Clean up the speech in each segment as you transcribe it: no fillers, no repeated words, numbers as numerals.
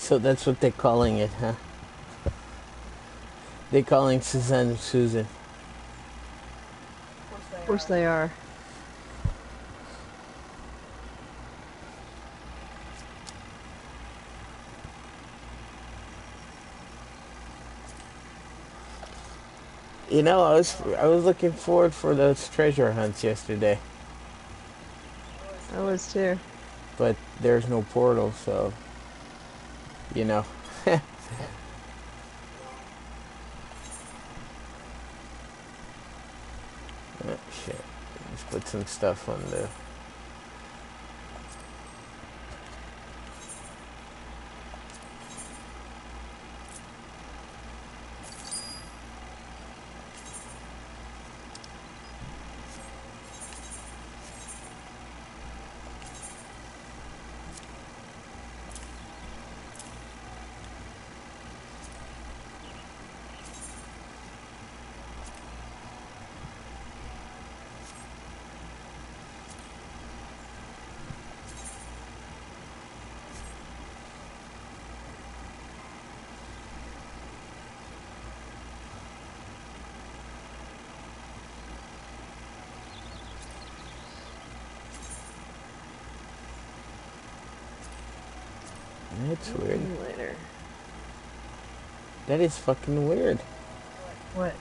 So that's what they're calling it, huh? They're calling Suzanne Susan. Of course they are. You know, I was looking forward for those treasure hunts yesterday, I was too. but there's no portal, so you know. Oh, shit. Let's put some stuff on the. That's weird. Later. That is fucking weird. What?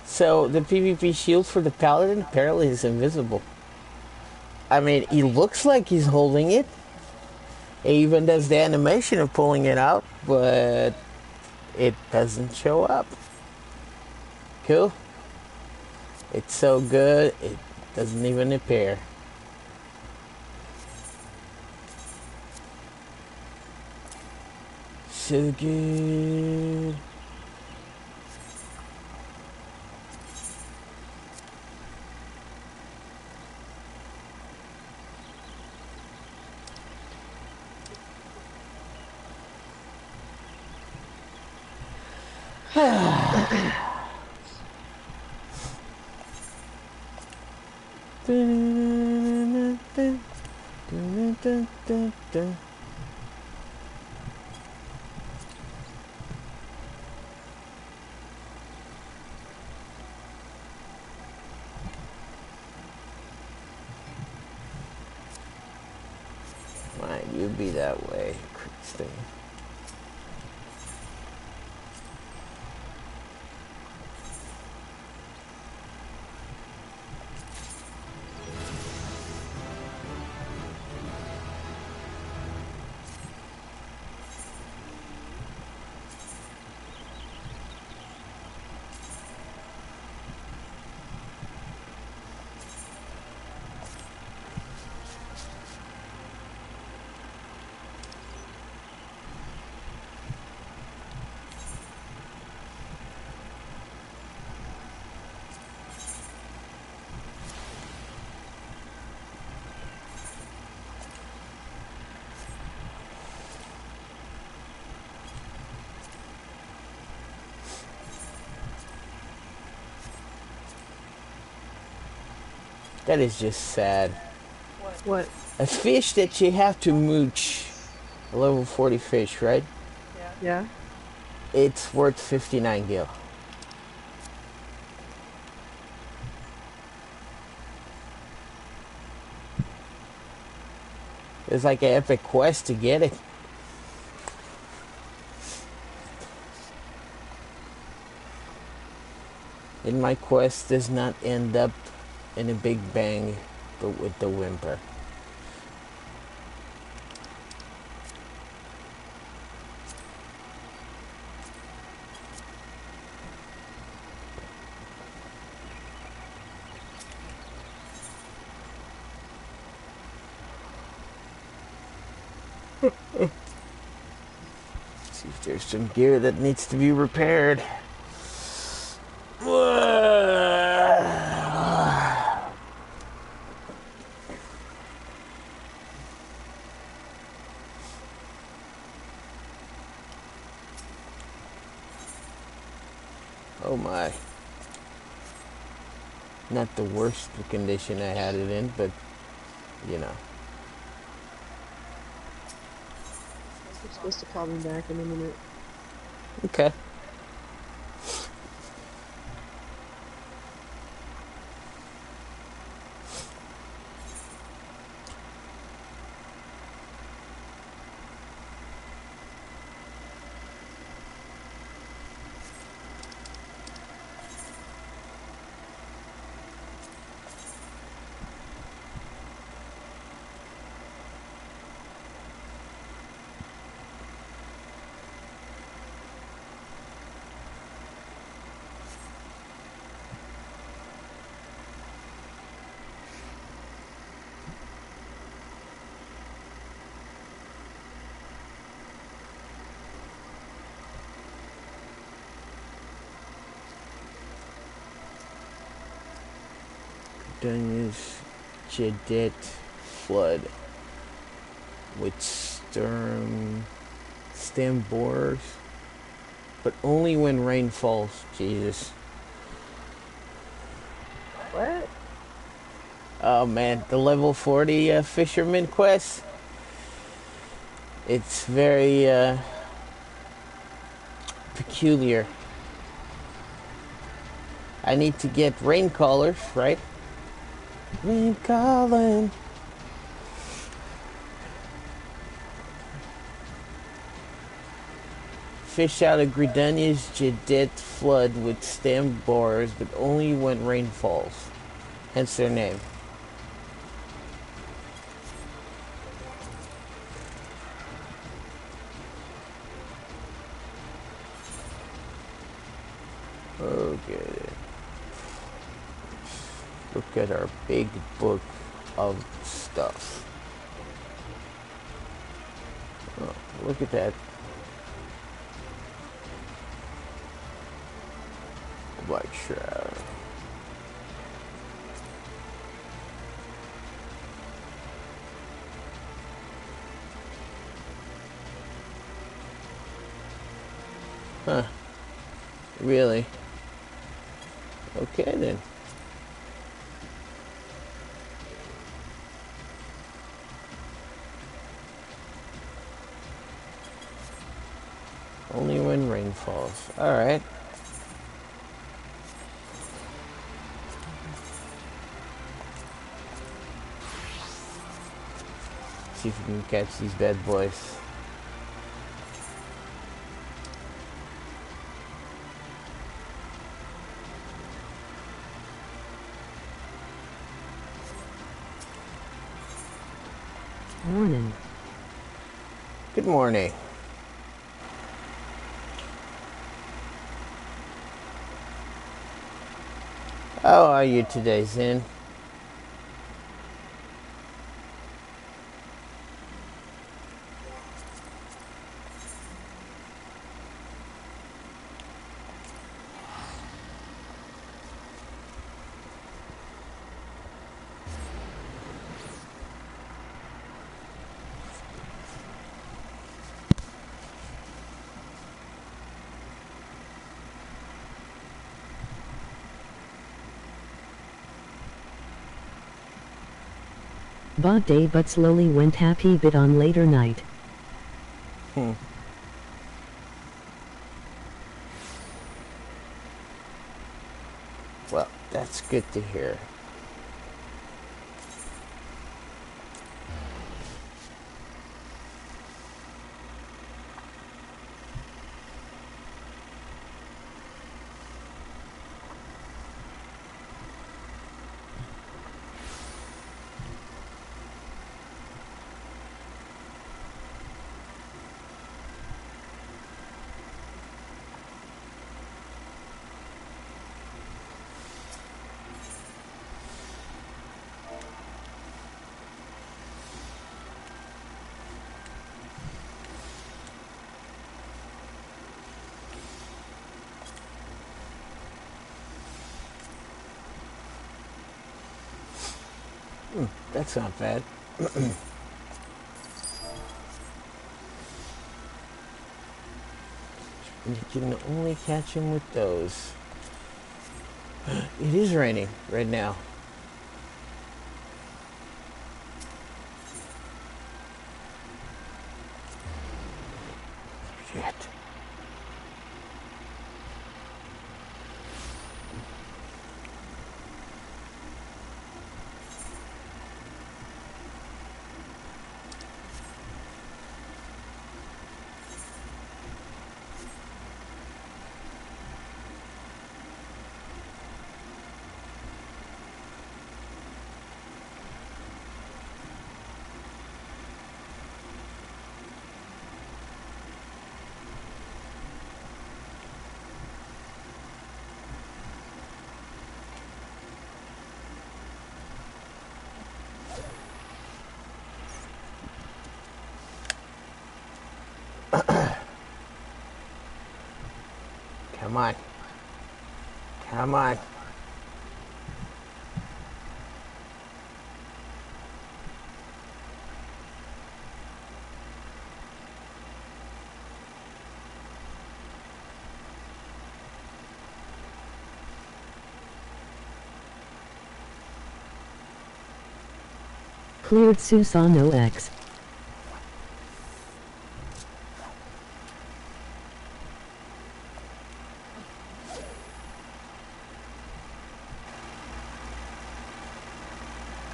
So the PvP shield for the paladin apparently is invisible. I mean, he looks like he's holding it. He even does the animation of pulling it out, but it doesn't show up. Cool. It's so good, it doesn't even appear. So good. Why you be that way, Christine? That is just sad. What? A fish that you have to mooch, a level 40 fish, right? Yeah? It's worth 59 gil. It's like an epic quest to get it. And my quest does not end up in a big bang, but with the whimper. See if there's some gear that needs to be repaired. Oh my. Not the worst condition I had it in, but you know. supposed to call me back in a minute. Okay. Dungeons Jadet Flood with stem borers, but only when rain falls. Jesus. What? Oh man, the level 40 fisherman quest. It's very peculiar. I need to get rain callers, right? Rain calling. Fish out of Gridania's Jadet flood with stem borers, but only when rain falls. Hence their name. Okay. Look at our big book of stuff. Oh, look at that. Black shroud. Huh. Really? Okay then. Only when rain falls. Alright. See if we can catch these bad boys. Morning. Good morning. How are you today, Zen? Bought day but slowly went happy bit on later night. Well, that's good to hear. That's not bad. You can only catch him with those. It is raining right now. Come on. Come on. Cleared Susano X.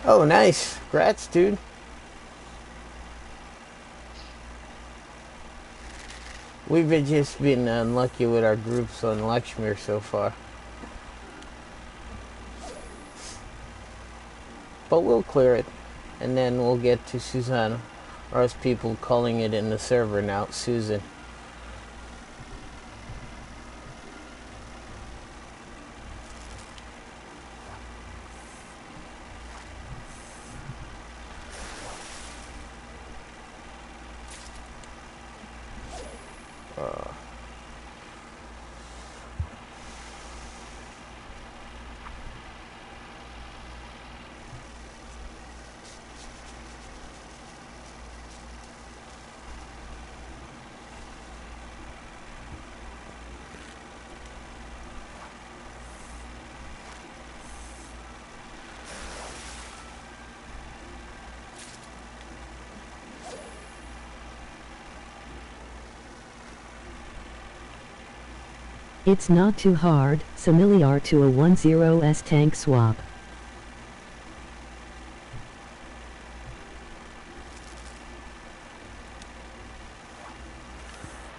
Oh, nice. Congrats, dude. We've just been unlucky with our groups on Lakshmir so far. But we'll clear it. And then we'll get to Susanna. Or as people calling it in the server now, Susan. It's not too hard, similar to a 10s tank swap.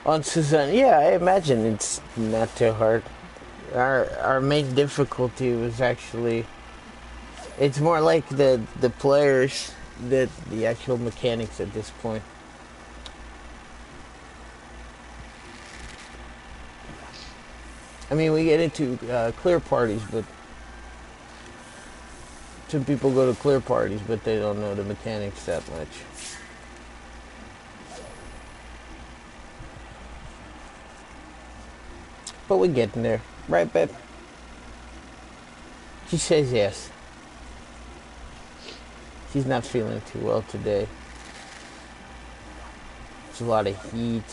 On Susanna, yeah, I imagine it's not too hard. Our main difficulty was actually, it's more like the players that the actual mechanics at this point. I mean, we get into clear parties, but some people go to clear parties, but they don't know the mechanics that much. But we're getting there. Right, babe? She says yes. She's not feeling too well today. There's a lot of heat.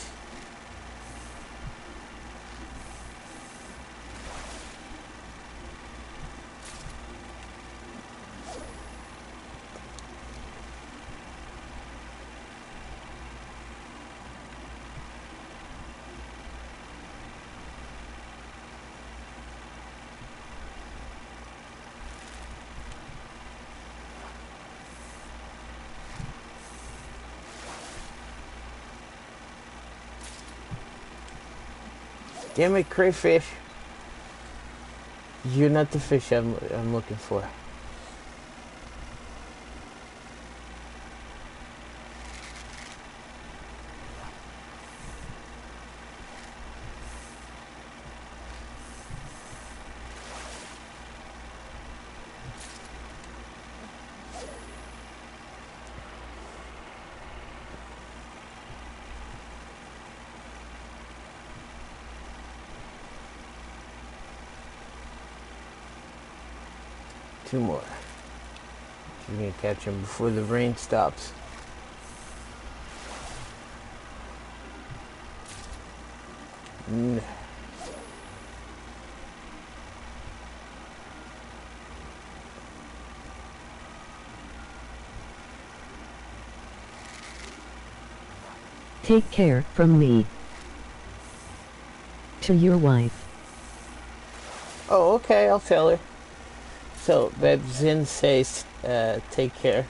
Damn it, crayfish. You're not the fish I'm looking for. Two more. You're gonna catch him before the rain stops. Take care from me. To your wife. Oh, okay, I'll tell her. So, Beb Zin says, take care.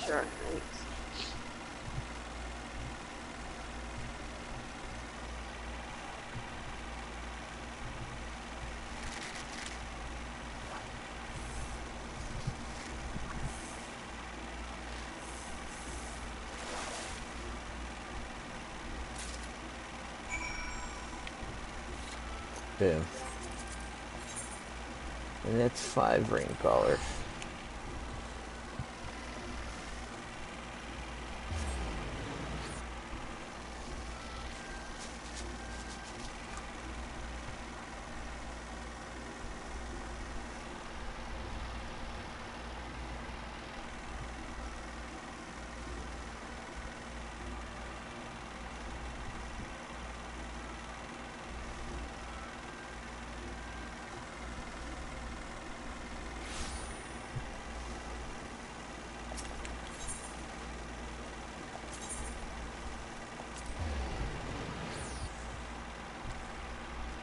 Sure, thanks. Boom. And that's 5 rain collars.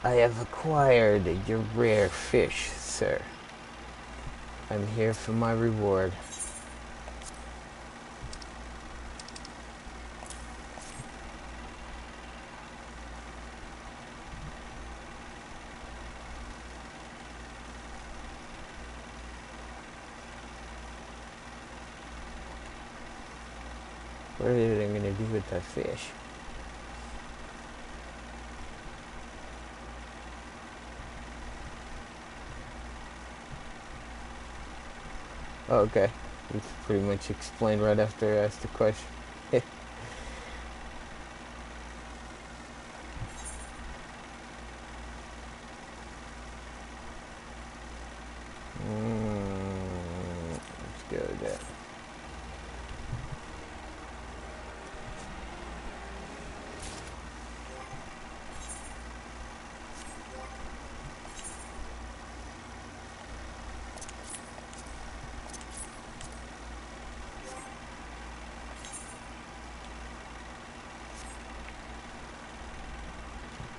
I have acquired your rare fish, sir. I'm here for my reward. What are they going to do with that fish? Oh, okay. It's pretty much explained right after I asked the question. Let's go with that.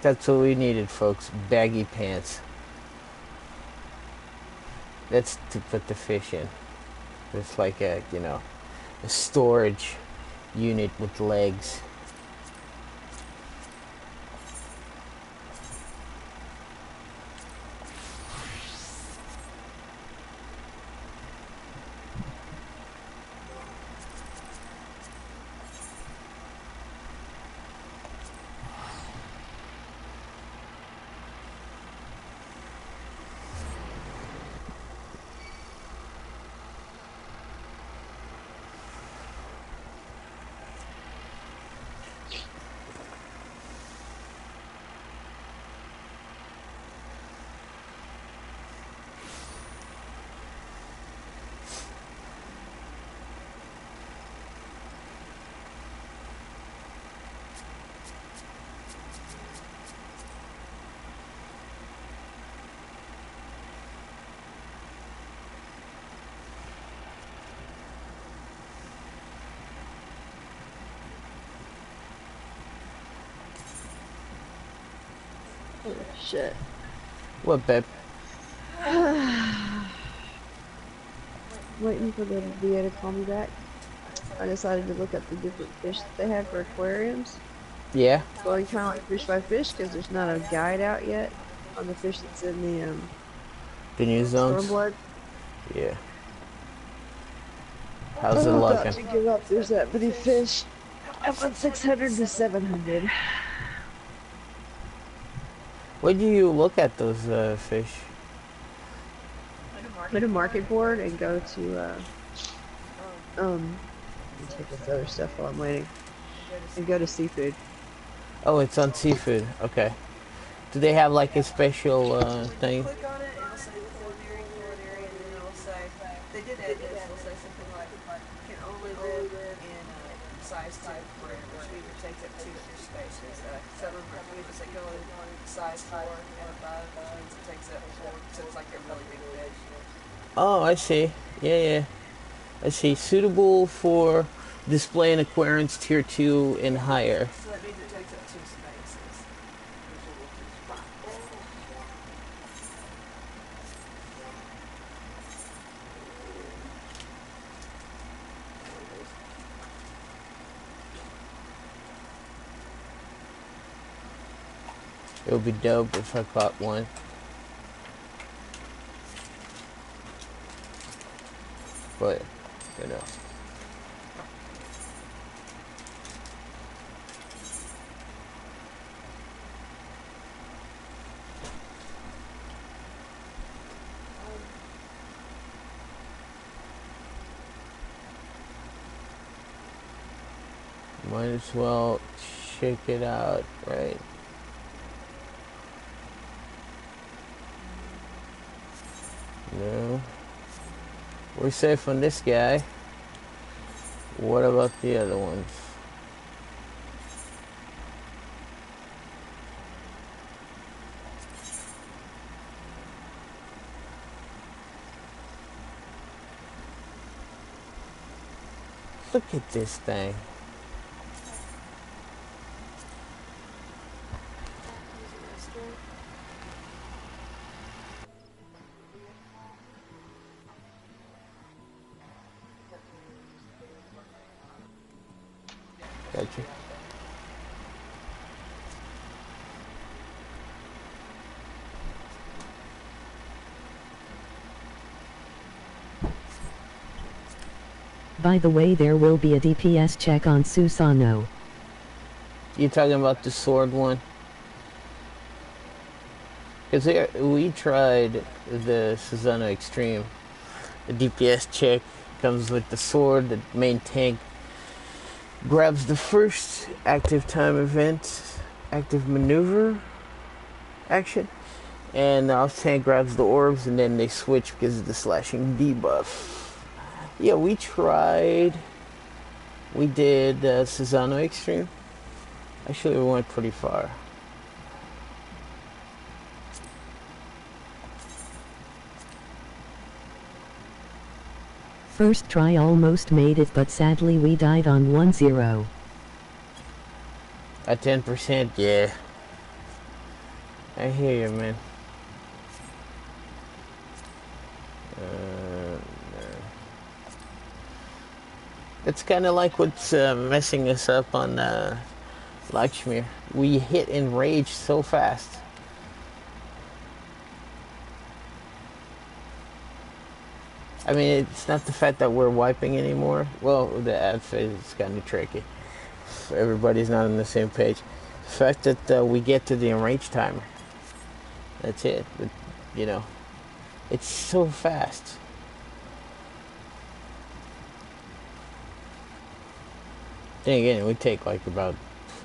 That's what we needed, folks. Baggy pants. That's to put the fish in. It's like a, you know, a storage unit with legs. Oh, shit. What, babe? Waiting for the VA to call me back. I decided to look up the different fish that they have for aquariums. Yeah? Going kind of like fish by fish because there's not a guide out yet on the fish that's in The new zones? Stormblood. Yeah. How's it I'm looking? about to give up. There's that many fish. I went 600 to 700. Where do you look at those fish? Put a market board and go to let me take this other stuff while I'm waiting. And go to seafood. Oh, it's on seafood. Okay. Do they have like a special thing? Click on it, it'll say culinary, and then it'll say, they did add this, it'll say something like, can only live in size 2 parameters, which means it takes up 2 fish species. Some of them are, we just say go size 4 and above, which means it takes up 4, so it's like a really big fish. Oh, I see. Yeah, yeah. I see. Suitable for display in aquariums tier 2 and higher. So that means it takes up 2 spaces. It would be dope if I caught one. But, you know. Might as well check it out, right? No. We're safe on this guy. What about the other ones? Look at this thing. Gotcha. By the way, there will be a DPS check on Susano. You talking about the sword one? Because we tried the Susanna Extreme. The DPS check comes with the sword, the main tank grabs the first active time event, active maneuver action, and the off tank grabs the orbs, and then they switch because of the slashing debuff. Yeah, we tried. We did Susano Extreme. Actually, we went pretty far. First try almost made it, but sadly we died on 1-0. At 10%, yeah. I hear you, man. It's kind of like what's messing us up on Lakshmir. We hit enrage so fast. I mean, it's not the fact that we're wiping anymore. Well, the ad phase is kind of tricky. Everybody's not on the same page. The fact that we get to the enrage timer. That's it. But, you know, it's so fast. Then again, it would take like about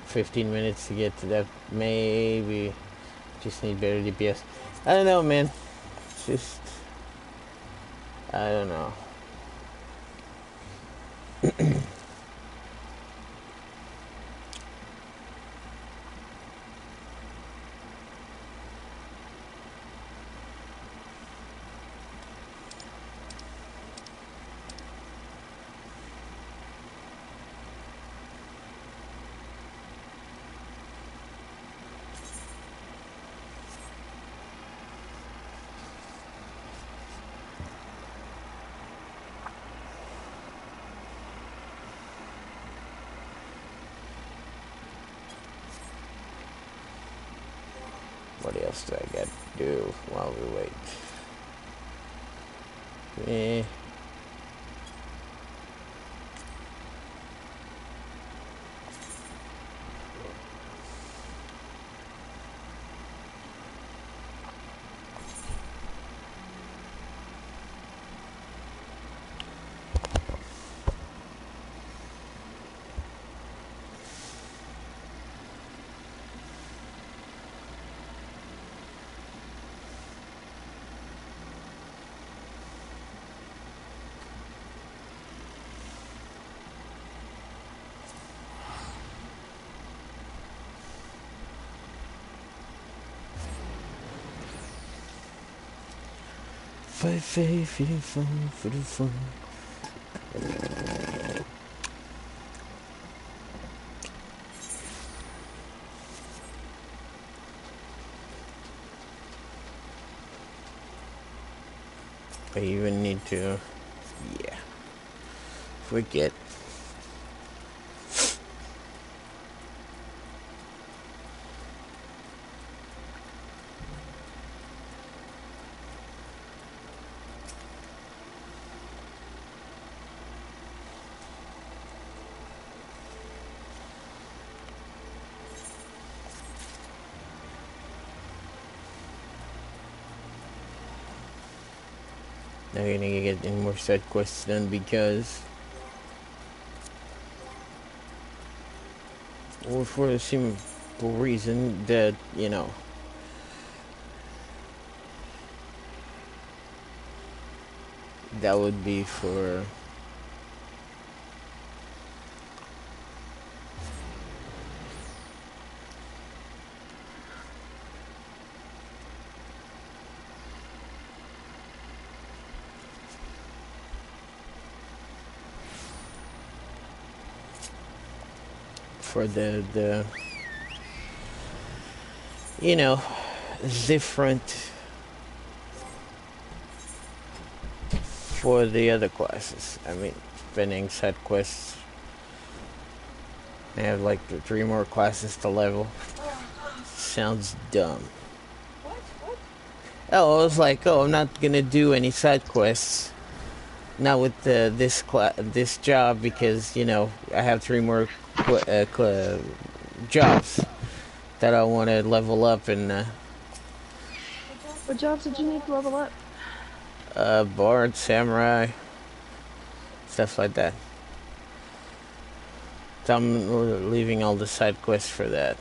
15 minutes to get to that. Maybe just need better DPS. I don't know, man. It's just, I don't know. What else do I got to do while we wait? Fight, feeding fun for the fun. I even need to, yeah, forget. Not gonna get any more side quests done because, well, for the simple reason that, you know, that would be for the you know, different for the other classes. I mean, spending side quests I have like 3 more classes to level. Sounds dumb. What? Oh, I was like, oh, I'm not gonna do any side quests. Not with this job because I have 3 more jobs that I want to level up and What jobs did you need to level up? bard, samurai, stuff like that. So I'm leaving all the side quests for that.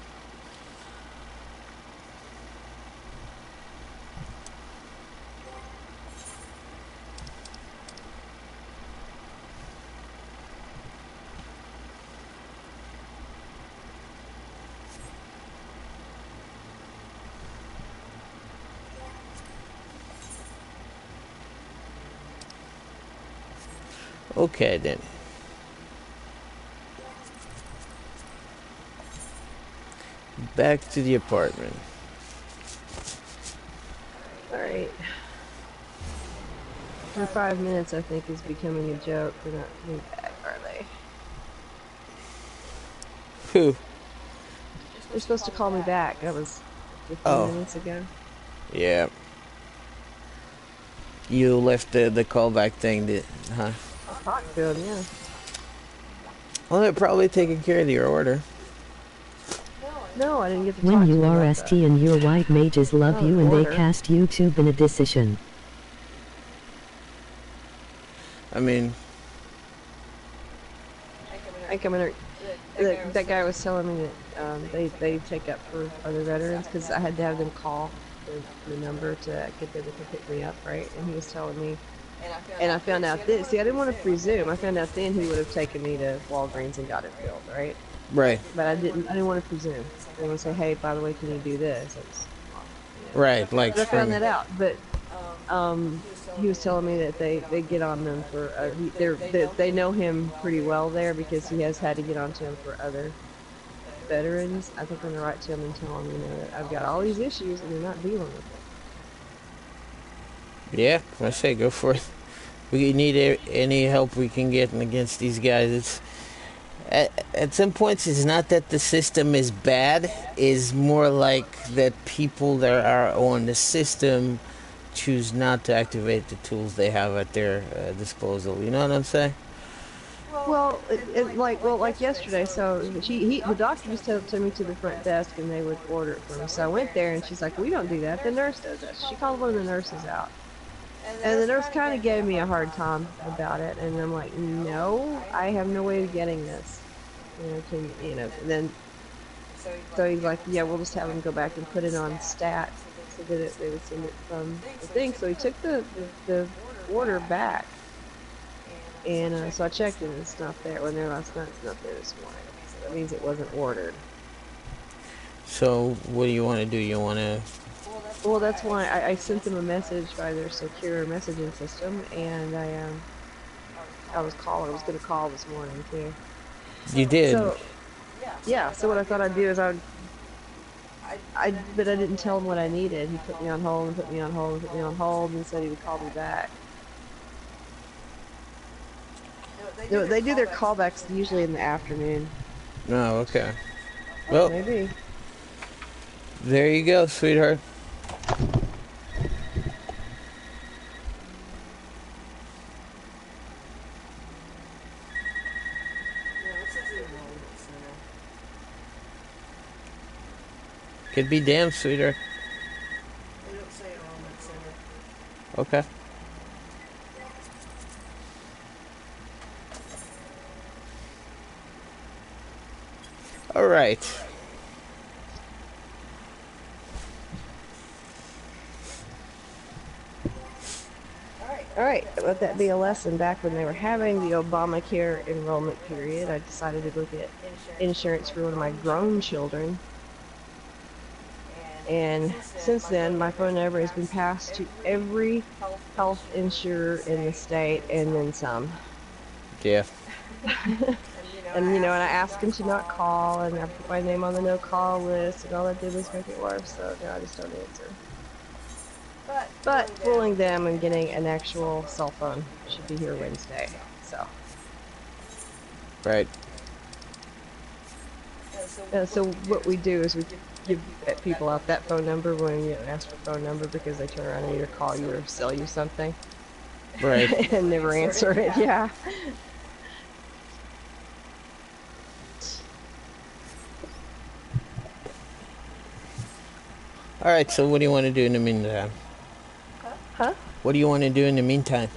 Okay then. Back to the apartment. Alright. For 5 minutes, I think, is becoming a joke. They're not coming back, are they? Who? They're supposed to call me back. That was 15 Oh. minutes ago. Yeah. You left the callback thing, huh? I talked to him, yeah. Well, they're probably taking care of your order. No, I didn't get to talk When to you him about are ST and your white mages love Oh, you and they order. cast YouTube in a decision. I mean, I come in. That guy was telling me that they take up for other veterans because I had to have them call the number to get them to come pick me up, right? And he was telling me, and I found out this. See, I didn't want to presume. I found out then he would have taken me to Walgreens and got it filled, right? right, But I didn't want to presume. I didn't want to say, hey, by the way, can you do this? right, like But I found spring. that out. But he was telling me that they get on them for they know him pretty well there because he has had to get onto him for other veterans. I think I'm gonna write to him and tell him, that I've got all these issues and they're not dealing with it. Yeah, I say go for it. We need any help we can get against these guys. It's at some points it's not that the system is bad, it's more like that people that are on the system choose not to activate the tools they have at their disposal. You know what I'm saying? Well, like yesterday. So the doctor just took me to the front desk and they would order it for me. So I went there and she's like, "We don't do that. The nurse does that." She called one of the nurses out. And the nurse kind of gave me a hard time about it, and I'm like, no, I have no way of getting this. And then, so he's like, yeah, we'll just have them go back and put it on stat, so that they would send it from the thing. So he took the order back, and so I checked it, and it's not there. When there last night, it's not there this morning. So that means it wasn't ordered. So what do you want to do? You want to? Well, that's why I sent them a message by their secure messaging system, and I was going to call this morning too. You did. So, yeah. So what I thought I'd do is but I didn't tell him what I needed. He put me on hold and put me on hold and put me on hold and said he would call me back. No, they do their callbacks usually in the afternoon. No, okay. Well, Maybe. there you go, sweetheart. Could be damn, sweetheart. They don't say enrollment center. Okay. All right. Alright, let that be a lesson. Back when they were having the Obamacare enrollment period, I decided to look at insurance for one of my grown children. And since then, my phone number has been passed to every health insurer in the state and then some. Yeah. And and I asked them to not call, and I put my name on the no-call list, and all that did was make it worse, so now I just don't answer. But fooling them and getting an actual cell phone should be here Wednesday, so. Right. So what we do is we give people out that phone number when you ask for phone number because they turn around and either call you or sell you something Right. and never answer it. Yeah. All right. So what do you want to do in the meantime? Huh? What do you want to do in the meantime?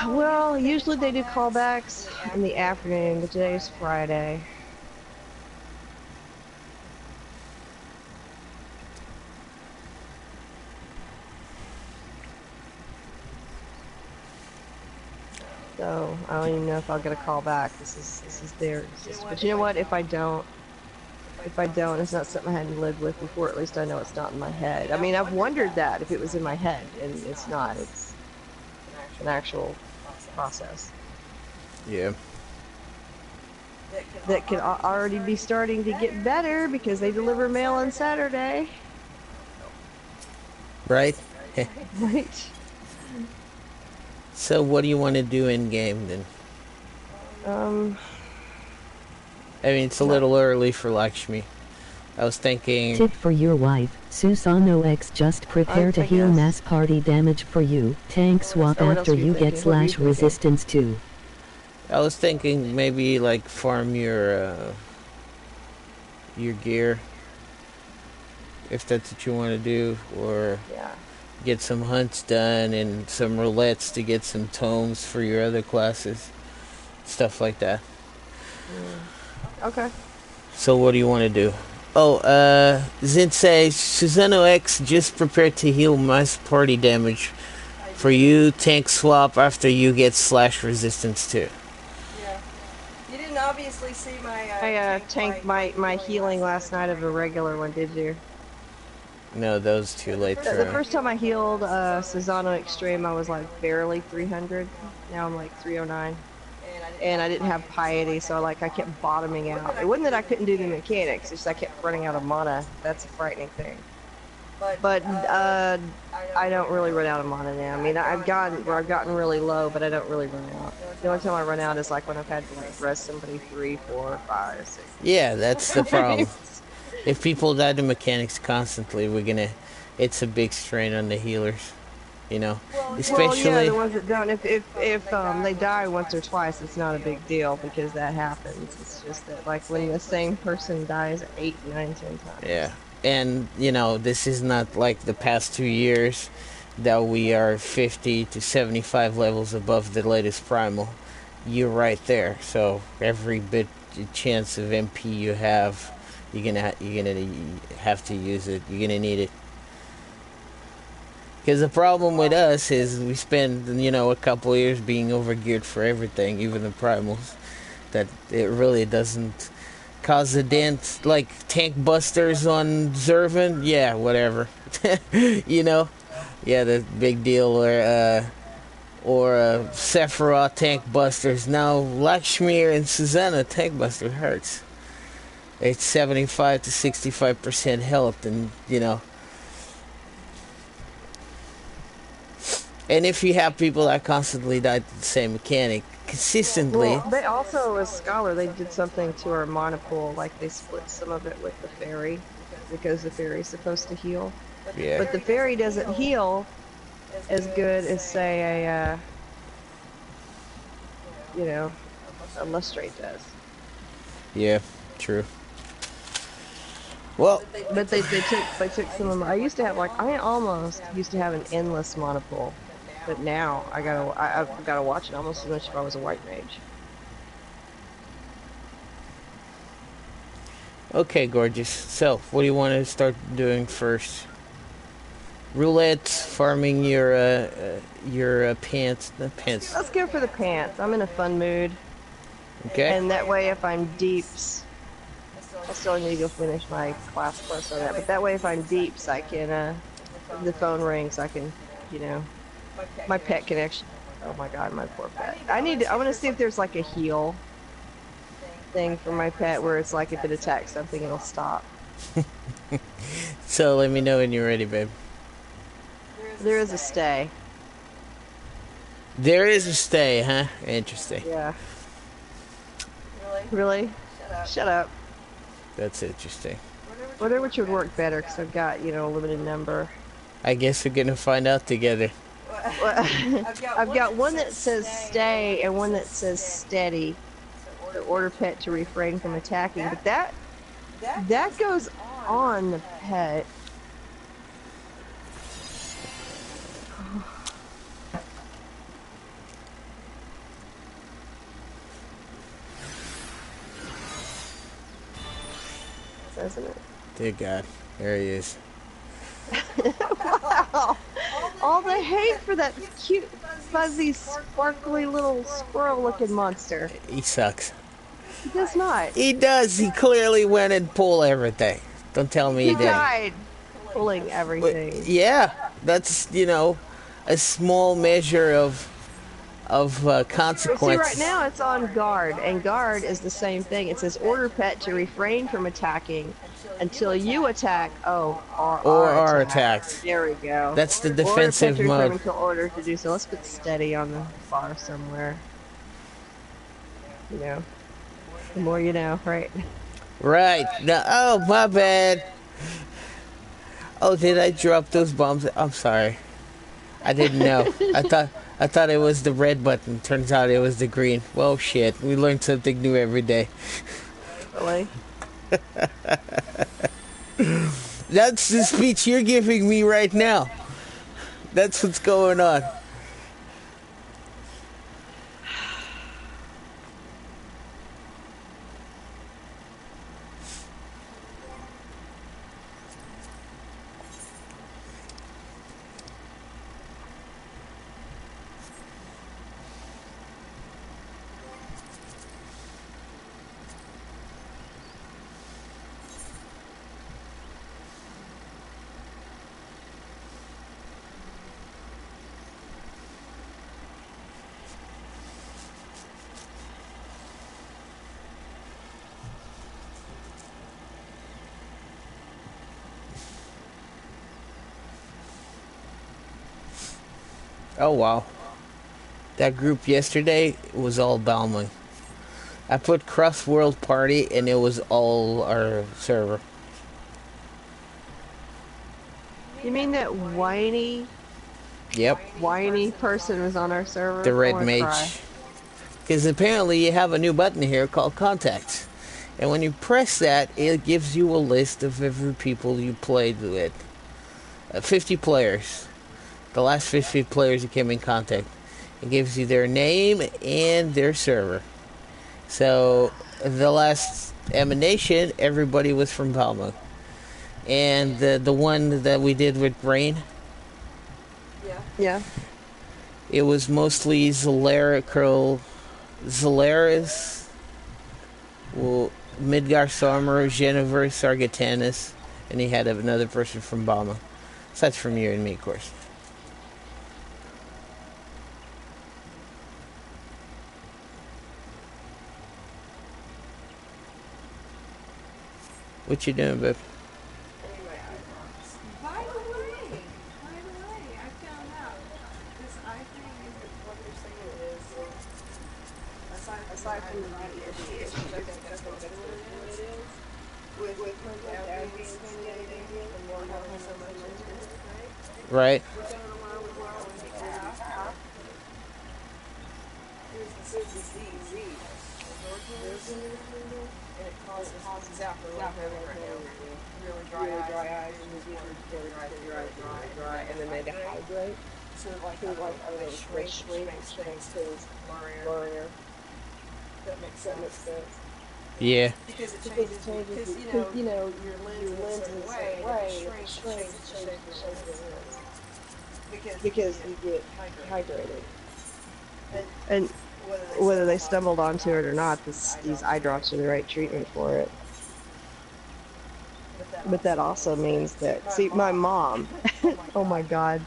Well, usually they do callbacks in the afternoon, but today's Friday. So I don't even know if I'll get a call back. This is theirs. But you know what? If I don't, it's not something I hadn't lived with before. At least I know it's not in my head. I mean, I've wondered that if it was in my head, and it's not. It's an actual process. Yeah. That could already be starting to get better because they deliver mail on Saturday. Right. Right. So what do you want to do in game then? I mean, it's a little early for Lakshmi. I was thinking. Tip for your wife, Susano X just prepare to heal guess. mass party damage for you. Tank swap So what after else are you you get thinking? What are you slash thinking? resistance 2. I was thinking maybe like farm your gear, if that's what you want to do, or Yeah. get some hunts done and some roulettes to get some tomes for your other classes, stuff like that. Okay. So what do you want to do? Oh, Zint says Susano X just prepared to heal mass party damage for you. Tank swap after you get slash resistance 2. Yeah. You didn't obviously see my. I tanked my healing last night of a regular one, did you? No, those too late for The him. first time I healed Susano Extreme, I was like barely 300. Now I'm like 309. And I didn't have piety, so like I kept bottoming out. It wasn't that I couldn't do the mechanics, it's just I kept running out of mana. That's a frightening thing. But I don't really run out of mana now. I mean, I've gotten really low, but I don't really run out. The only time I run out is like when I've had to like rest somebody 3, 4, 5, 6. Yeah, that's the problem. If people die to mechanics constantly, it's a big strain on the healers, you know. Especially, Well, yeah, the ones that don't. If they die once or twice, it's not a big deal because that happens. It's just that like when the same person dies 8, 9, 10 times. yeah. And you know, this is not like the past 2 years that we are 50 to 75 levels above the latest primal. You're right there. So every bit chance of MP you have, you're gonna have to use it. You're gonna need it. Because the problem with us is we spend, a couple years being overgeared for everything, even the primals, that it really doesn't cause a dent. Like tank busters on Zervan, yeah, whatever. Yeah, the big deal. Or Sephiroth tank busters. Now Lakshmi and Susanna tank buster hurts. It's 75 to 65% health, and And if you have people that constantly die to the same mechanic consistently, Well, they also, as Scholar, they did something to our mana pool, like they split some of it with the fairy, because the fairy's supposed to heal. yeah, But the fairy doesn't heal as good as, say, a Lustrate does. yeah, true. Well, But they took some of my, I almost used to have an endless mana pool. But now I've gotta watch it almost as much if I was a white mage. okay, gorgeous. So, what do you want to start doing first? Roulettes, farming your pants. The pants. Let's go for the pants. I'm in a fun mood. Okay. And that way, if I'm deeps, I still need to go finish my class plus on that. But that way, if I'm deeps, I can, the phone rings, I can, my pet can actually, oh my god, my poor pet. I want to see if there's like a heal thing for my pet where it's like if it attacks something, it'll stop. So, let me know when you're ready, babe. There is a stay. There is a stay, huh? Interesting. Yeah. Really? Shut up. That's interesting. Wonder which would work better, because I've got, you know, a limited number. I guess we're gonna find out together. Well, I've got one that says stay and one that says steady. So order pet to refrain from attacking. But that goes on the pet. Doesn't it? Dear God, there he is. Wow! All the hate for that cute, fuzzy, sparkly little squirrel-looking monster. He sucks. He does not. He does. He clearly went and pulled everything. Don't tell me he didn't. Died pulling everything. But, yeah, that's, you know, a small measure of consequence. See, right now it's on guard, and guard is the same thing. It says order pet to refrain from attacking until you attack. Oh, or are attacked. attacked. There we go. That's the defensive order pet to refrain mode. until ordered to do so. Let's put steady on the bar somewhere. You know, the more you know, right? Right. No, oh, my bad. Oh, did I drop those bombs? I'm sorry. I didn't know. I thought it was the red button. Turns out it was the green. Well, shit. We learn something new every day. Really? That's the speech you're giving me right now. That's what's going on. Oh, wow. That group yesterday was all Balming. I put Cross World Party and it was all our server. You mean that whiny Yep. person was on our server? The red I wanna mage. cry. Because apparently you have a new button here called Contacts. And when you press that, it gives you a list of every people you played with. 50 players. The last 50 players you came in contact. It gives you their name and their server. So, the last emanation, everybody was from Palma. And the one that we did with Rain, Yeah. it was mostly Zalaris, well, Midgar Stormer, Jennifer, Sargatanis, and he had another person from Balma. Aside from you and me, of course. What you doing, babe? By the way, I found out this iPhone isn't what they're saying it is. Aside from the issue, that's what it is. With Airbnb and more having so much interest, Right. right? Which I don't know why we were on the app. Here's the Z. And it causes exactly what I'm having right now. Really dry eyes. Dry, and then they dehydrate. So like I don't know, shrinks things blurrier. That makes sense. Yeah. Because it changes, because you know, your lens is a certain way, and it shrinks, changes the shape of the lens. Because you get hydrated. And whether they stumbled onto it or not, these eye drops are the right treatment for it. But that also means that, see, my mom, oh my God,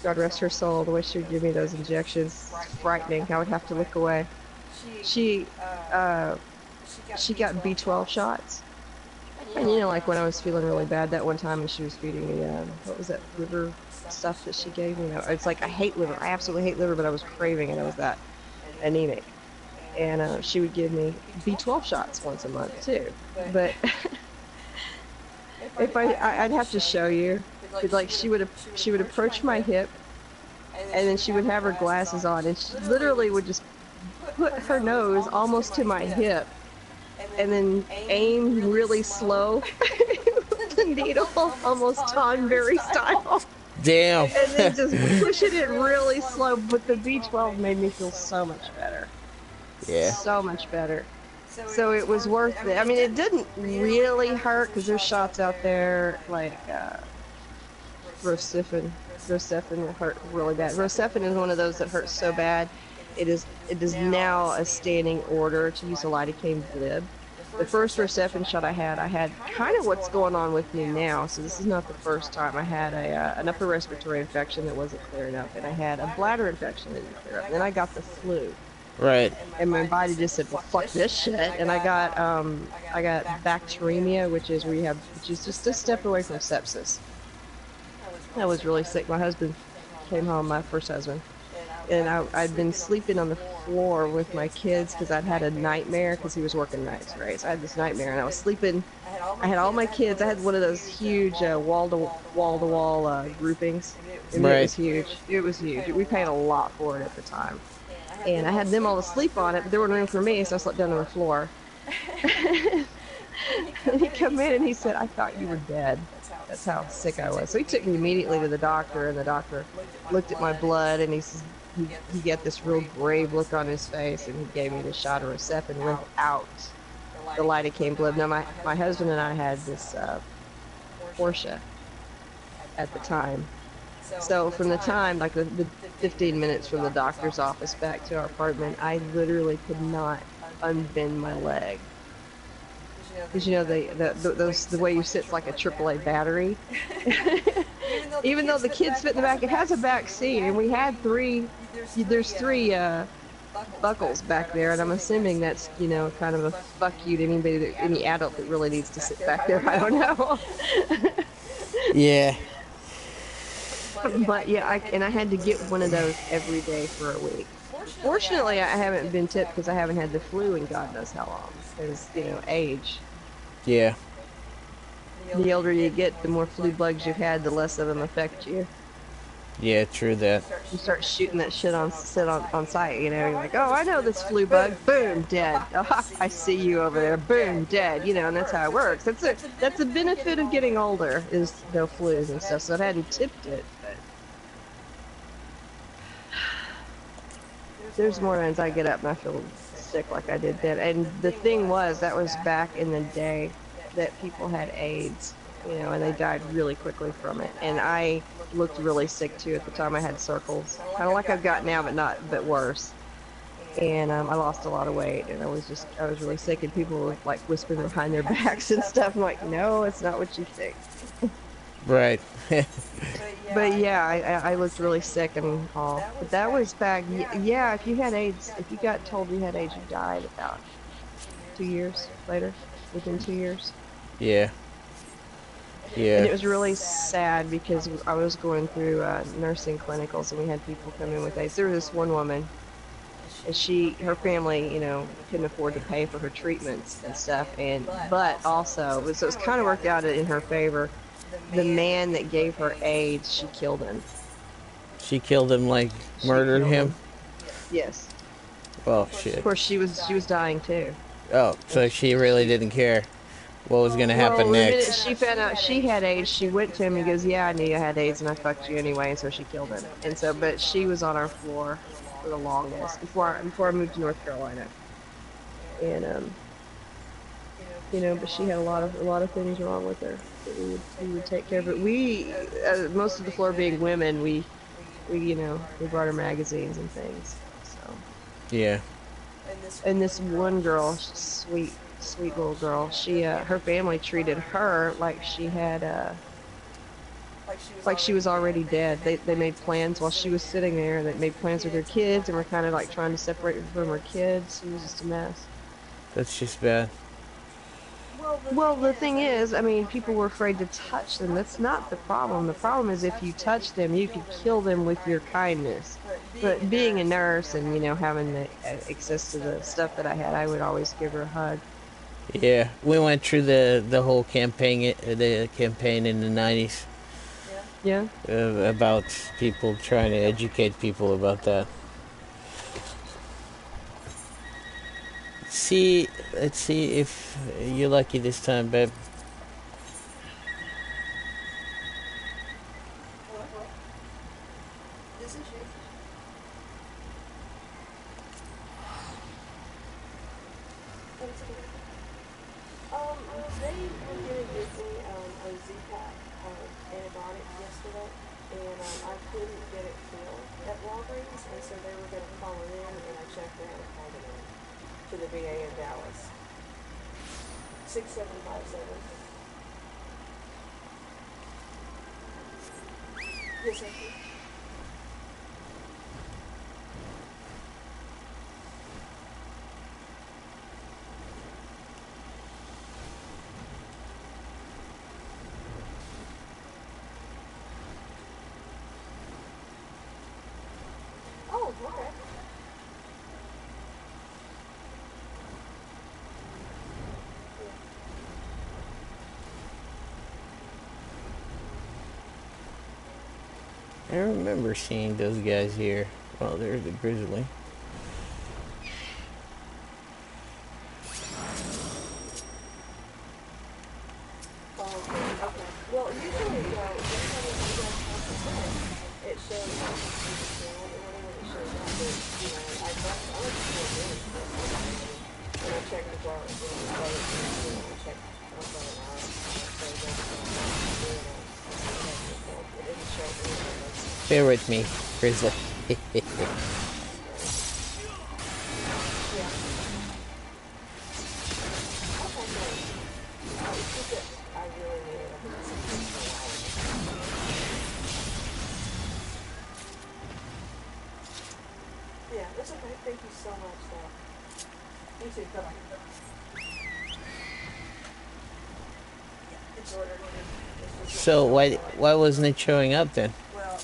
God rest her soul, the way she would give me those injections, frightening. I would have to look away. She got B12 shots. And you know, like when I was feeling really bad that one time and she was feeding me, what was that, liver stuff that she gave me? It's like, I hate liver. I absolutely hate liver, but I was craving it. I was that anemic. and she would give me B12 shots once a month too. But if I'd have to show you, but like she would approach my hip, and then she would have her glasses on, and she literally would just put her nose almost to my hip, and then aim really slow with the needle, almost Tonberry style. Damn. And then just pushing it really slow. But the B12 made me feel so much better. Yeah. So much better. So it was worth it. I mean, it didn't really hurt because there's shots out there like Rosifin. Rosifin will hurt really bad. Rosifin is one of those that hurts so bad. It is now a standing order to use a lidocaine blib. The first Rosifin shot I had kind of what's going on with me now. So this is not the first time. I had an upper respiratory infection that wasn't clearing up, and I had a bladder infection that didn't clear up. And then I got the flu. Right. And my body just said, "Well, fuck this shit." And I got bacteremia, which is just a step away from sepsis. I was really sick. My husband came home, my first husband, and I'd been sleeping on the floor with my kids because I'd had a nightmare because he was working nights, right? So I had this nightmare, and I was sleeping. I had all my kids. I had one of those huge wall-to-wall groupings. And right. It was huge. It was huge. We paid a lot for it at the time. And I had them all to sleep on it, but there wasn't room for me, so I slept down on the floor. And he came in and he said, "I thought you were dead." That's how sick I was. So he took me immediately to the doctor, and the doctor looked at my blood, and he got this real grave look on his face, and he gave me the shot of Rosifin without the lidocaine blib. Now, my husband and I had this Porsche at the time. So from the time, like the 15 minutes from the doctor's office back to our apartment, I literally could not unbend my leg. Because the way you sit's like a AAA battery. Even though the kids fit in the back, it has a back seat, and we had there's three buckles back there, and I'm assuming that's kind of a fuck you to any adult that really needs to sit back there. I don't know. Yeah. But yeah, I had to get one of those every day for a week. Fortunately, I haven't been tipped because I haven't had the flu in God knows how long. Because, age. Yeah. The older you get, the more flu bugs you've had, the less of them affect you. Yeah, true that. You start shooting that shit on sight, You're like, "Oh, I know this flu bug. Boom, dead. Oh, I see you over there. Boom, dead." And that's how it works. That's a benefit of getting older, is no flus and stuff. So I hadn't tipped it, but there's more times I get up and I feel sick like I did then. And the thing was, that was back in the day that people had AIDS, and they died really quickly from it. And I looked really sick too at the time. I had circles, kind of like I've got now, but worse. And I lost a lot of weight, and I was really sick. And people were like whispering behind their backs and stuff. I'm like, "No, it's not what you think." Right. But yeah, I looked really sick and all. But that was back. Yeah, if you had AIDS, if you got told you had AIDS, you died about 2 years later. Within 2 years. Yeah. Yeah. And it was really sad because I was going through nursing clinicals, and we had people come in with AIDS. There was this one woman, and her family, couldn't afford to pay for her treatments and stuff, but also, so it's kind of worked out in her favor. The man that gave her AIDS, she killed him. She killed him, like murdered him? Yes. Oh shit. Of course, she was dying too. Oh, so she really didn't care what was going to happen next. The minute she found out she had AIDS, she went to him and goes, "Yeah, I knew you had AIDS, and I fucked you anyway," and so she killed him. And so, but she was on our floor for the longest before I moved to North Carolina. And but she had a lot of things wrong with her that we would take care of. But we, most of the floor being women, we brought her magazines and things. So. Yeah. And this one girl, sweet little girl, her family treated her like she had like she was already dead. They made plans while she was sitting there. They made plans with her kids and were kind of like trying to separate her from her kids. It was just a mess. That's just bad. Well, the thing is, I mean, people were afraid to touch them. That's not the problem. The problem is if you touch them, you could kill them with your kindness. But being a nurse and, you know, having the access to the stuff that I had, I would always give her a hug. Yeah, we went through the whole campaign, the campaign in the 90s Yeah. about people trying to educate people about that. Let's see if you're lucky this time, babe. This is you. They were gonna give me a Z-Pack antibiotic yesterday, and I couldn't get it filled at Walgreens, and so they were gonna call it in, and I checked out and called it in to the VA in Dallas. 6757. Yes, thank you. Oh, okay. I remember seeing those guys here. Well, there's the grizzly. Oh, okay. Well, usually, whenever you guys have it shows how much you can film, and whenever it shows up that, you know, I like to feel really and I check the bar, you know, I check my phone out, so it didn't show anything. Bear with me, grizzly. Yeah. Okay, great. It's just that I really need it. I've been listening to it for a while. Yeah, that's okay. Thank you so much, though. You too. Bye-bye. Yeah, it's ordered. It's just So why wasn't it showing up then? well,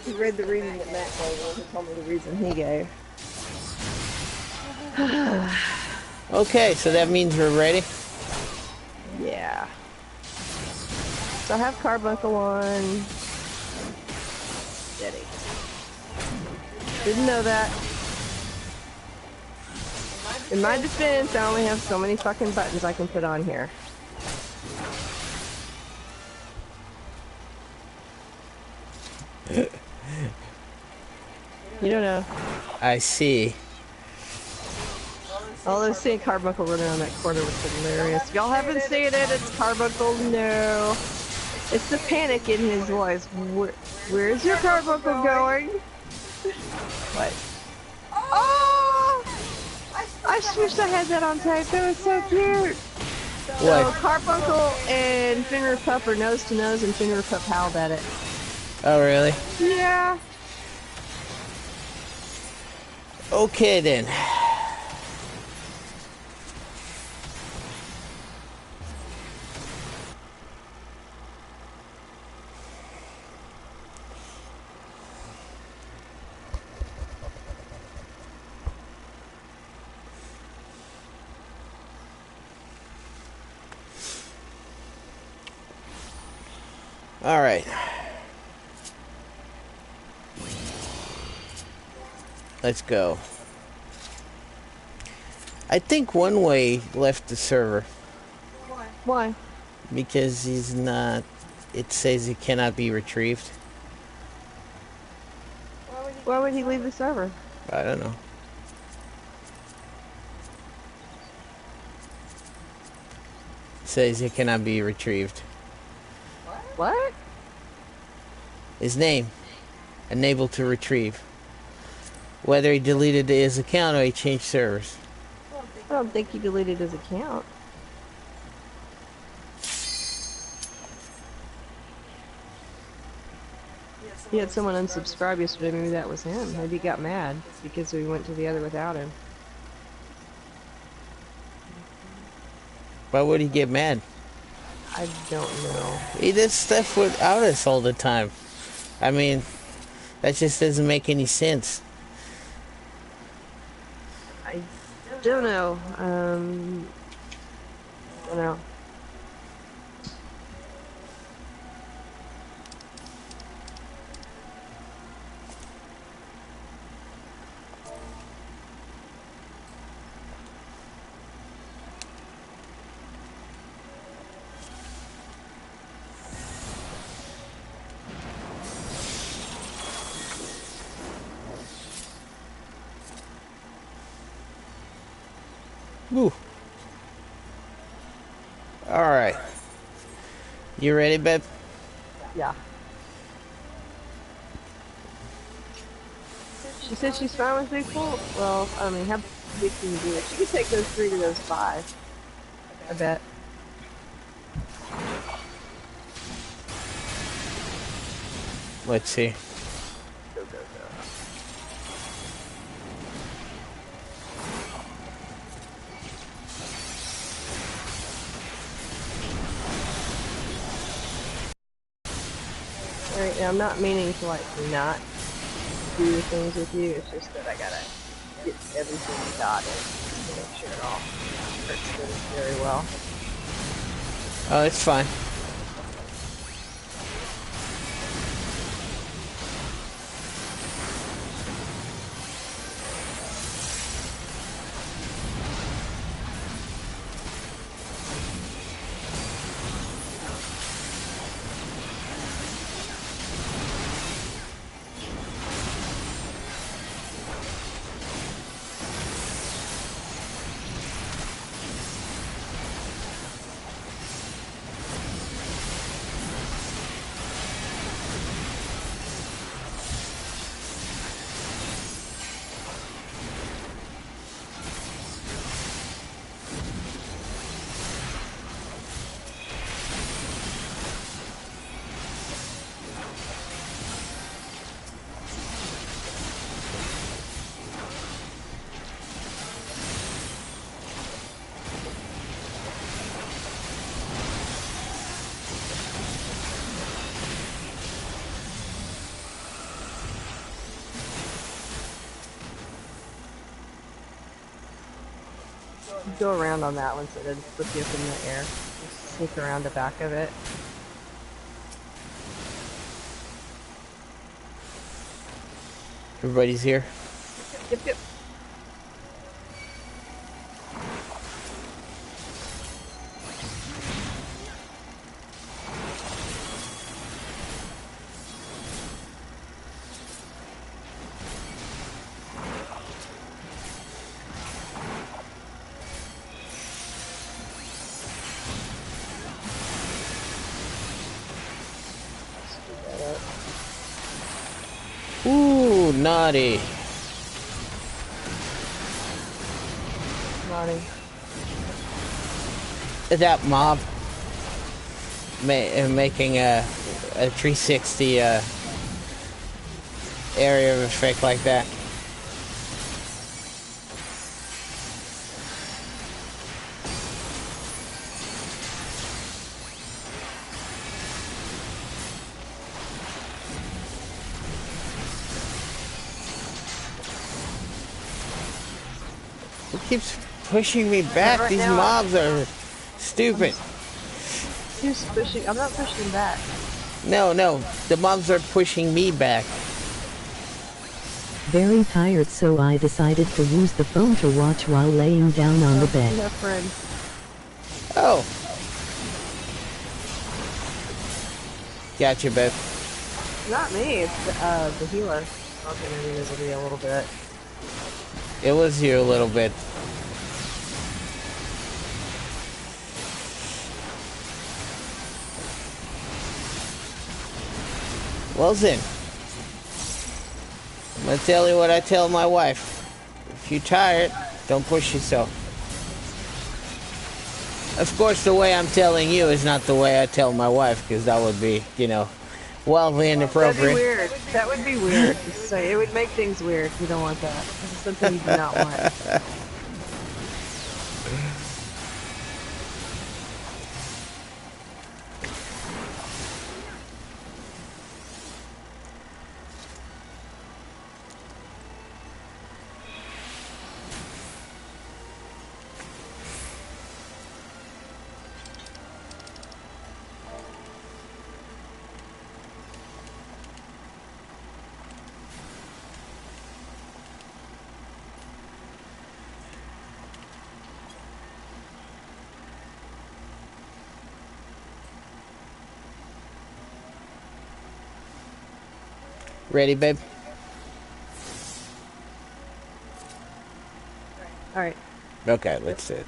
He read the reason that Matt gave. He told me the reason he gave. Okay, so that means we're ready. Yeah. So I have carbuncle on. Steady. Didn't know that. In my defense, I only have so many fucking buttons I can put on here. You don't know. I see. Although seeing Carbuncle running around that corner was hilarious. If y'all haven't seen it, it's Carbuncle, no. It's the panic in his voice. Where's your Carbuncle going? What? Oh! I just wish I had that on tape. That was so cute. So What? Carbuncle and Fenrir Pup are nose to nose, and Fenrir Pup howled at it. Oh, really? Yeah. Okay, then. All right. Let's go. I think One Way left the server Why? because he's not. It says he cannot be retrieved. Why would he leave the server? I don't know. It says he cannot be retrieved. What? His name, unable to retrieve. Whether he deleted his account or he changed servers. I don't think he deleted his account. He had someone unsubscribe yesterday. Maybe that was him. Maybe he got mad because we went to the other without him. Why would he get mad? I don't know. He does stuff without us all the time. I mean, that just doesn't make any sense. I don't know. I don't know. Woo. Alright. You ready, babe? Yeah. She said she's fine with big pool. Well, I mean, how big can you do it? She could take those 3 to those 5. I bet. Let's see. Go, go, go. Alright, now I'm not meaning to, like, not do things with you. It's just that I gotta get everything dotted to make sure it all works very well. Oh, it's fine. Go around on that one so it doesn't flip you up in the air. Just sneak around the back of it. Everybody's here. Yep, yep. Ooh, naughty. Naughty. That mob making a 360 area of effect like that. It keeps pushing me back. Right These now, mobs are stupid. Who's pushing? I'm not pushing back. No, the mobs are pushing me back. Very tired, so I decided to use the phone to watch while laying down on the bed. No friend. Oh. Gotcha, Beth. Not me. It's the healer. Okay, maybe this will be a little bit. It was you a little bit. Well then, I'm gonna tell you what I tell my wife. If you're tired, don't push yourself. Of course, the way I'm telling you is not the way I tell my wife, because that would be, you know, wildly That'd be inappropriate. weird. That would be weird. So it would make things weird. We don't want that. This is something you do not want. Ready, babe? All right. Okay, let's see it.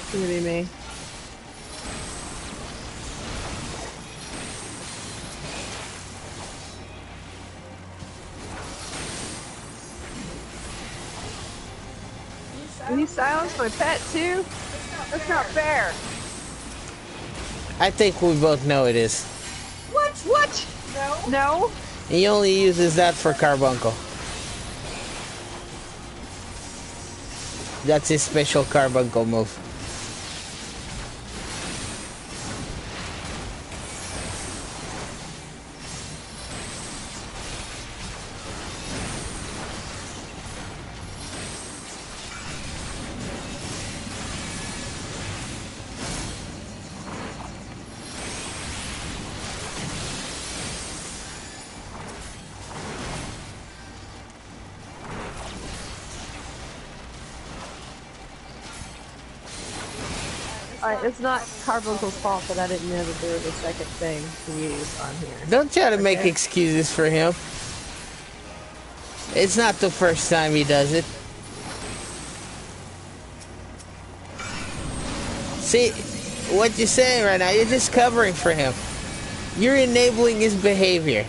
It's gonna be me. You silenced my pet too? That's not fair. I think we both know it is. What? What? No. No. He only uses that for carbuncle. That's his special carbuncle move. It's not Carbuncle's fault that I didn't know that there was a second thing to use on here. Don't try to make Okay. excuses for him. It's not the first time he does it. See, what you're saying right now, you're just covering for him. You're enabling his behavior.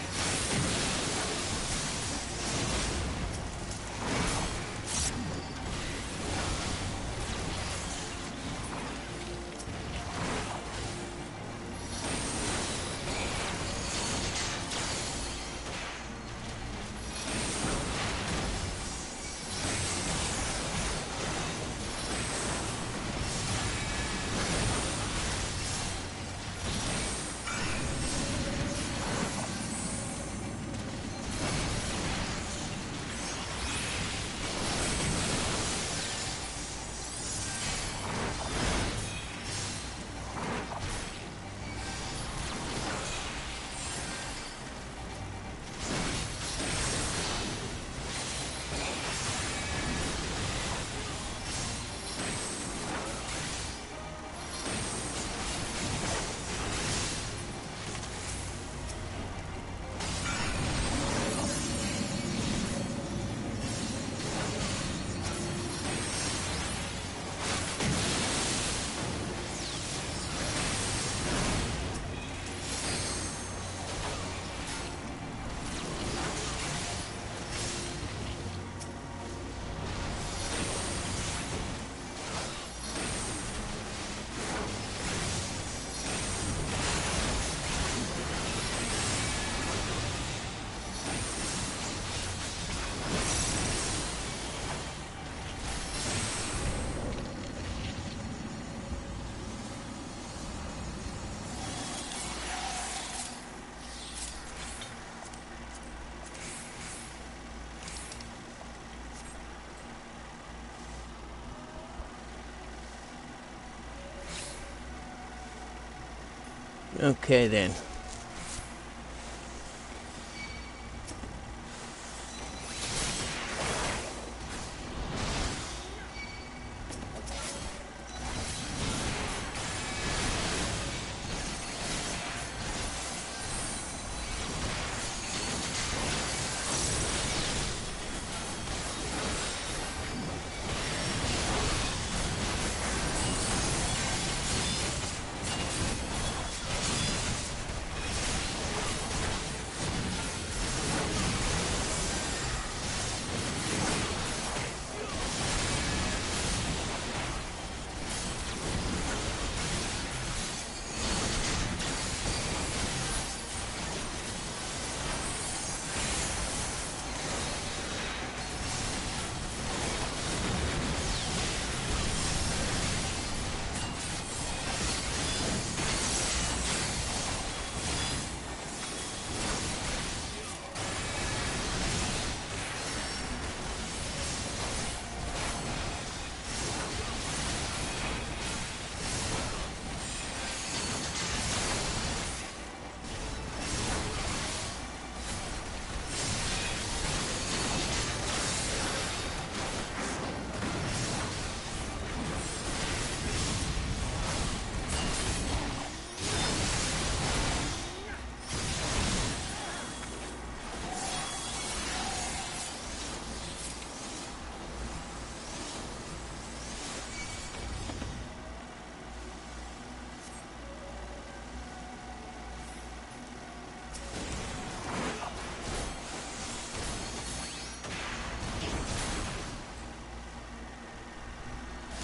Okay then.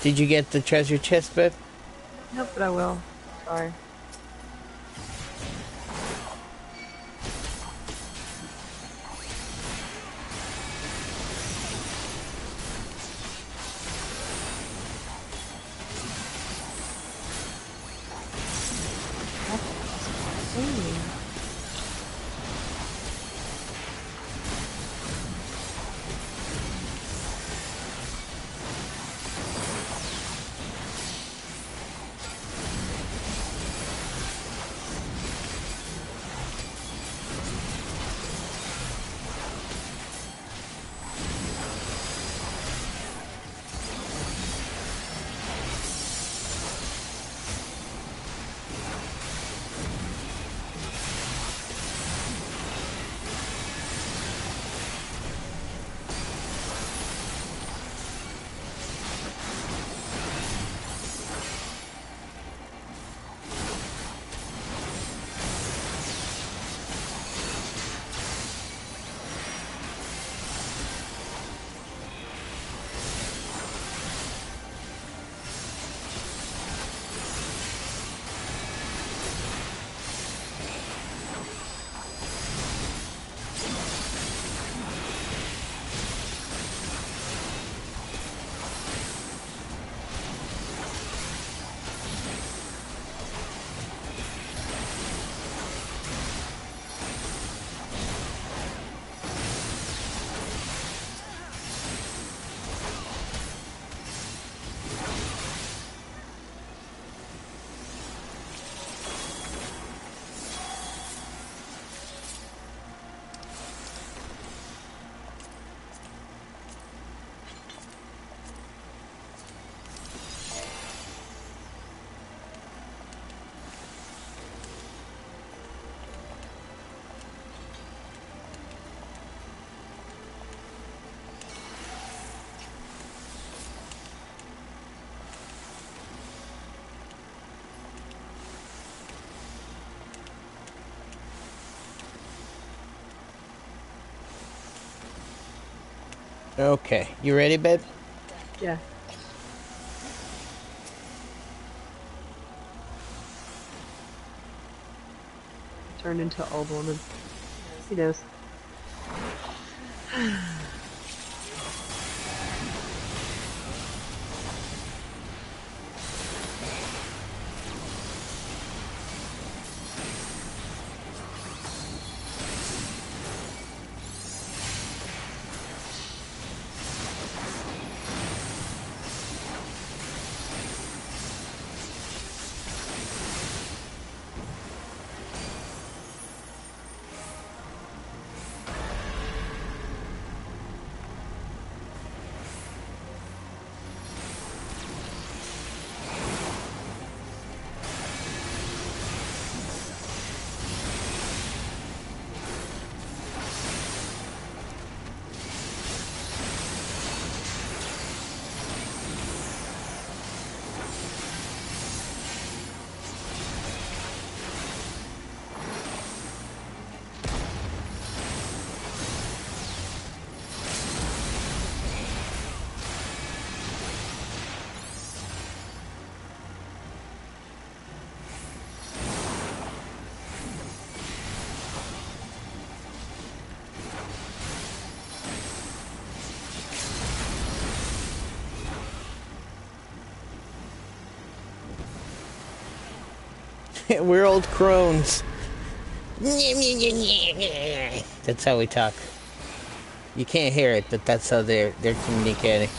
Did you get the treasure chest, babe? Nope, but I will. Sorry. Okay, you ready, babe? Yeah. Turned into an old woman. He knows. We're old crones. That's how we talk. You can't hear it, but that's how they're communicating.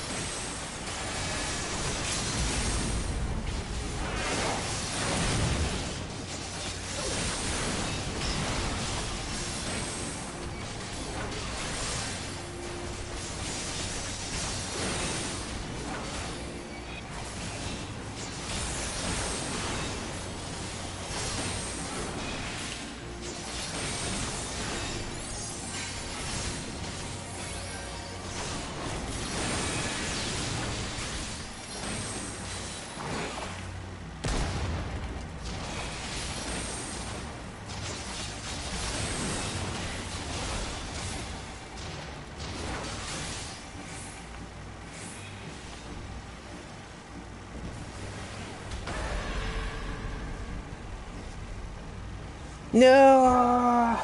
No!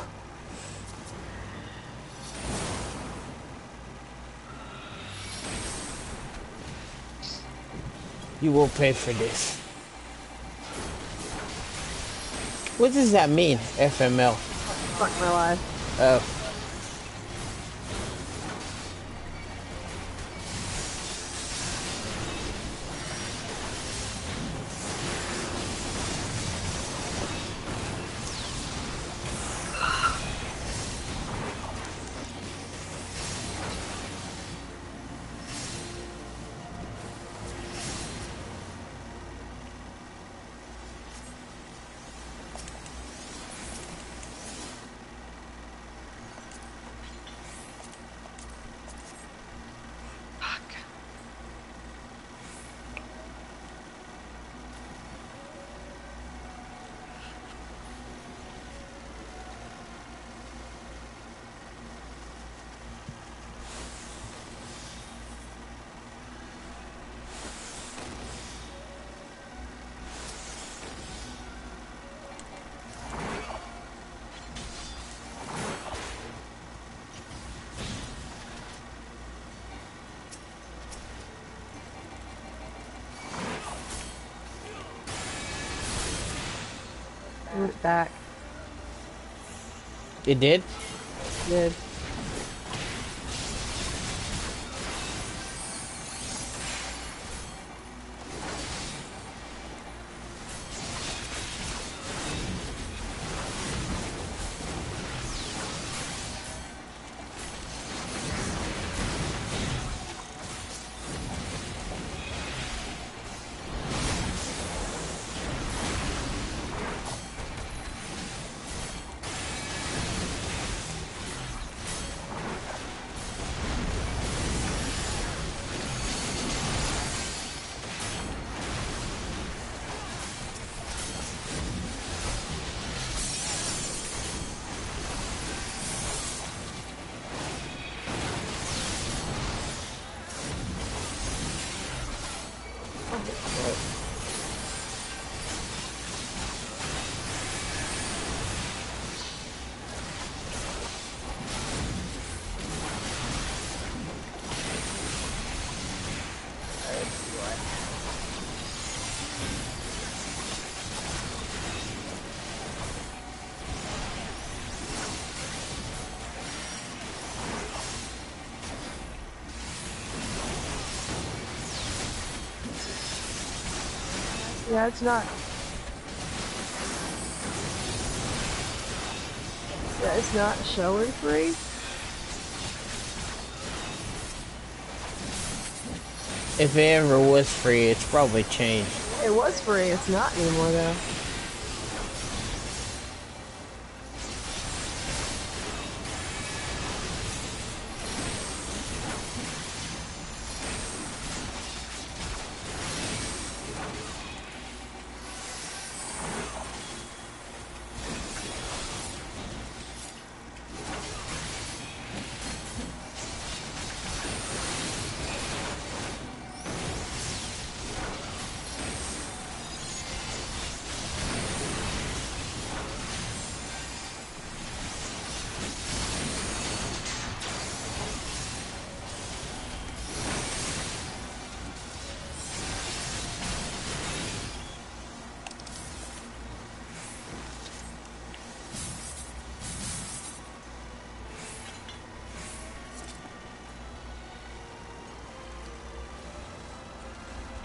You will pay for this. What does that mean, FML? Fuck my life. Oh. Went back. It did? Good. Yeah, it's not. Yeah, it's not showing free. If it ever was free, it's probably changed. It was free. It's not anymore though.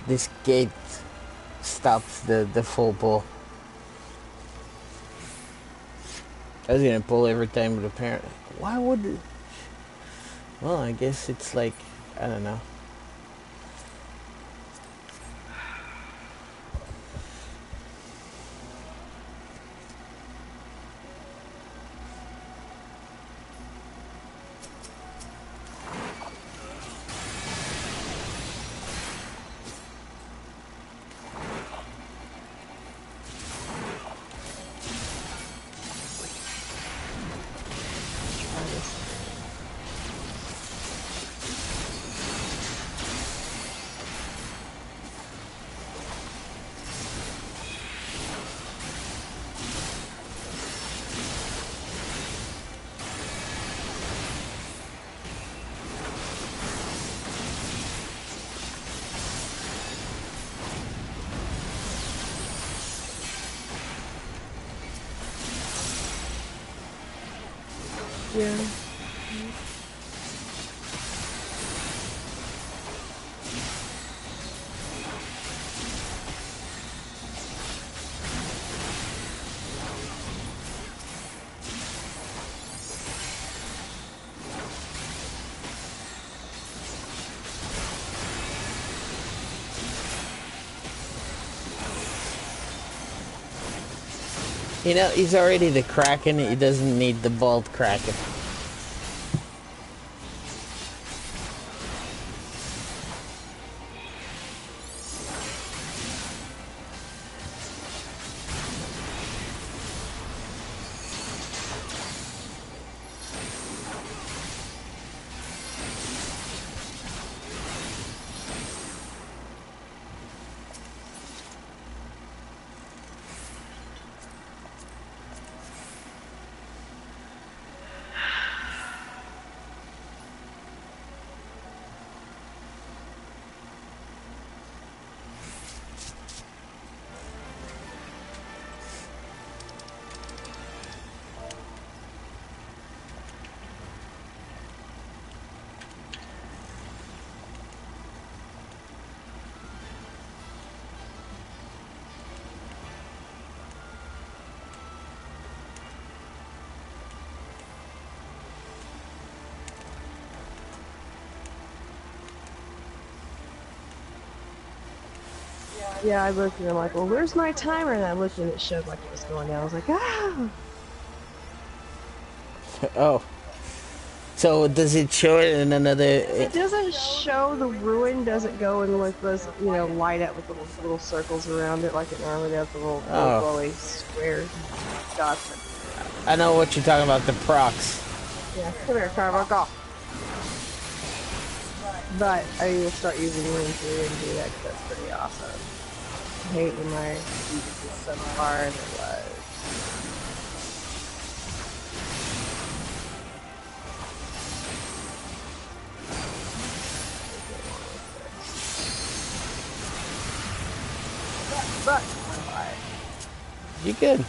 This gate stops the full pull. I was gonna pull every time, but apparently, why would it? Well, I guess it's like, I don't know. Yeah. You know, he's already the Kraken. He doesn't need the bald Kraken. Yeah, I looked and I'm like, well, where's my timer? And I looked and it showed like it was going down. I was like, ah! Oh. So does it show it in another... It doesn't show the ruin, doesn't go in with those, you know, light up with little circles around it like it normally does, the little glowy squares and dots. I know what you're talking about, the procs. Yeah, come here, Carver, go. But I will start using Wing 3 and do that 'cause that's pretty awesome. I hate when my music is so far and it was. But You good?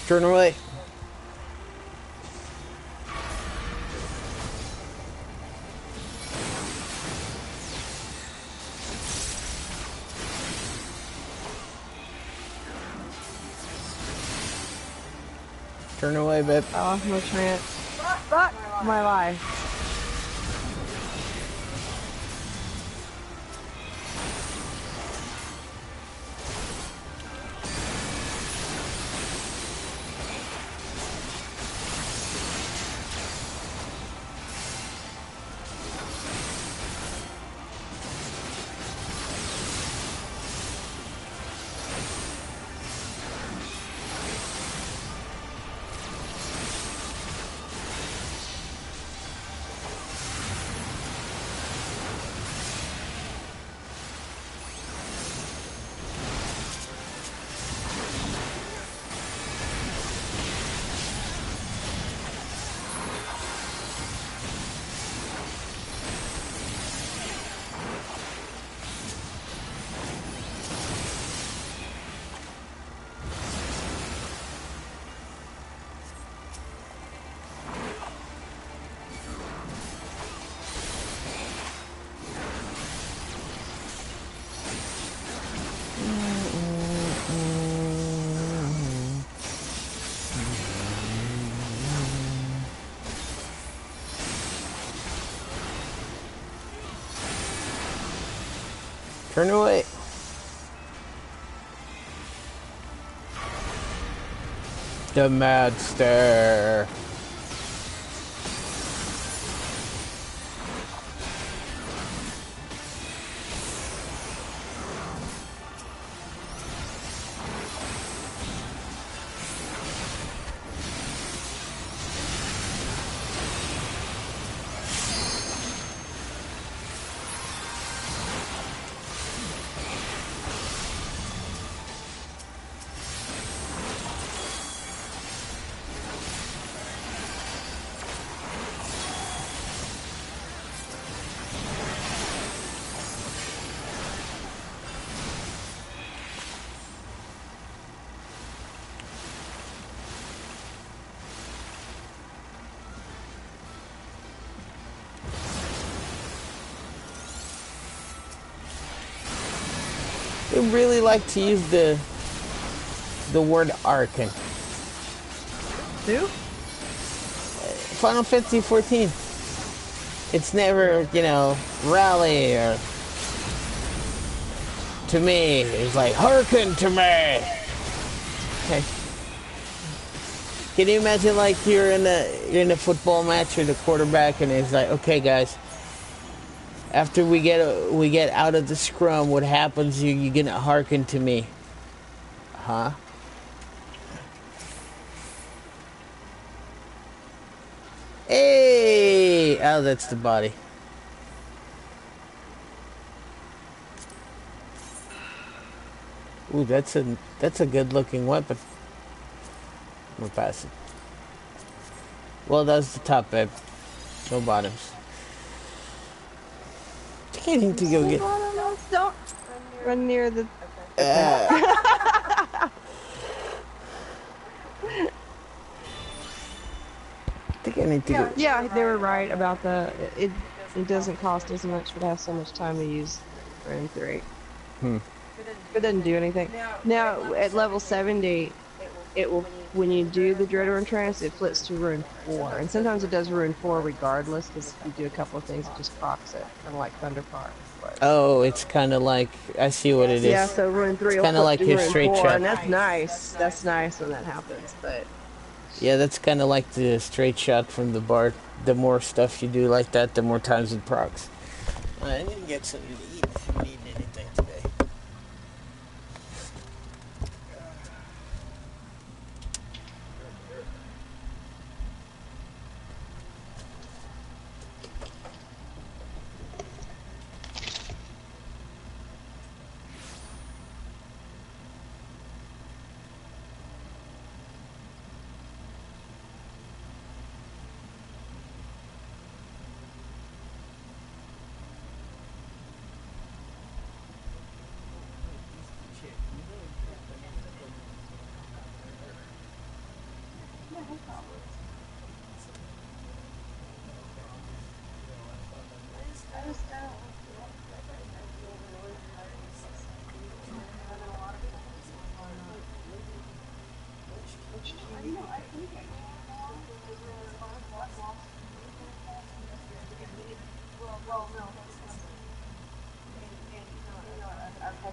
Turn away. Turn away, babe. oh, no chance. Fuck my life. Turn away. The mad stare. really like to use the word arcane. Who? Final Fantasy XIV. It's never, rally or to me. It's like hearken to me. Okay. Can you imagine like you're in a football match, you're the quarterback, and it's like, okay, guys, after we get out of the scrum, what happens? You're gonna hearken to me, huh? Hey! Oh, that's the body. Ooh, that's a good looking weapon. I'm gonna pass it. Well, that's the top, babe. No bottoms. I think I need to go get. Don't run near the. I think I need to go. Yeah, they were right about it. It doesn't cost as much, but has so much time to use Rune 3. It doesn't do anything. Now at level 70, it will when you do the Dreador Trance, it flips to Rune 4, and sometimes it does Rune 4 regardless, because if you do a couple of things, it just procs it, kind of like Thunderpart. Oh, it's kind of like, I see what it is. Yeah, so Rune 3 will kind of flip like to your Rune straight 4, shot. and that's nice. That's nice when that happens, but. Yeah, that's kind of like the straight shot from the Bard. The more stuff you do like that, the more times it procs. I need to get something to eat. I haven't eaten anything today.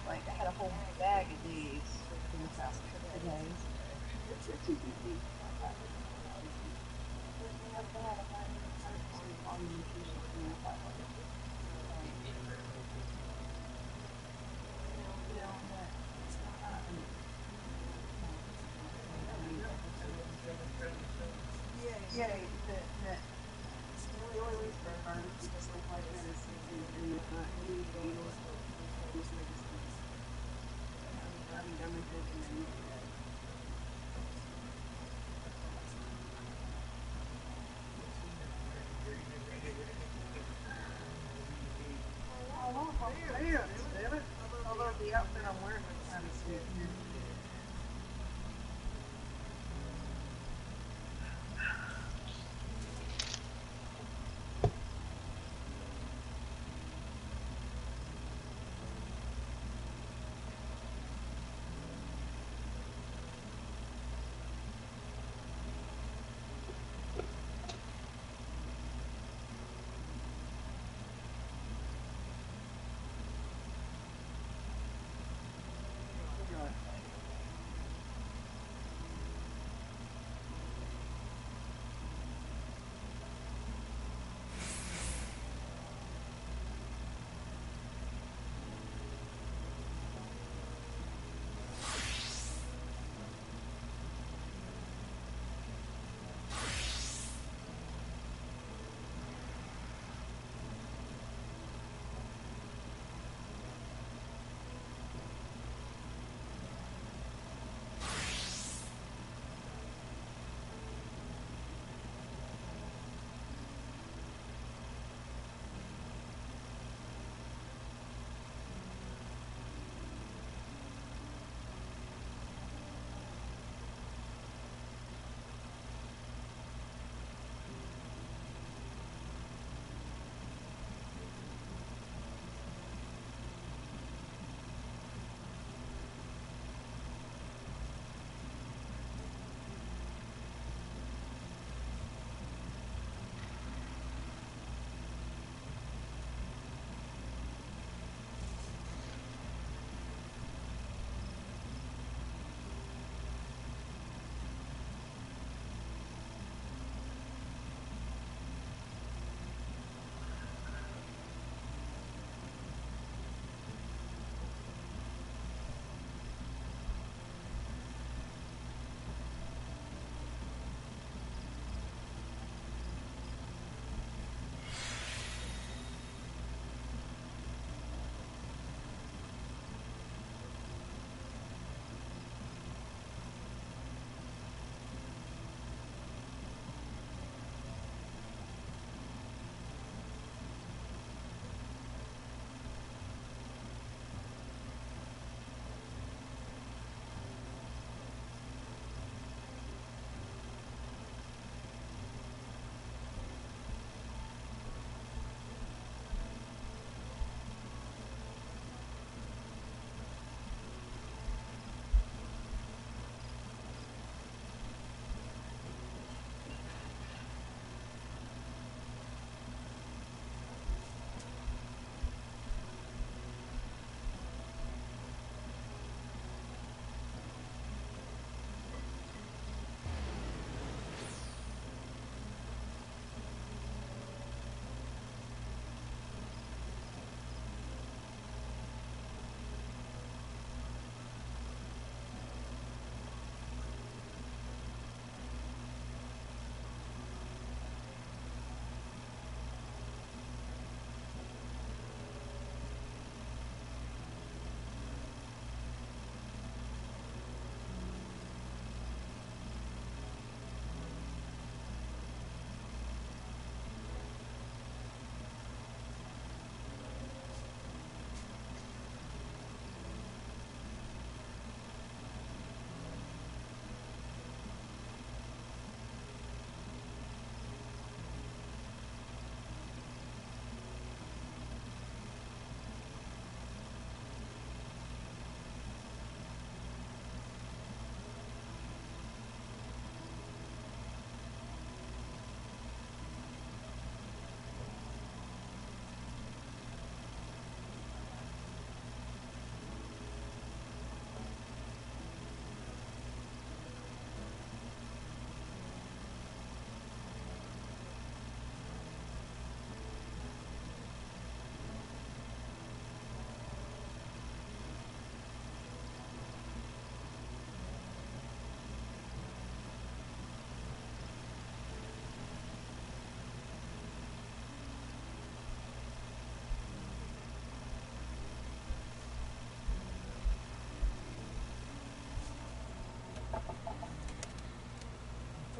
I had a whole bag of these in the past couple of days. Although the outfit I'm wearing is kind of sweet.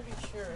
pretty sure.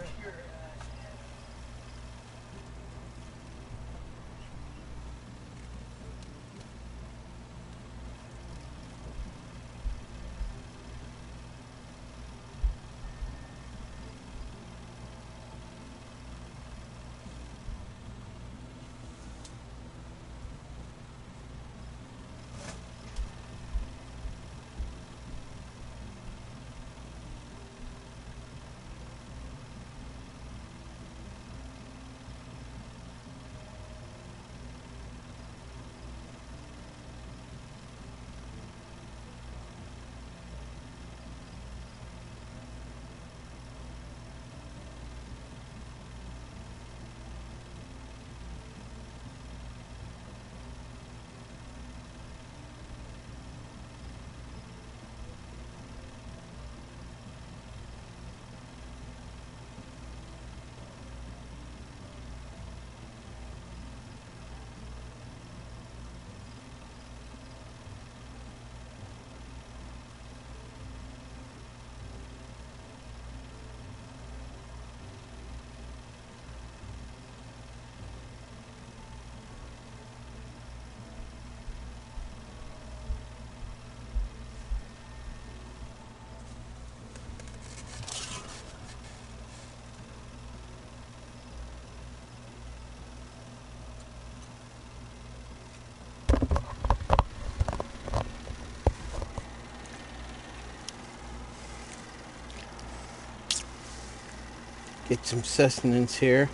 Get some sustenance here.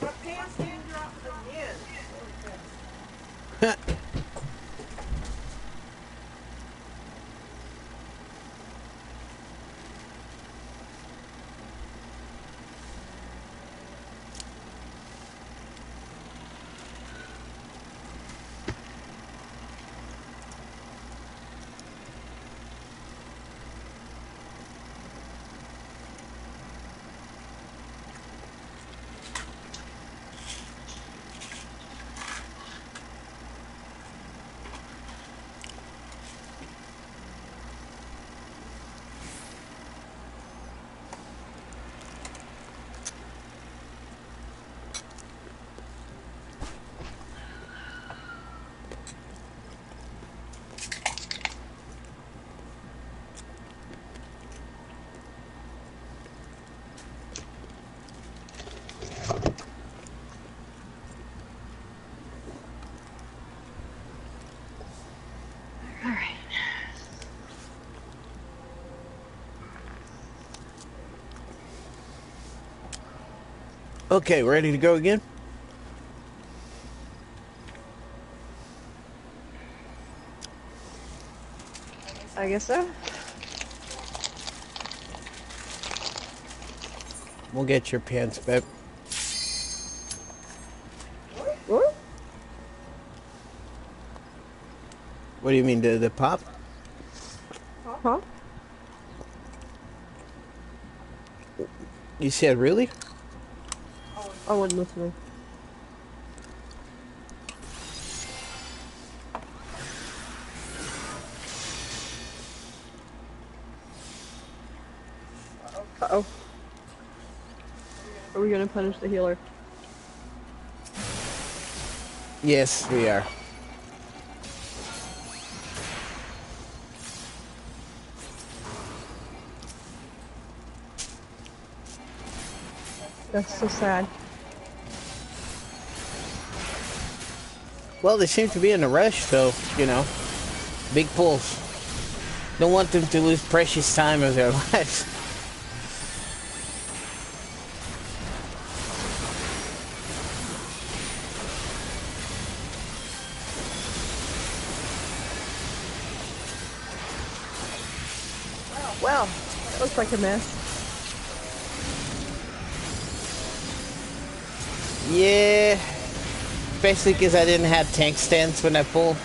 My pants didn't drop again. All right. Okay, ready to go again? I guess so. We'll get your pants back. Woo? What do you mean, the pop? Huh? You said really? I wasn't listening. Uh-oh. Are we gonna punish the healer? Yes, we are. That's so sad. Well, they seem to be in a rush, so, you know, big pulls. Don't want them to lose precious time of their lives. Well, that looks like a mess. Yeah, especially because I didn't have tank stance when I pulled.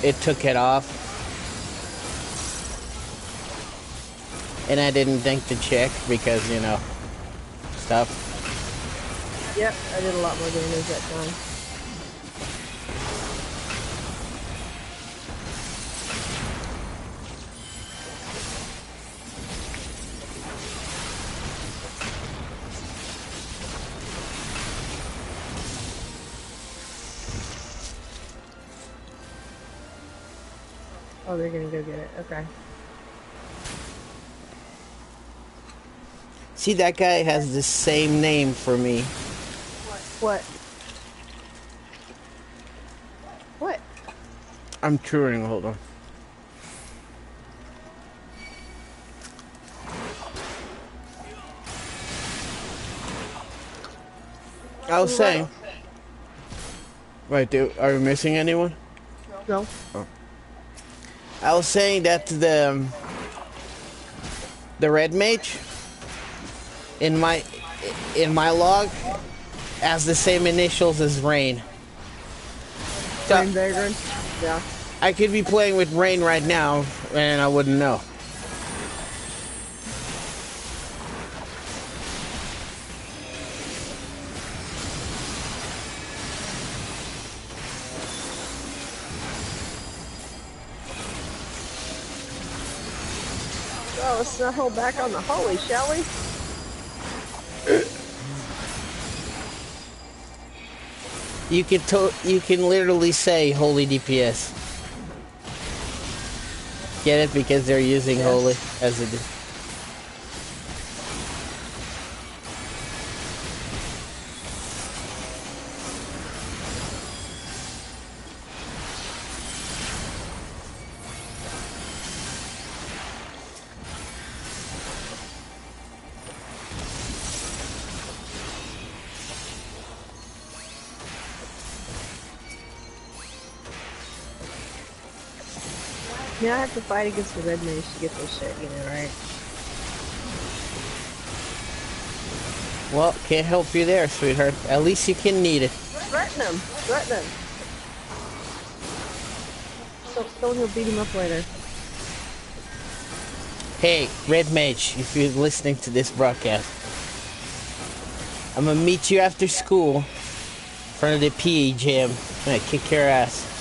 It took it off. And I didn't think to check because, you know, stuff. Yep, I did a lot more damage that time. Oh, they're gonna go get it. Okay. See, that guy has the same name for me. What? What? I'm touring, hold on. I was saying. Wait, are we missing anyone? No. Oh. I was saying that the red mage in my log has the same initials as Rain. So Rain Vagrant? Yeah. I could be playing with Rain right now and I wouldn't know. Well, let's not hold back on the holy, shall we? You can literally say holy DPS. Get it? Because they're using Yes. holy as a Now I have to fight against the red mage to get this shit, you know, right? Well, can't help you there, sweetheart. At least you can need it. Threaten him! Threaten him! So he'll beat him up later. Hey, Red Mage, if you're listening to this broadcast, I'm gonna meet you after school in front of the PE gym. I'm gonna kick your ass.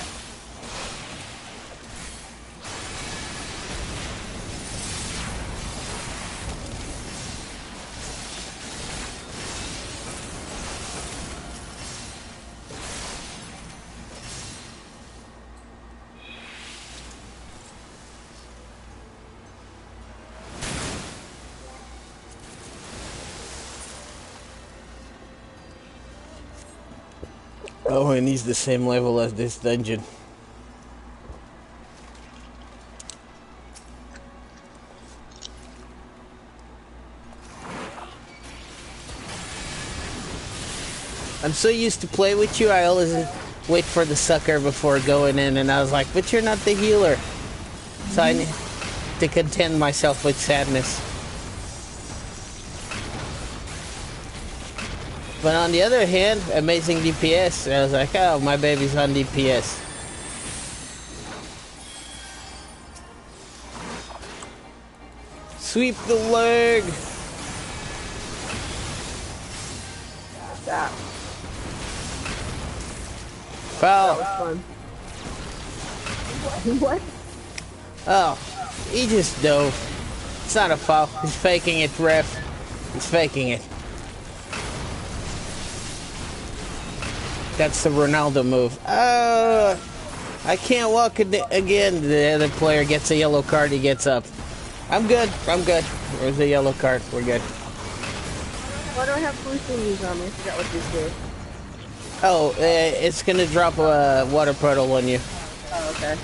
Oh, and he's the same level as this dungeon. I'm so used to play with you, I always wait for the sucker before going in, and I was like, but you're not the healer. So I need to contend myself with sadness. But on the other hand, amazing DPS. I was like, oh, my baby's on DPS. Sweep the leg. That Foul. was fun. What? Oh, he just dove. It's not a foul. He's faking it, ref. He's faking it. That's the Ronaldo move. I can't walk again. The other player gets a yellow card, he gets up. I'm good. I'm good. There's a yellow card. We're good. Why do I have blue thingies on me? I forgot what these do. Oh, it's gonna drop a water puddle on you. Oh, okay.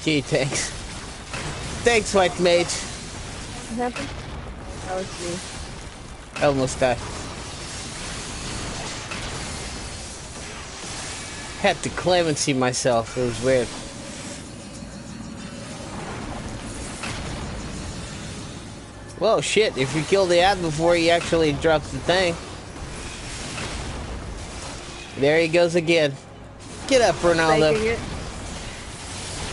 Gee, thanks. Thanks, White Mage. What happened? Oh, it's me. I almost died. Had to clemency myself. It was weird. Well, shit, if you kill the ad before he actually drops the thing. There he goes again. Get up, Ronaldo. Faking it.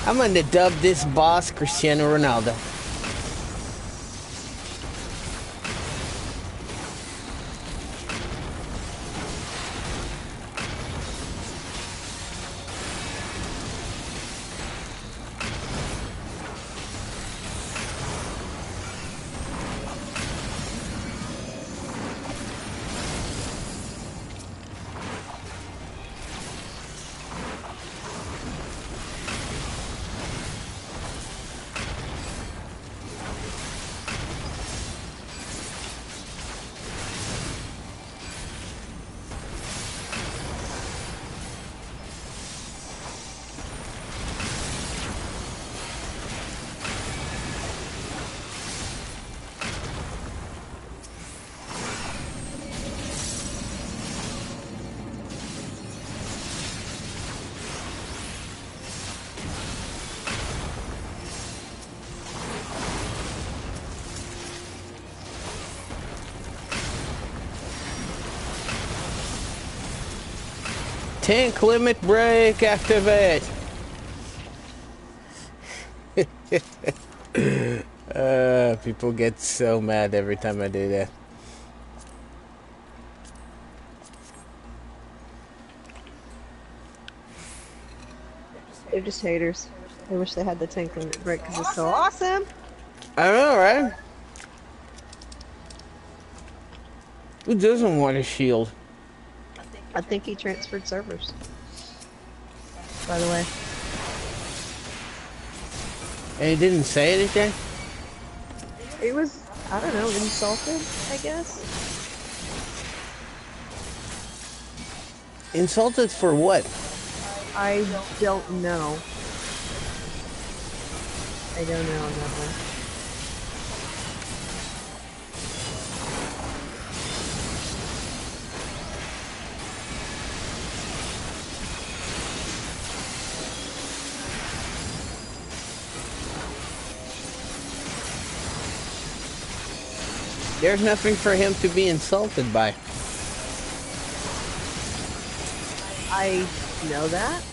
I'm gonna dub this boss Cristiano Ronaldo. Tank limit break activate. People get so mad every time I do that. They're just haters. They wish they had the tank limit break because it's so awesome. I know, right? Who doesn't want a shield? I think he transferred servers. By the way. And he didn't say anything? He was, I don't know, insulted, I guess. Insulted for what? I don't know. I don't know nothing. There's nothing for him to be insulted by. I know that.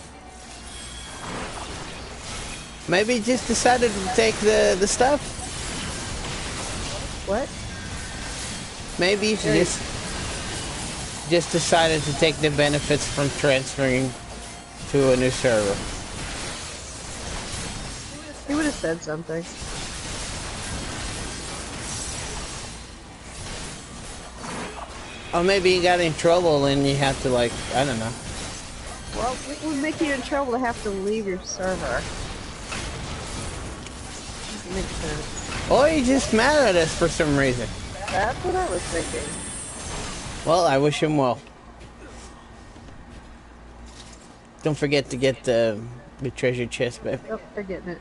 Maybe he just decided to take the stuff. What? Maybe he just decided to take the benefits from transferring to a new server. He would have said something. Or maybe he got in trouble and you have to, like, I don't know. Well, it would make you in trouble to have to leave your server. Makes sense. Or he's just mad at us for some reason. That's what I was thinking. Well, I wish him well. Don't forget to get the treasure chest, babe. Nope, they're getting it.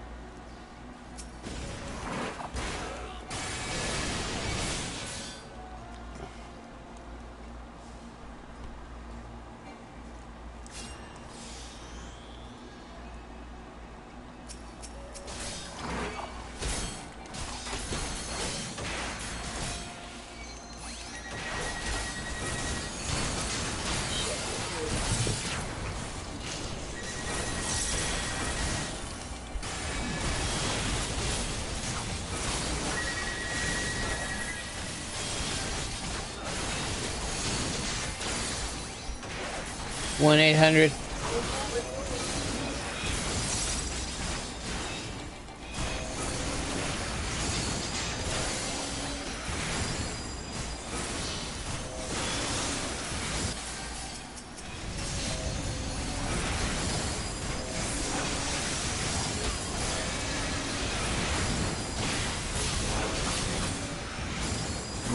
One 800.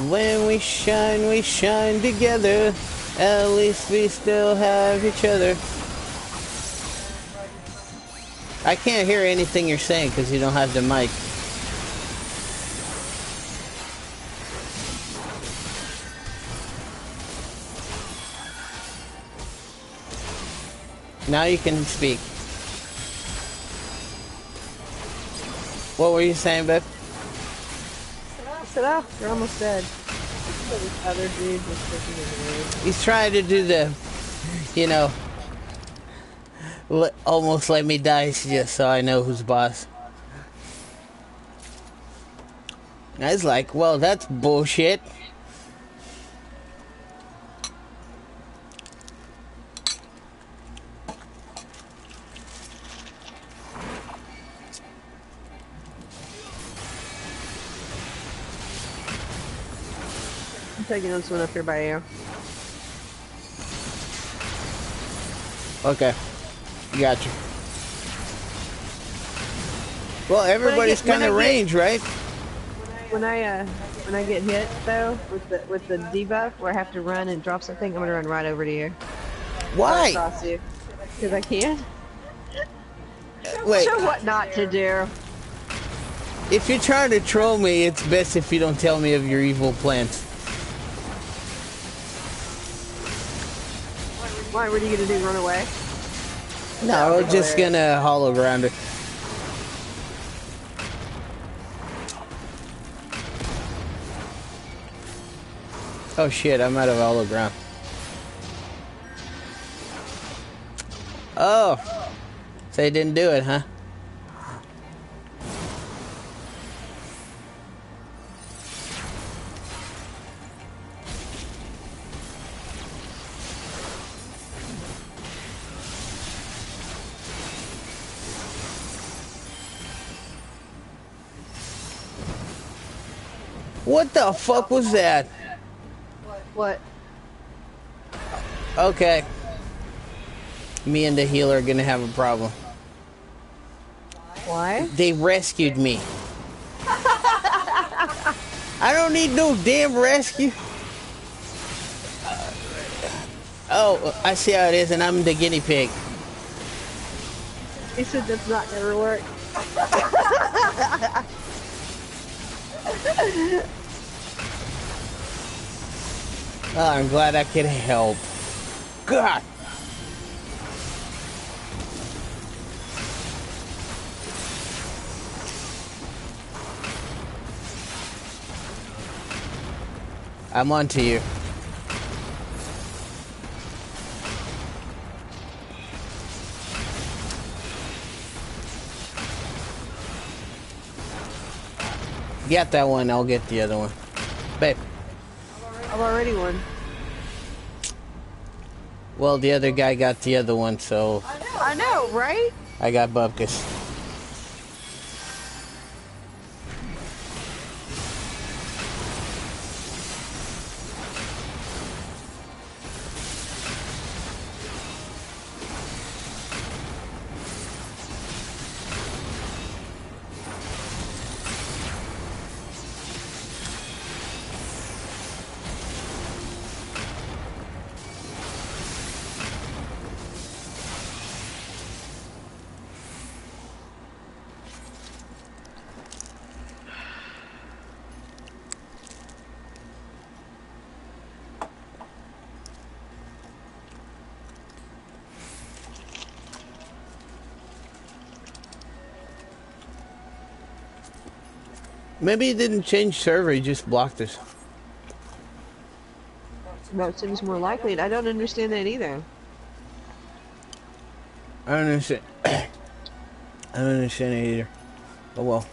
When we shine together. At least we still have each other. I can't hear anything you're saying because you don't have the mic. Now you can speak. What were you saying, babe? Sit up. You're almost dead. This other dude was freaking annoying. He's trying to do the, you know, almost let me die just so I know who's boss. I was like, well, that's bullshit. I'm taking this one up here by you. Okay. Gotcha. Well, everybody's kind of range, right? When I get hit though with the debuff where I have to run and drop something, I'm gonna run right over to you. Why? Across you. Because I can. Wait. Show what not to do. If you're trying to troll me, it's best if you don't tell me of your evil plans. Why? What are you gonna do? Run away? No, we're just gonna hollow ground it. Oh shit, I'm out of hollow ground. Oh, so they didn't do it, huh? What the fuck was that? What? Okay. Me and the healer are gonna have a problem. Why? They rescued me. I don't need no damn rescue. Oh, I see how it is, and I'm the guinea pig. He said that's not gonna work. Oh, I'm glad I could help. God. I'm on to you. Get that one, I'll get the other one. Babe. I've already won. Well, the other guy got the other one, so I know, right? I got Bupkis. Maybe he didn't change server, he just blocked us. That seems more likely. I don't understand that either. I don't understand. I don't understand it either. Oh well.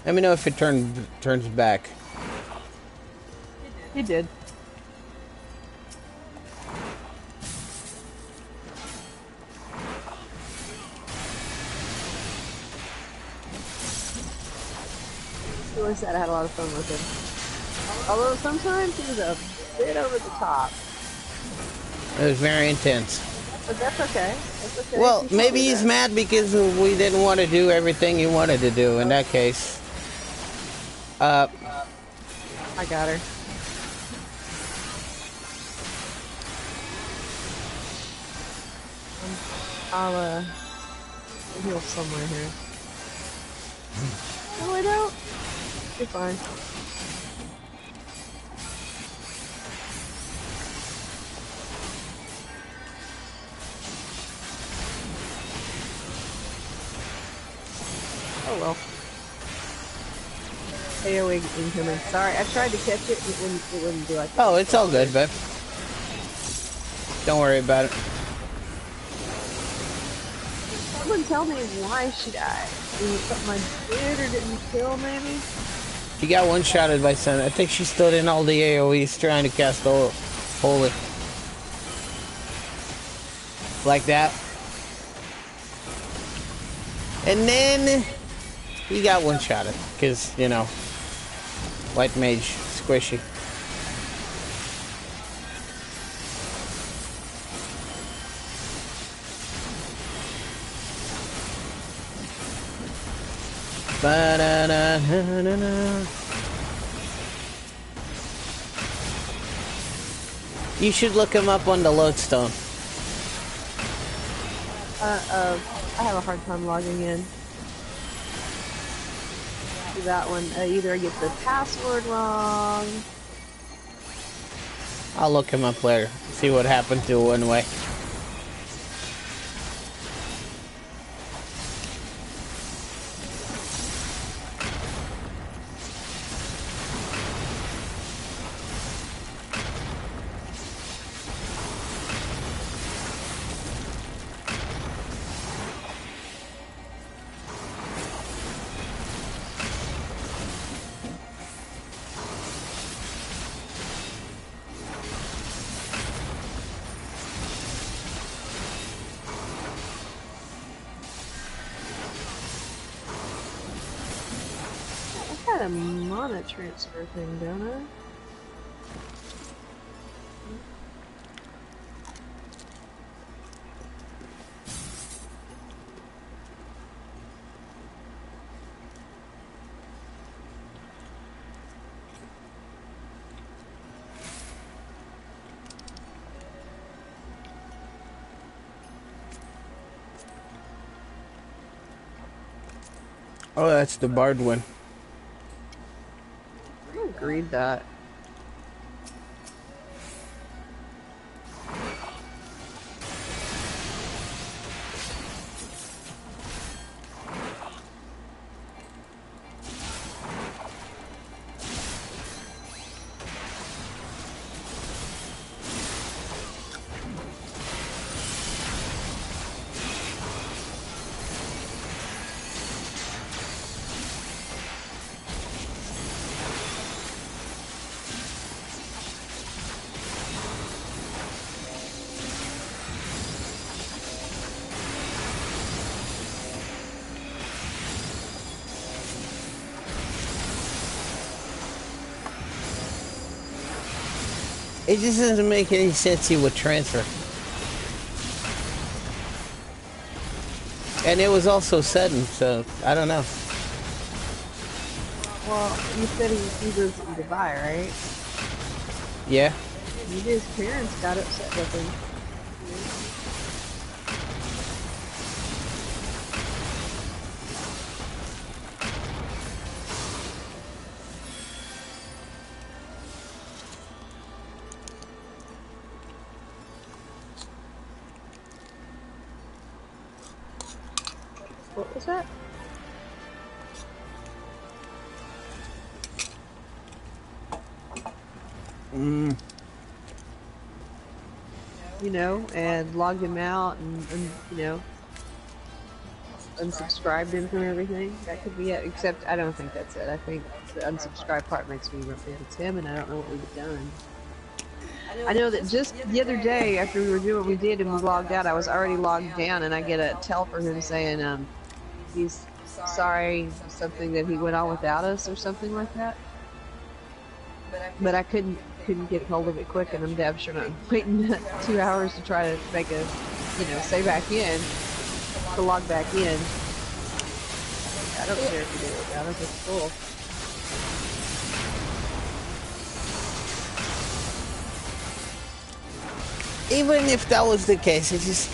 Let me know if it turns back. He did. He was sad. I had a lot of fun with him. Although sometimes he was a bit over the top. It was very intense. But that's okay. That's okay. Well, People maybe do he's that. mad because we didn't want to do everything he wanted to do. In that case, I got her. I'll heal somewhere here. No, I don't. You're fine. Oh well. AoE incoming. Sorry, I tried to catch it. It wouldn't do like that. oh, it's all good, babe. Don't worry about it. Someone tell me why she died. Was it something I did or didn't kill, maybe? She got one-shotted by Sun. I think she stood in all the AoEs trying to cast Holy. Like that. And then he got one-shotted. Because, you know, white mage, squishy. Ba-da-da-da-da-da. You should look him up on the lodestone. I have a hard time logging in. That one, either I get the password wrong. I'll look him up later. See what happened to one way. I got a mana transfer thing, don't I? Oh, that's the Bard one. I don't read that. It just doesn't make any sense he would transfer. And it was also sudden, so I don't know. Well, you said he was in Dubai, right? Yeah. Maybe his parents got upset with him. What was that? You know, and logged him out and you know, unsubscribed him from everything. That could be it. Except I don't think that's it. I think the unsubscribe part makes me think it's him, and I don't know what we've done. I know that just the other day after we were doing what we did and we logged out, I was already logged down, and I get a tell from him saying he's sorry, something that he went on without us or something like that. But I couldn't get hold of it quick, and I'm damn sure not waiting 2 hours to try to make a say back in, to log back in. I don't care if you do it without us. It's cool. Even if that was the case, it's just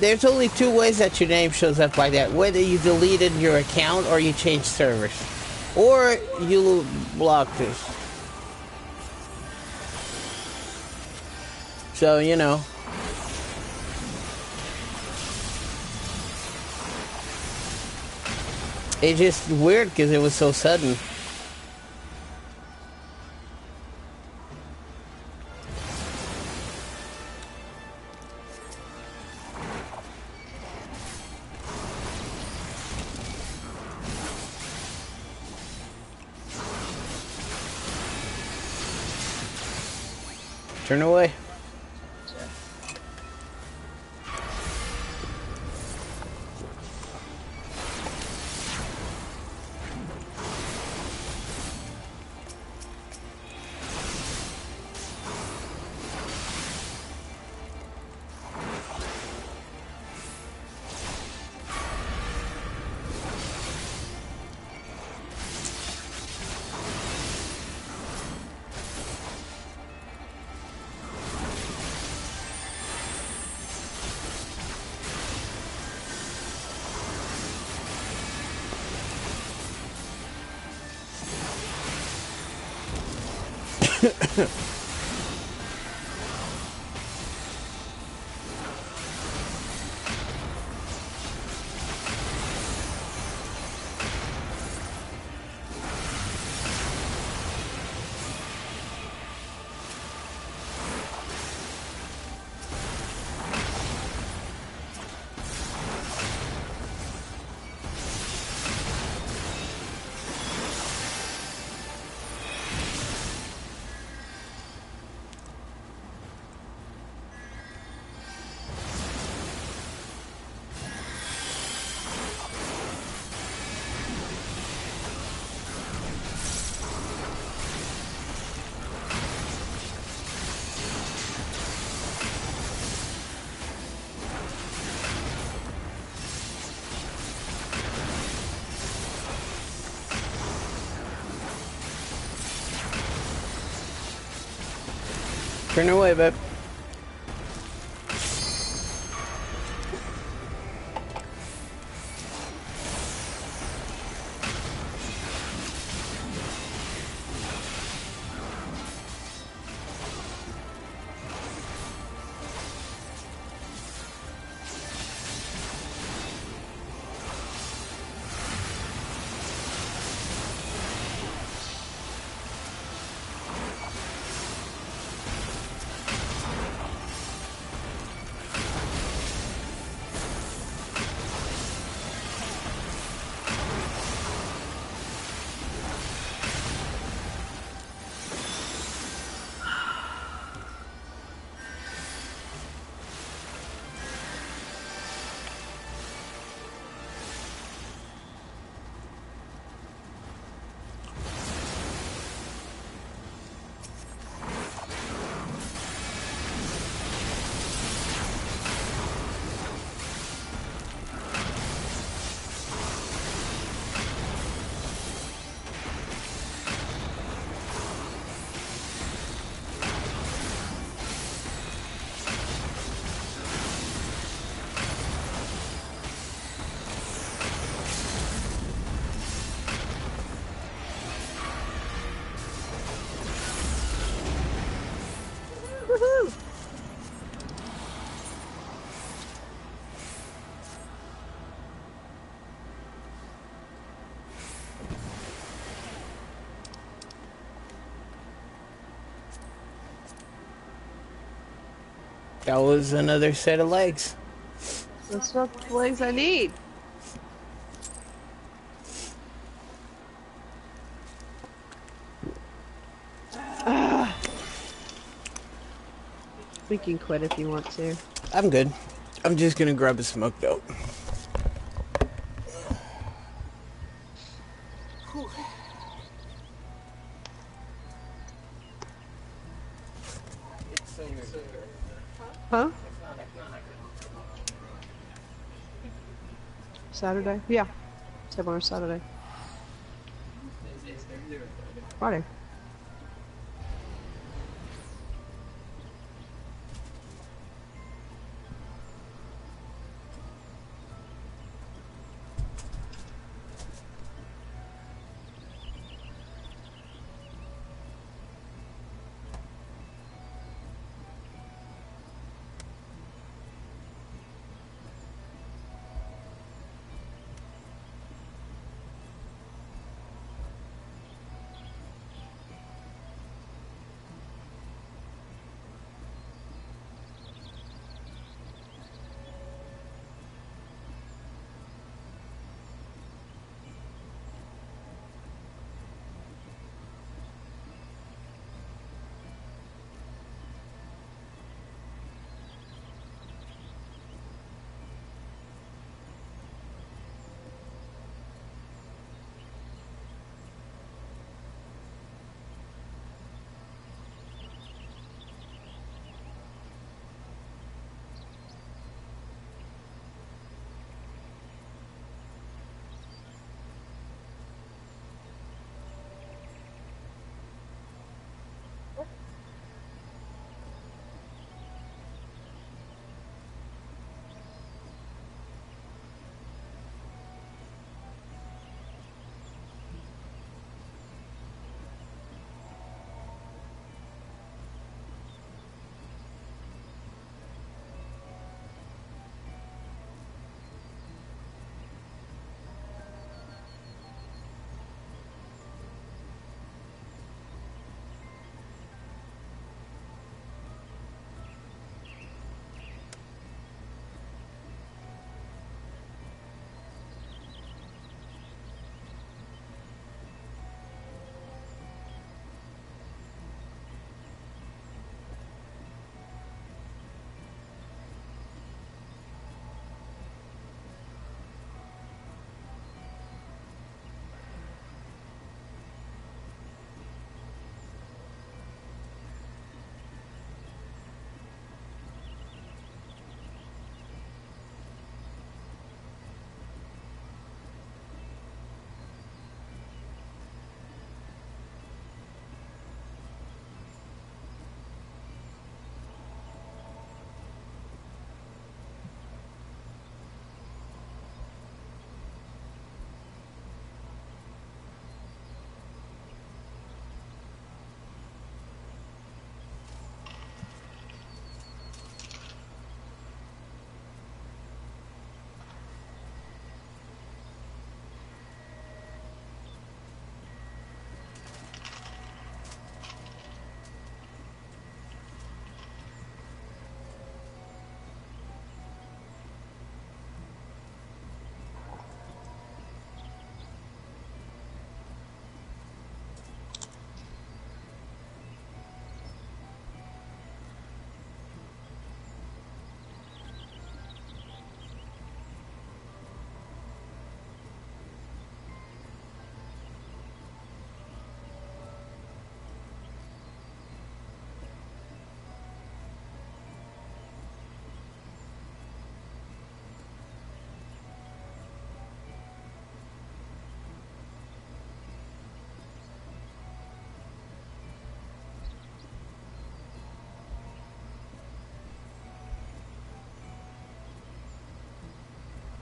there's only two ways that your name shows up like that: whether you deleted your account or you changed servers, or you blocked this. So it's just weird because it was so sudden. Turn away. Turn away, babe. Woohoo! That was another set of legs. That's not the legs I need. Ah. We can quit if you want to. I'm good. I'm just gonna grab a smoked out. Huh? Saturday? Yeah. Tomorrow Saturday. Friday.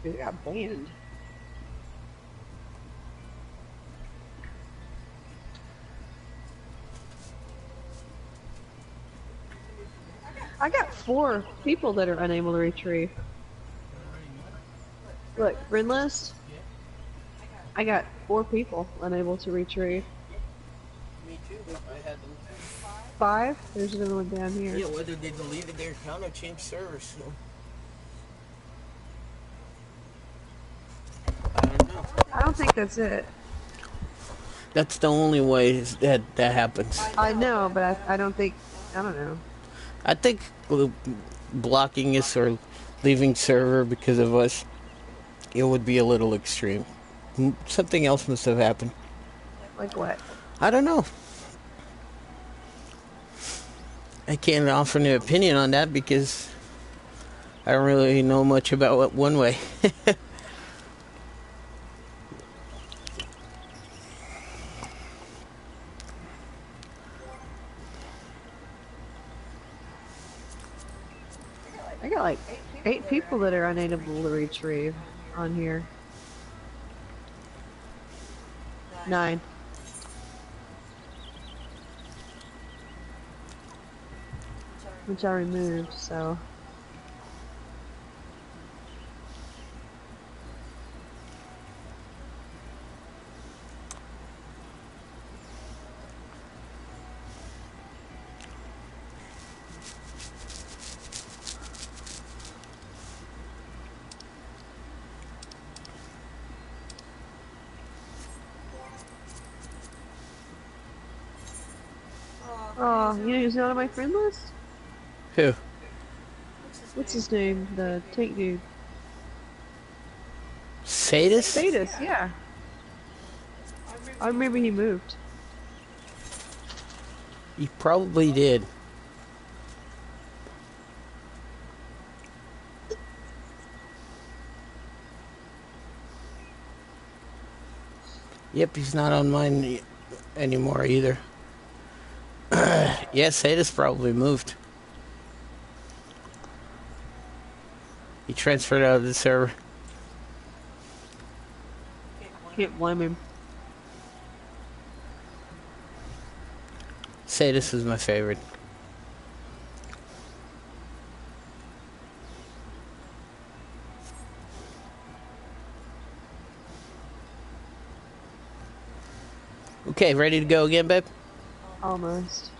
It got banned. I got 4 people that are unable to retrieve. Look, friend list. I got 4 people unable to retrieve. Me too. I had them. 5? There's another one down here. Yeah, whether they deleted their account or changed servers. So. I don't know. I don't think that's it. That's the only way that happens. I know, but I don't think. I don't know. I think blocking us or leaving server because of us, it would be a little extreme. Something else must have happened. Like what? I don't know. I can't offer an opinion on that because I don't really know much about what one way. I got like 8 people that are unable to retrieve on here. 9. Which I removed, so. Oh, you know who's not on my friend list? Who? What's his name? The tank dude. Sadist? Sadist, yeah. I remember he moved. He probably did. Yep, he's not on mine anymore either. Yes, Sadist probably moved. He transferred out of the server. Can't blame him. Sadist is my favorite. Okay, ready to go again, babe? Almost.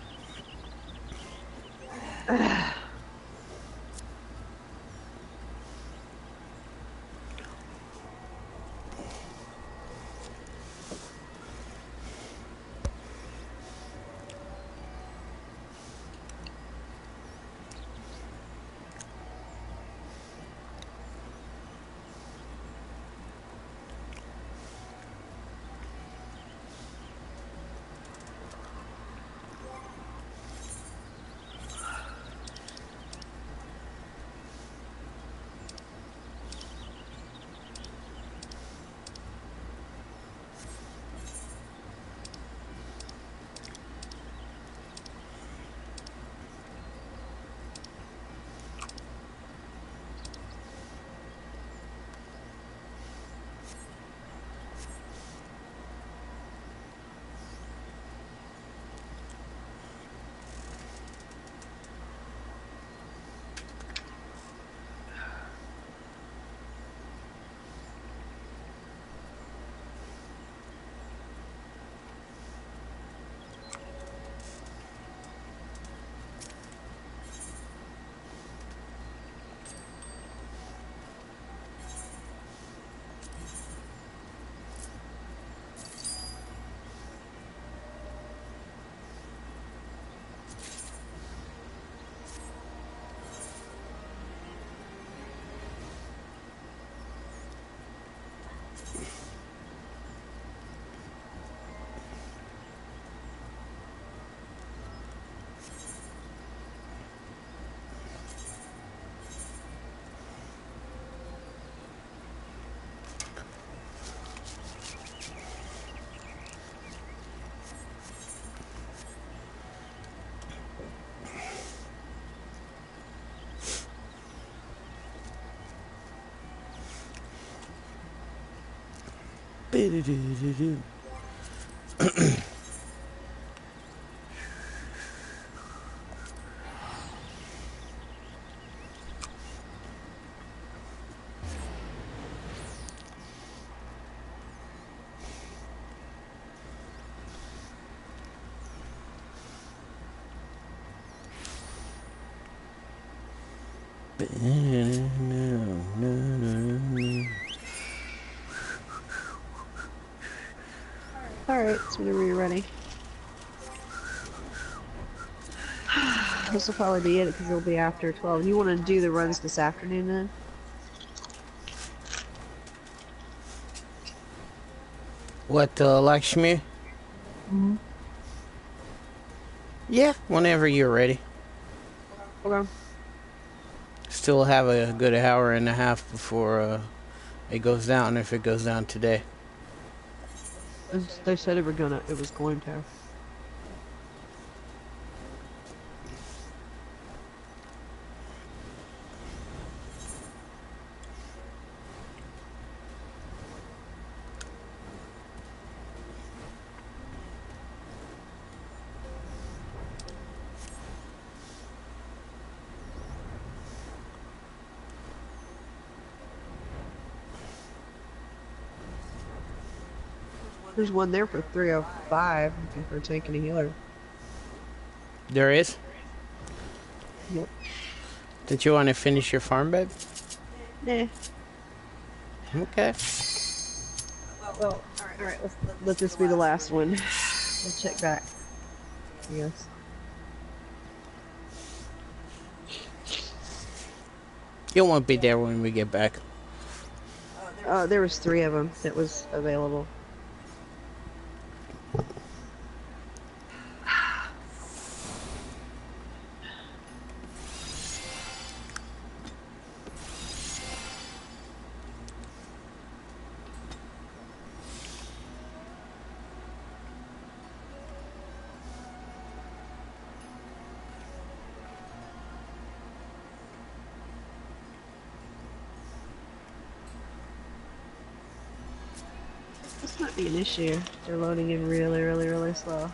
Alright, so whenever you're ready. This will probably be it because it'll be after 12. You want to do the runs this afternoon then? What, Lakshmi? Mm-hmm. Yeah, whenever you're ready. Okay. Still have a good hour and a half before it goes down, if it goes down today. They said it was going to. There's one there for 305 looking for a tank and a healer. There is. Yep. Did you want to finish your farm, babe? Nah. Okay. Well, alright, let this be the last one. We'll check back. Yes. You won't be there when we get back. There was 3 of them that was available. This might be an issue. They're loading in really, really, really slow.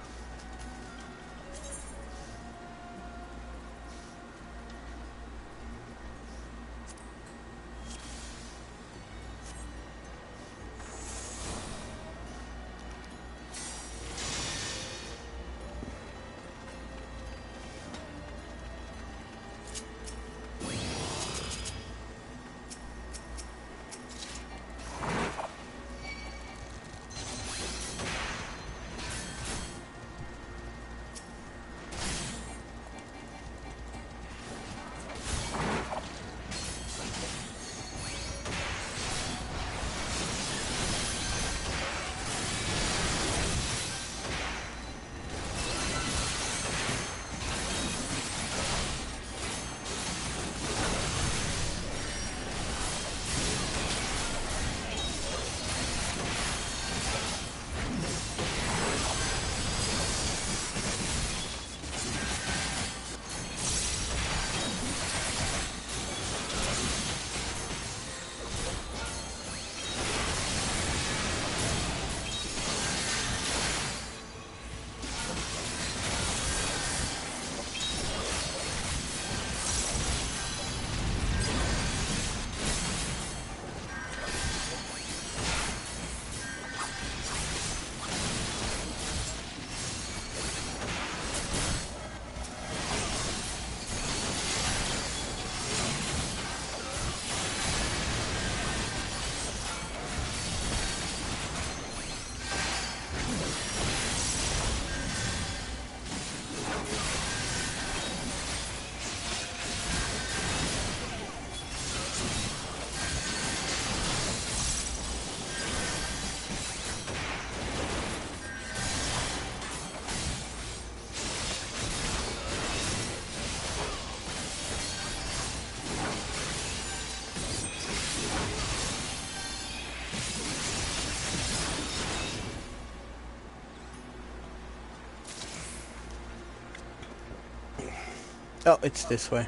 Oh, it's this way.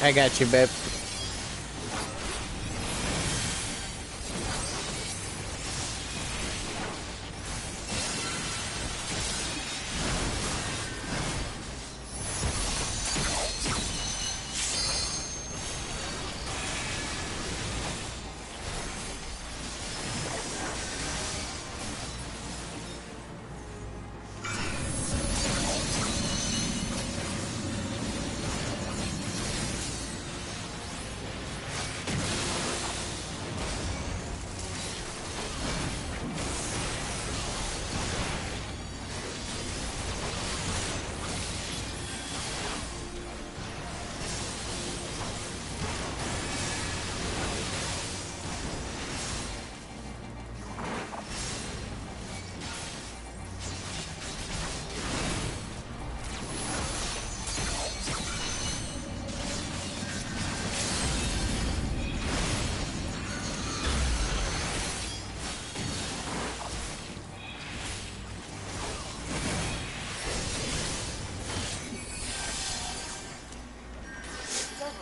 I got you, babe.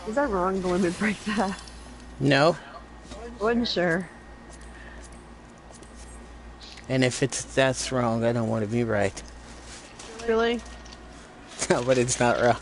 Is that wrong to limit break that? No. Wasn't sure. And if that's wrong, I don't want to be right. Really? No, but it's not wrong.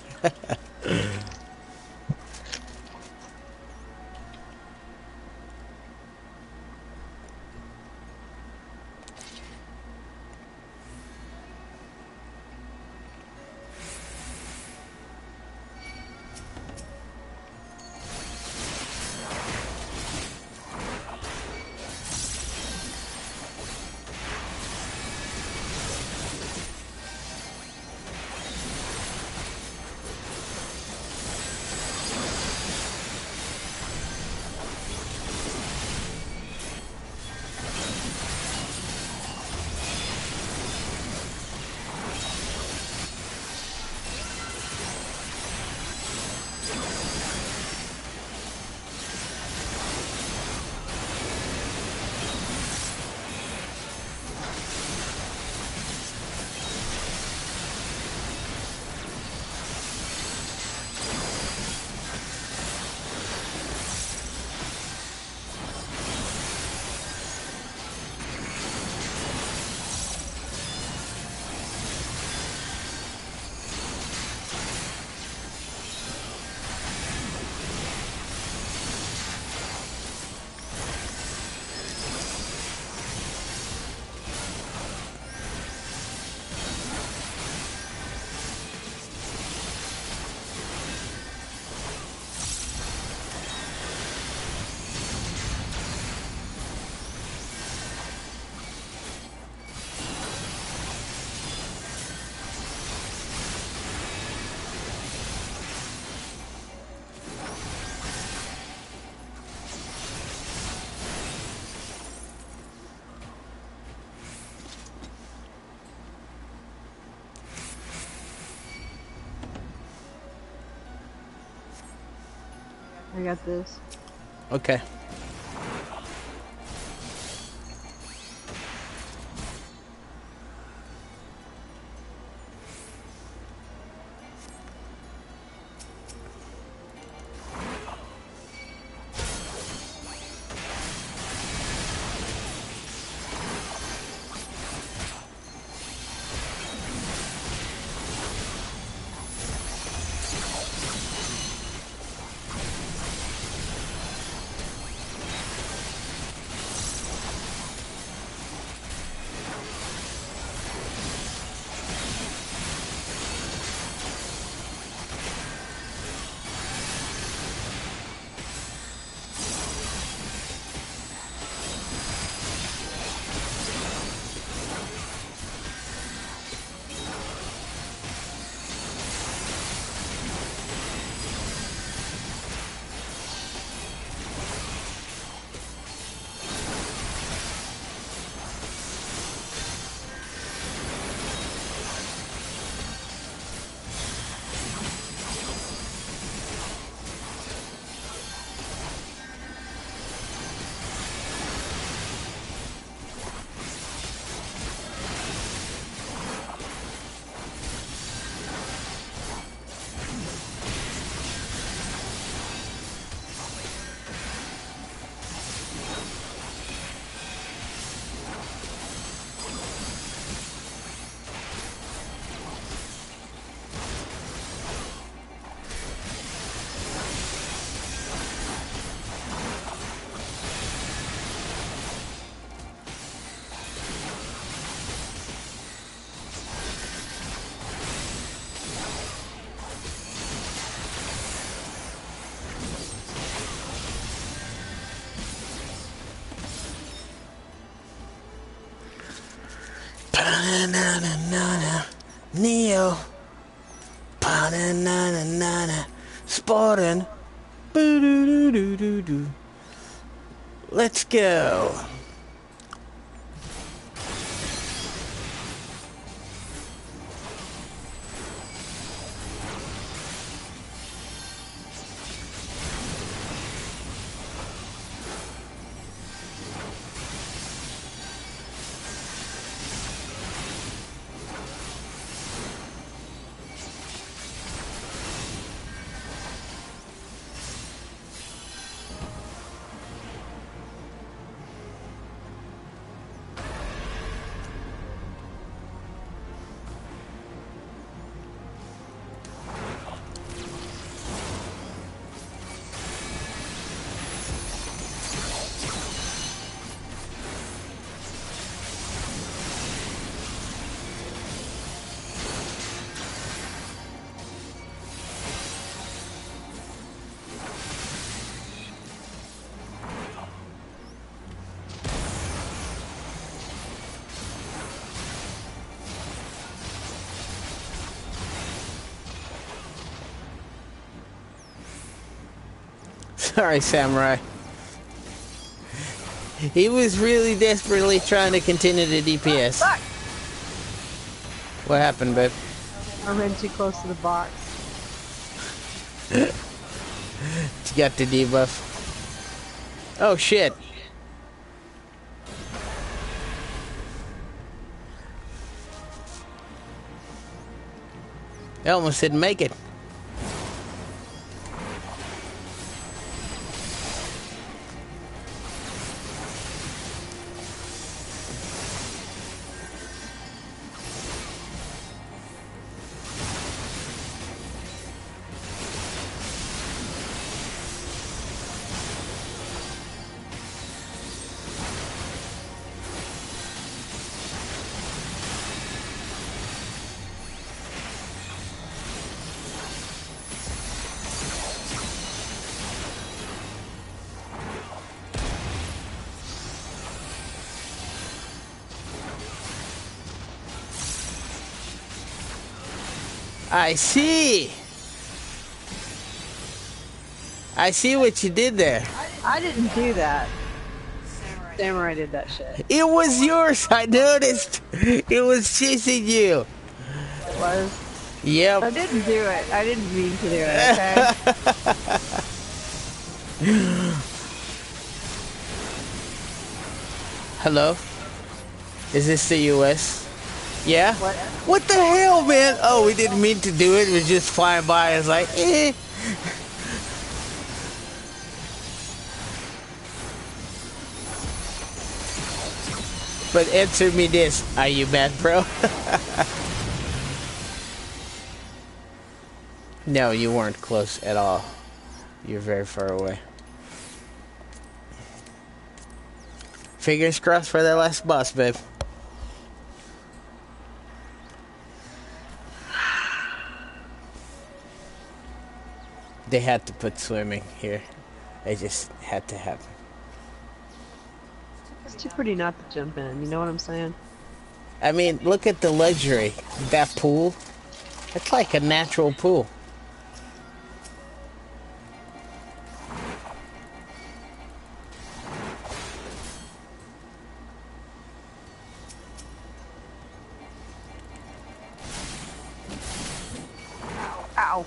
I got this. Okay. Pa-na-na-na-na-na. Neo. Pa-na-na-na-na-na. Spartan. Boo-doo-doo-doo-doo-doo. Let's go. Sorry, Samurai. He was really desperately trying to continue the DPS. Fuck! What happened, babe? I ran too close to the box. You got the debuff. Oh, shit. I almost didn't make it. I see. I see what you did there. I didn't do that. Samurai did that shit. It was yours. I noticed. It was chasing you. It was. Yep. I didn't do it. I didn't mean to do it, okay? Hello? Is this the US? Yeah? What? What the hell, man? Oh, we didn't mean to do it. It was just flying by. It's like, eh. But answer me this. Are you mad, bro? No, you weren't close at all. You're very far away. Fingers crossed for that last boss, babe. They had to put swimming here. It just had to happen. It's too pretty not to jump in, you know what I'm saying? I mean, look at the luxury. That pool. It's like a natural pool. Ow.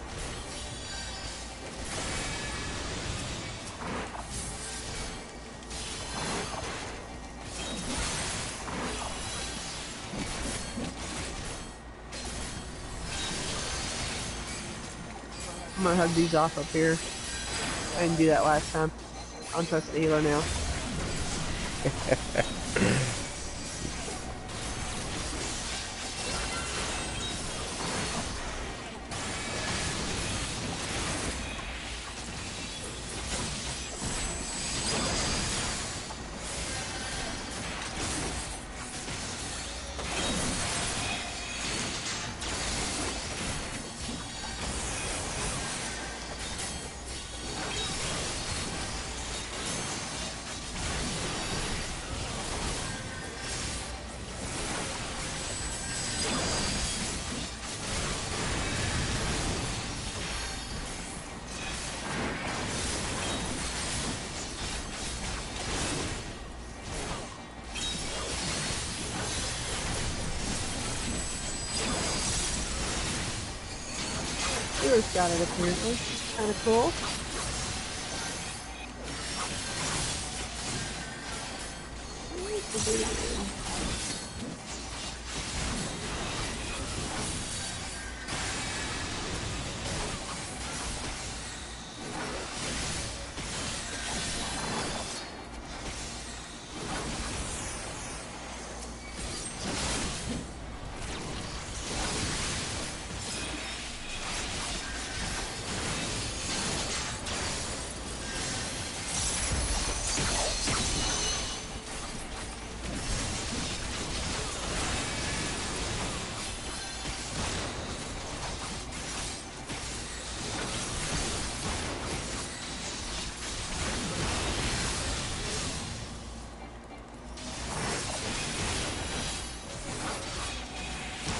I'm gonna hug these off up here. I didn't do that last time. I don't trust the healer now. Taylor's got it apparently. Kind of cool.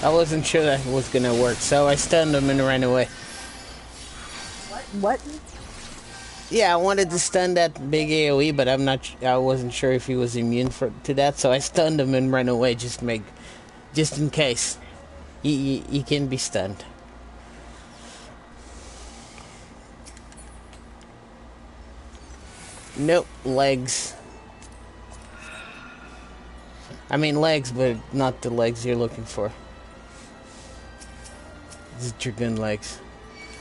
I wasn't sure that was gonna work, so I stunned him and ran away. What? Yeah, I wanted to stun that big AoE, but I wasn't sure if he was immune to that, so I stunned him and ran away just in case. He can be stunned. Nope, legs. I mean legs, but not the legs you're looking for. This is Dragoon legs.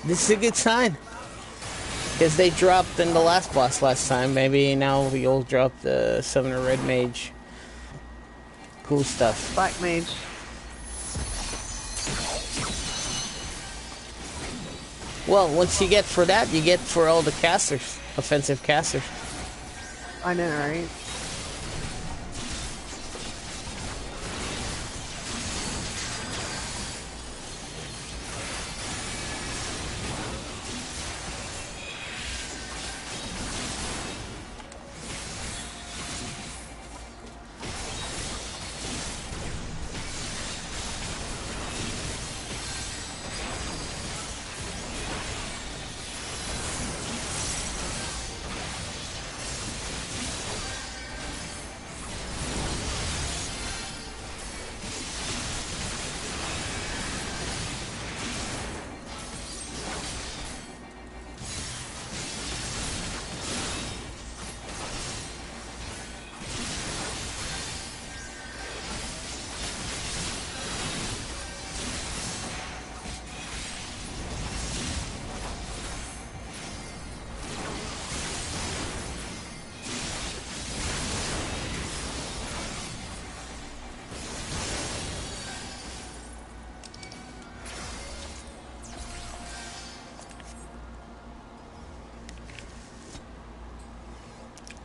This is a good sign. Because they dropped in the last boss last time. Maybe now you'll drop the Summoner Red Mage. Cool stuff. Black Mage. Well, once you get for that, you get for all the casters. Offensive casters. I know, right?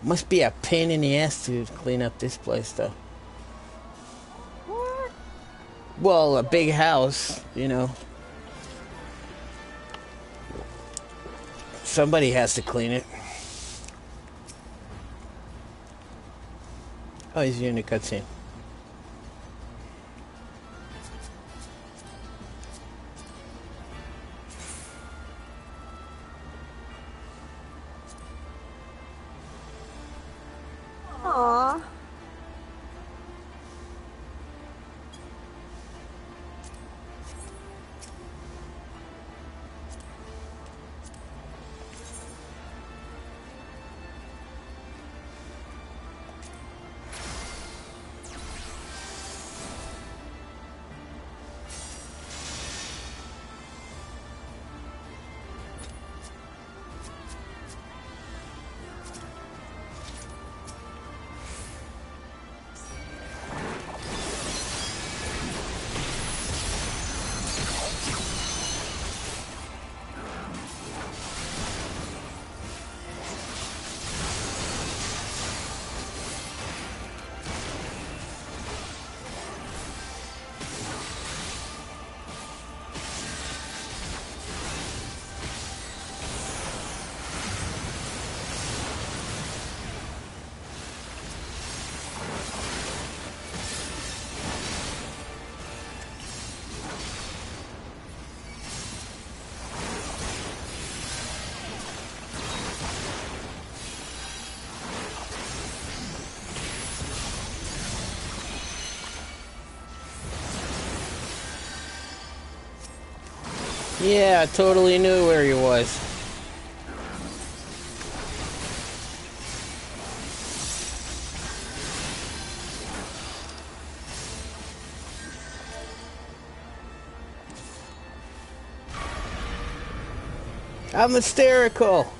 Must be a pain in the ass to clean up this place, though. What? Well, a big house, you know. Somebody has to clean it. Oh, he's in the cutscene. Aww. Yeah, I totally knew where he was. I'm hysterical.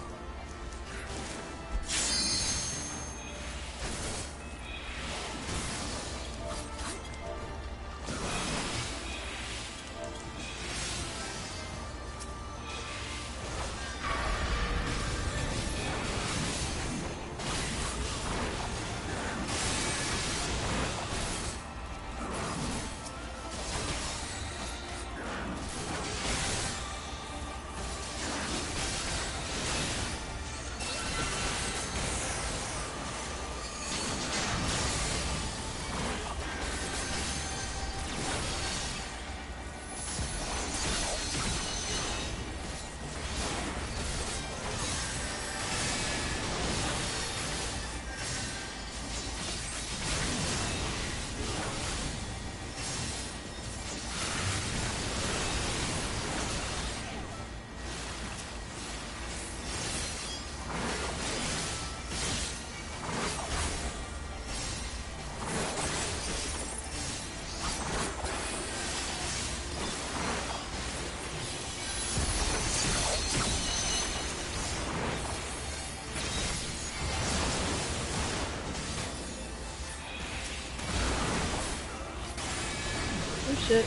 Oh shit.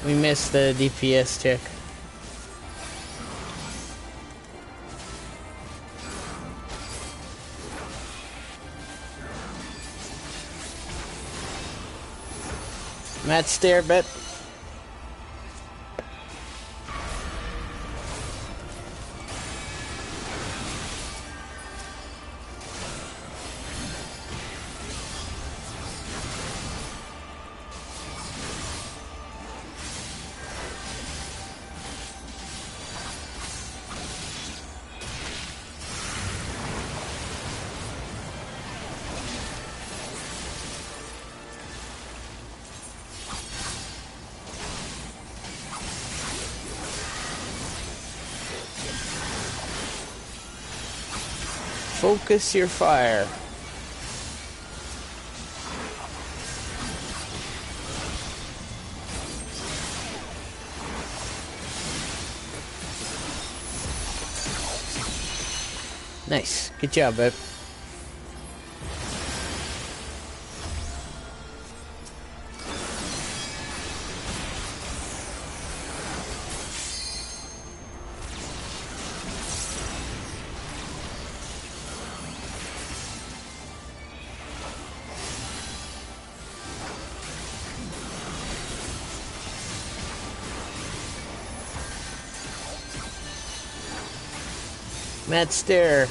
We missed the DPS check. Matt stare bet. Focus your fire. Nice. Good job, babe. Matt stare.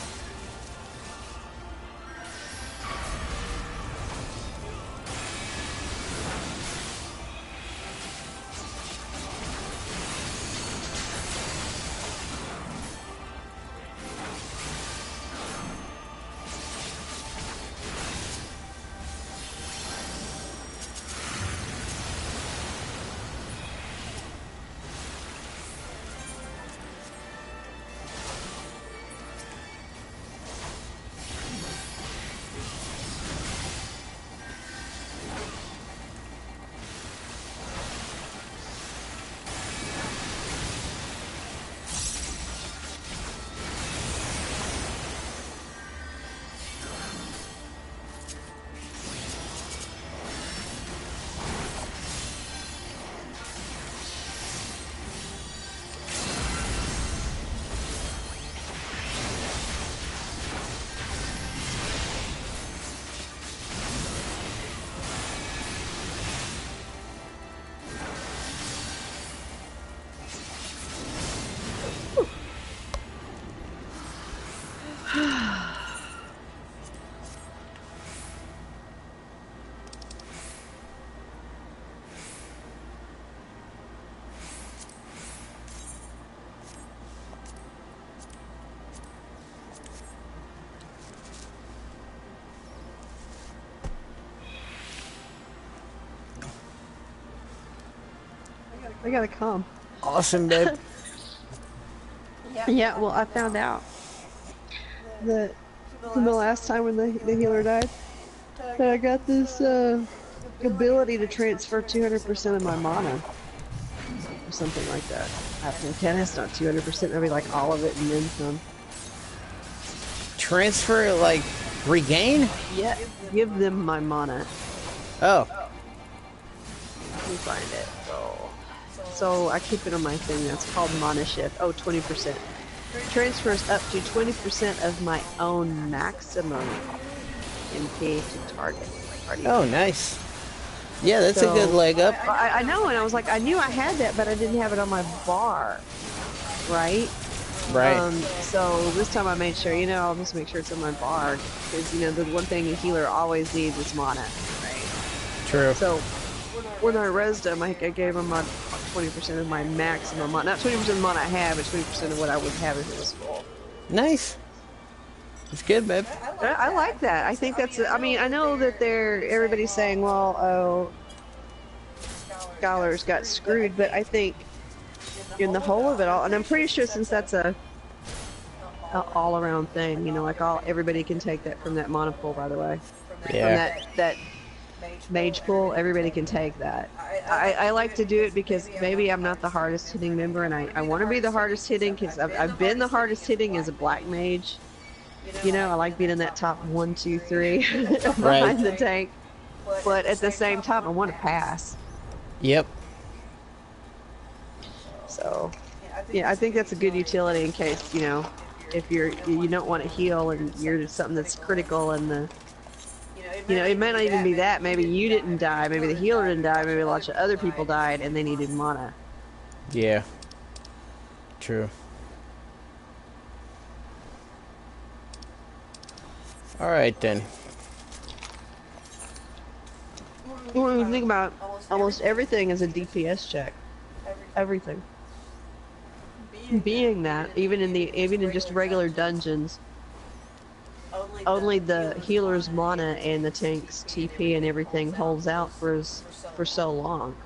I gotta come. Awesome, babe. Yeah, well, I found out that from the last time when the healer died, that I got this ability to transfer 200% of my mana or something like that. I think that's not 200%, maybe like all of it and then some. Transfer, like, regain? Yeah, give them my mana. Oh. Let me find it. So I keep it on my thing. That's called mana shift. Oh, 20%. Transfers up to 20% of my own maximum MP to target. Oh, nice. Yeah, that's a good leg up. I know, and I was like, I knew I had that, but I didn't have it on my bar, right? Right. So this time I made sure, I'll just make sure it's on my bar, because, the one thing a healer always needs is mana, right? True. So when I rezzed him, I gave him 20% of my maximum mana. Not 20% of the mana I have, but 20% of what I would have if it was full. Nice. It's good, babe. I like that. I think that's. I mean, I know that everybody's saying, well, oh, scholars got screwed, but I think in the whole of it all, and I'm pretty sure since that's a all-around thing, like everybody can take that from that mana pool, by the way. Yeah. From that mage pool, everybody can take that. I like to do it because maybe I'm not the hardest hitting member, and I want to be the hardest hitting because I've been the hardest hitting as a black mage. I like being in that top 1, 2, 3 behind the tank. But at the same time, I want to pass. Yep. So, yeah, I think that's a good utility in case, if you don't want to heal and you're something that's critical and it might not even be that. Maybe you didn't die, maybe the healer didn't die, maybe a lot of other people died and they needed mana. Yeah. True. Alright then. When you think about almost everything is a DPS check. Everything. Being that, even in just regular dungeons, only the healer's mana and the tank's TP and everything holds out for so long.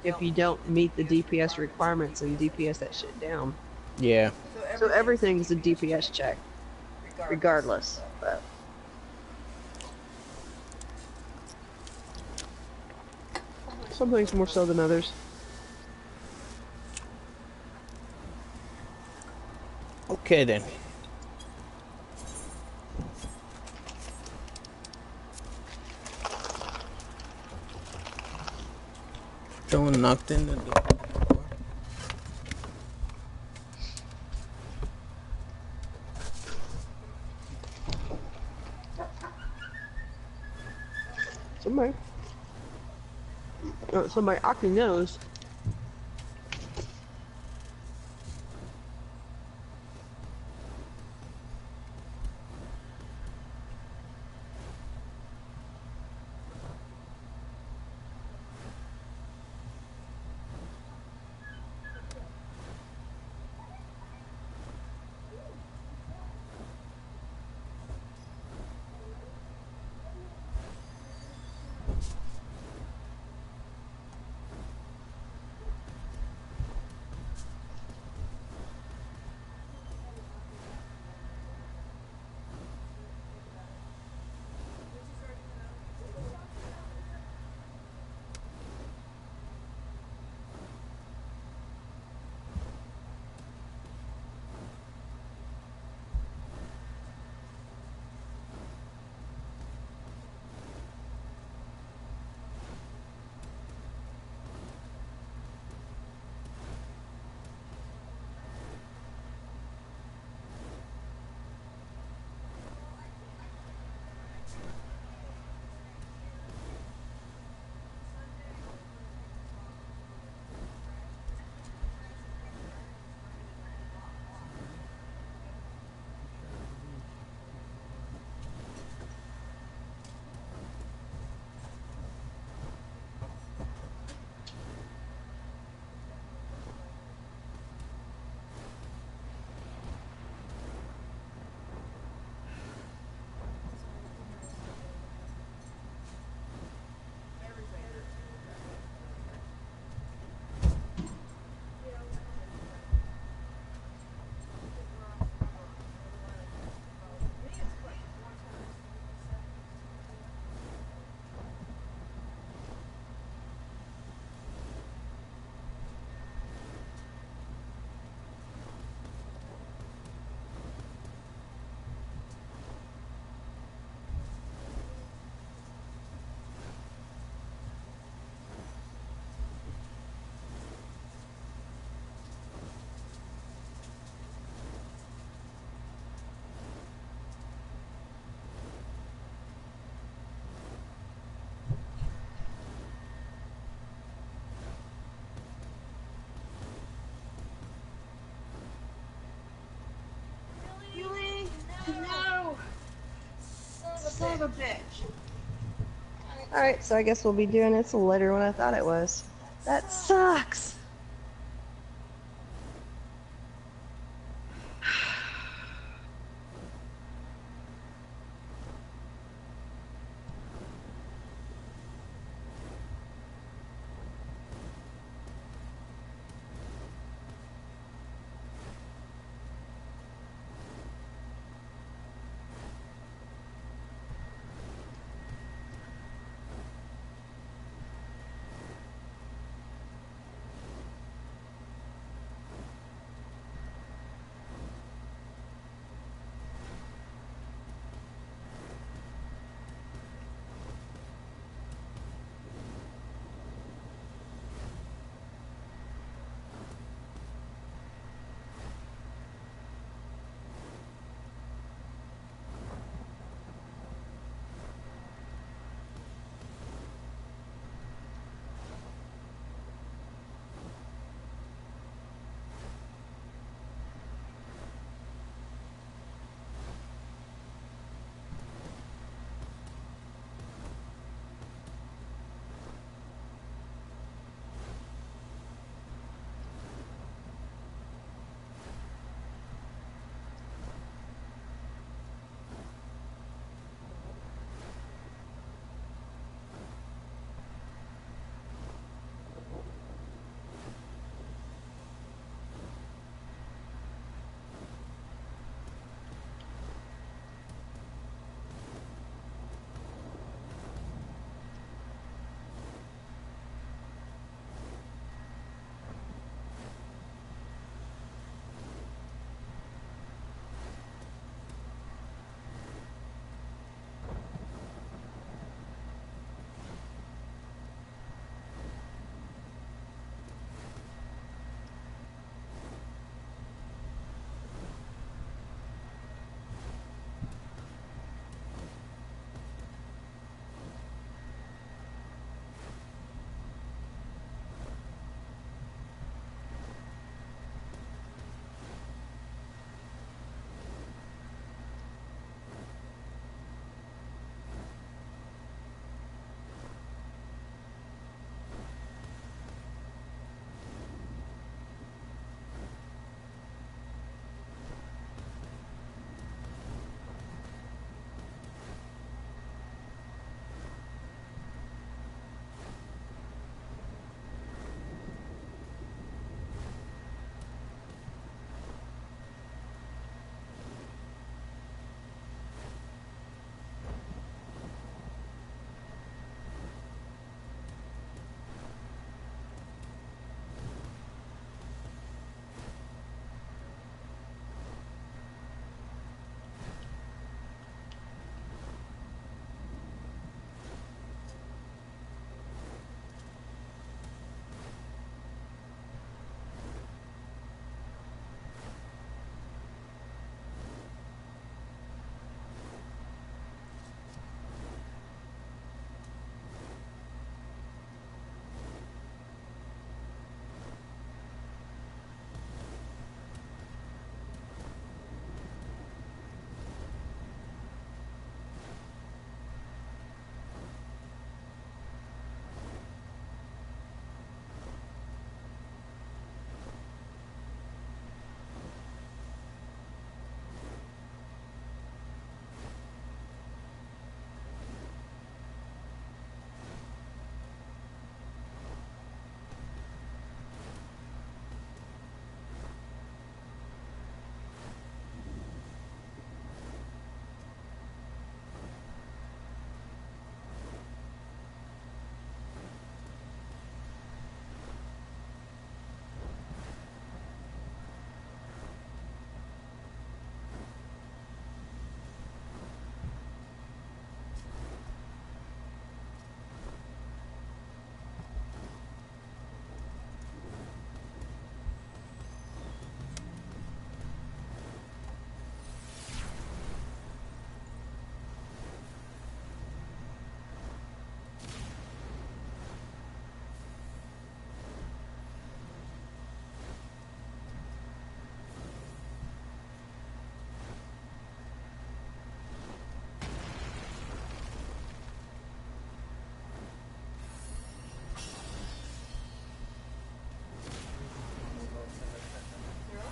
If you don't meet the DPS requirements and DPS that shit down. Yeah. So everything's a DPS check, regardless. But some things more so than others. Okay then. Someone knocked in the door. Somebody actually knows. Son of a bitch. Alright, so I guess we'll be doing this later when I thought it was. That sucks!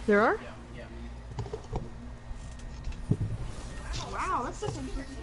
There are? Wow, that's just interesting.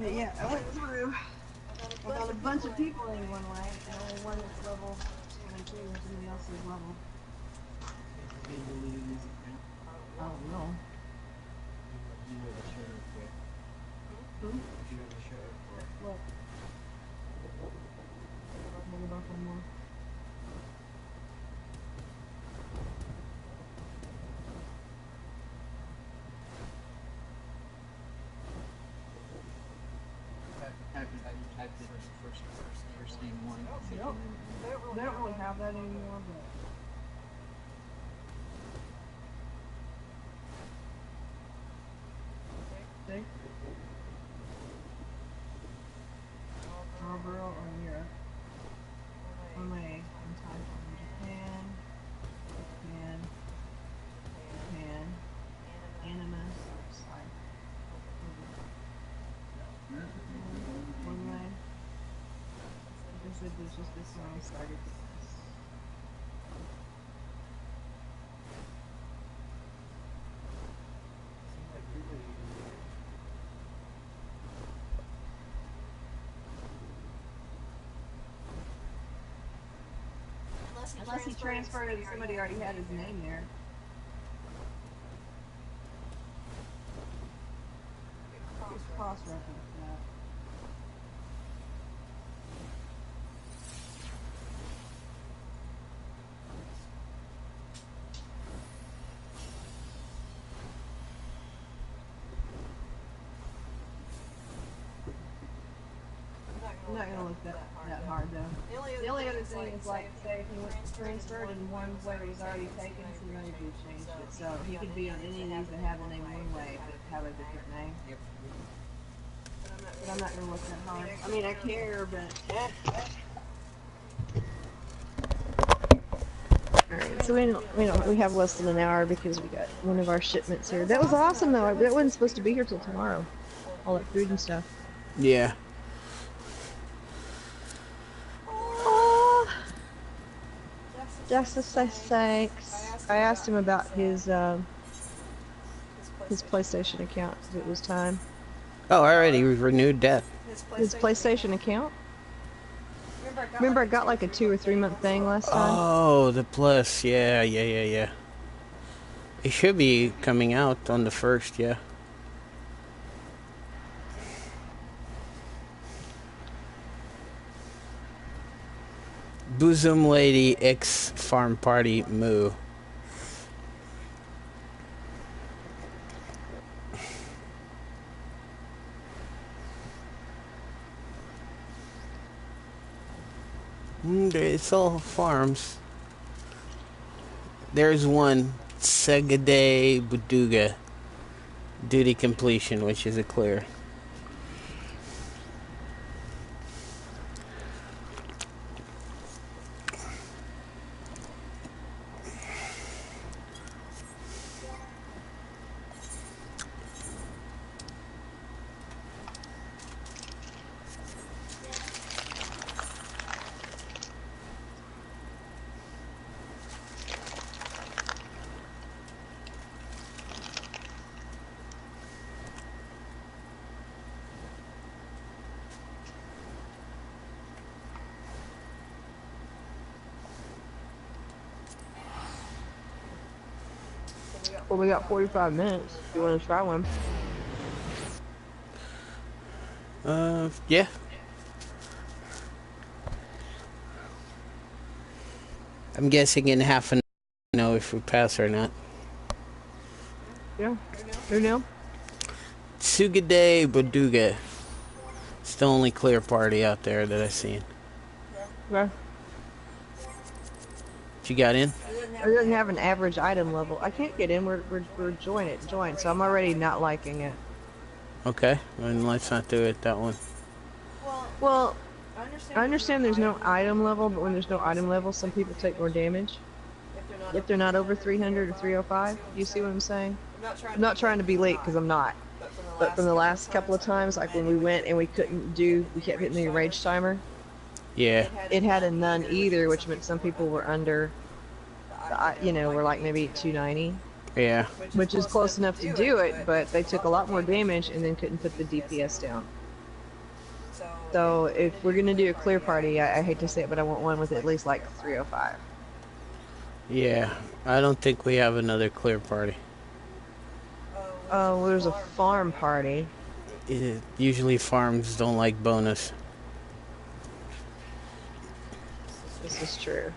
Yeah, I went through. I got a bunch of people in one way, and only one that's level 22, and somebody else's level. I don't know. Hmm? What? Maybe about one more. Nope. They don't really have that anymore, but. See? Marlboro or Europe. On my in time from Japan, Animus, one way. They said there's just this one I started with this. Unless he transferred it and somebody already had his name there. Cross-reference that. I'm not gonna look that hard though. The only other thing is like, say if he was transferred and one way was already taken, somebody could change it. So he could be on any of these that have the name one way, but have a different name. But I'm not gonna look that hard. I mean, I care, but. Alright, so we have less than an hour because we got one of our shipments here. That was awesome though. That wasn't supposed to be here till tomorrow. All that food and stuff. Yeah. Justice sakes. I asked him about his PlayStation account. It was time. Oh, already renewed that. His PlayStation account? Remember I got like a 2 or 3 month thing last time? Oh, the Plus. Yeah. It should be coming out on the 1st, yeah. Bosom Lady X Farm Party Moo. It's all farms. There's one Segade Buduga. Duty completion, which is a clear. Well, we got 45 minutes. If you want to try one. Yeah. I'm guessing in half an hour, know if we pass or not. Yeah. Who knew? Sugade Buduga. It's the only clear party out there that I've seen. Yeah. You got in? It doesn't have an average item level. I can't get in. We're joined, so I'm already not liking it. Okay, then let's not do it, that one. Well, I understand there's no item level, but when there's no item level, some people take more damage. If they're not over 300 or 305, you see what I'm saying? I'm not trying to be late, because I'm not. But from the last couple of times, like when we went and we kept hitting the rage timer. Yeah. It had a none either, which meant some people were under, were like maybe 290. Yeah. Which is close enough to do it, but they took a lot more damage and then couldn't put the DPS down. So if we're gonna do a clear party, I hate to say it, but I want one with at least like 305. Yeah, I don't think we have another clear party. Oh, well, there's a farm party. Usually farms don't like bonus. This is true.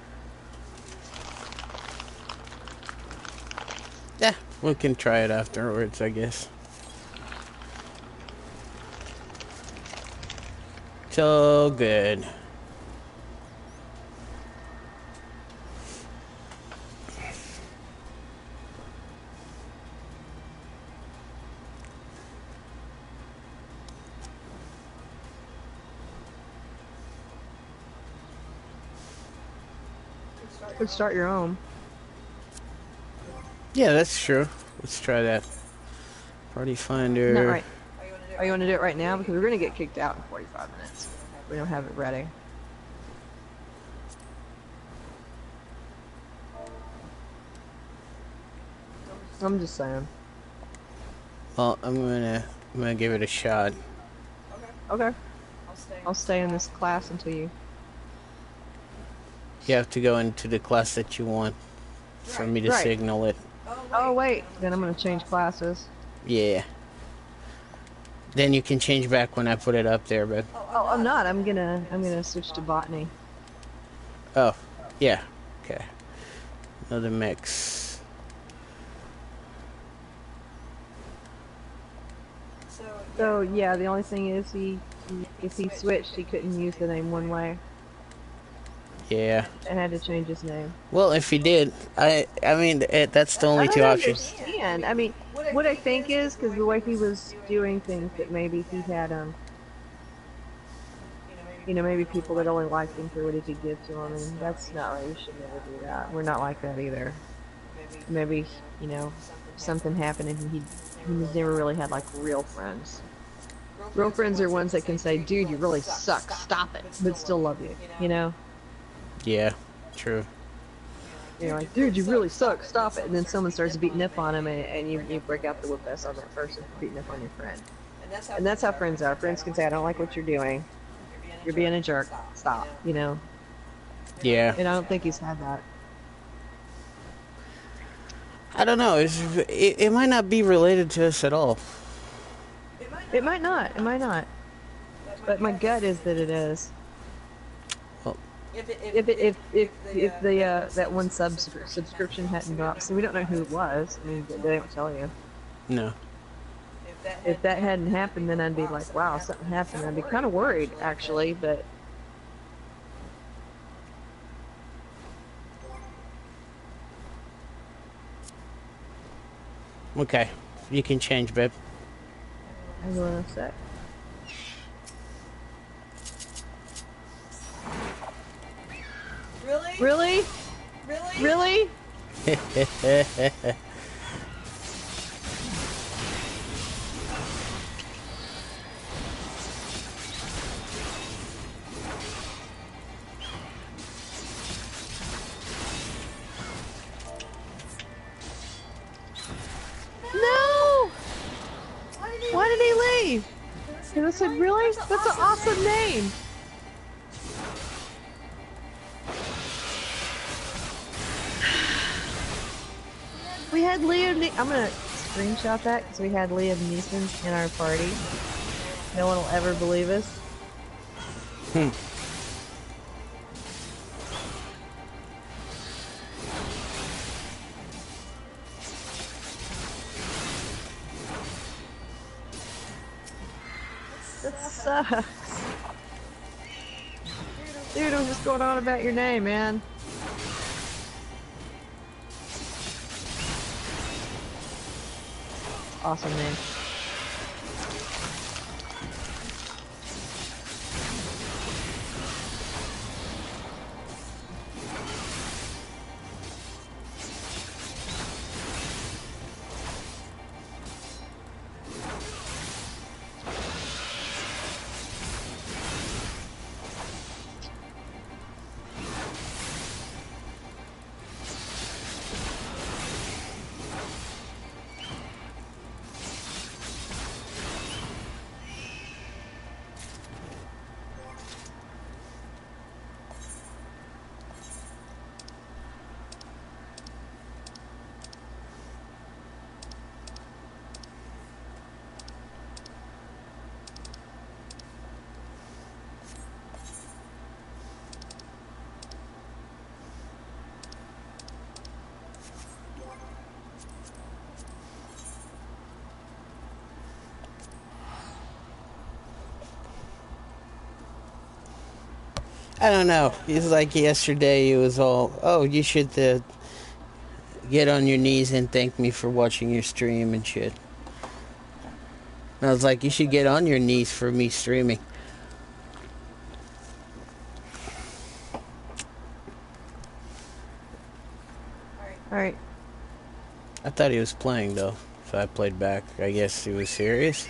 Yeah, we can try it afterwards, I guess. So good. Could start your own. Yeah, that's true. Let's try that. Party finder. Not right. Oh, you want to do it right now? Because we're going to get kicked out in 45 minutes. We don't have it ready. I'm just saying. Well, I'm gonna give it a shot. Okay. I'll stay in this class until you... You have to go into the class that you want for me to Right. signal it. Oh, wait. Then I'm going to change classes. Yeah. Then you can change back when I put it up there, but... Oh, I'm not. I'm gonna switch to botany. Oh, yeah. Okay. Another mix. So, yeah, the only thing is if he switched, he couldn't use the name one way. Yeah. And had to change his name. Well, if he did, I mean, that's the only I two don't options. understand. I mean, what I think is, because the way he was doing things, that maybe he had, maybe people that only liked him for what he could give to them, and that's not right. We should never do that. We're not like that either. Maybe, something happened and he never really had, like, real friends. Real friends are ones that can say, dude, you really suck, stop it, but still love you, you know? Yeah, true. You're like, dude, you really suck, stop it. And then someone starts beating up on him, and you break out the whoop ass on that person for beating up on your friend. And that's how friends are. Friends can say, I don't like what you're doing. You're being a jerk. Stop, you know? Yeah. And I don't think he's had that. I don't know. It might not be related to us at all. It might not. It might not. But my gut is that it is. Well, If the that one subscription hadn't dropped, so we don't know who it was. I mean, they don't tell you. no. If that hadn't happened, then I'd be like, wow, something happened. I'd be kind of worried, actually, but. Okay. You can change, babe. Hang on a sec. Really? Really? Really? No! Why did he leave? And I said, really? That's an awesome name. We had Liam. I'm gonna screenshot that because we had Liam Neeson in our party. No one will ever believe us. Hmm. That sucks. Dude, I'm just going on about your name, man. Awesome name. I don't know. He's like yesterday. He was all, "Oh, you should get on your knees and thank me for watching your stream and shit." And I was like, "You should get on your knees for me streaming." All right. I thought he was playing though, so I played back. I guess he was serious.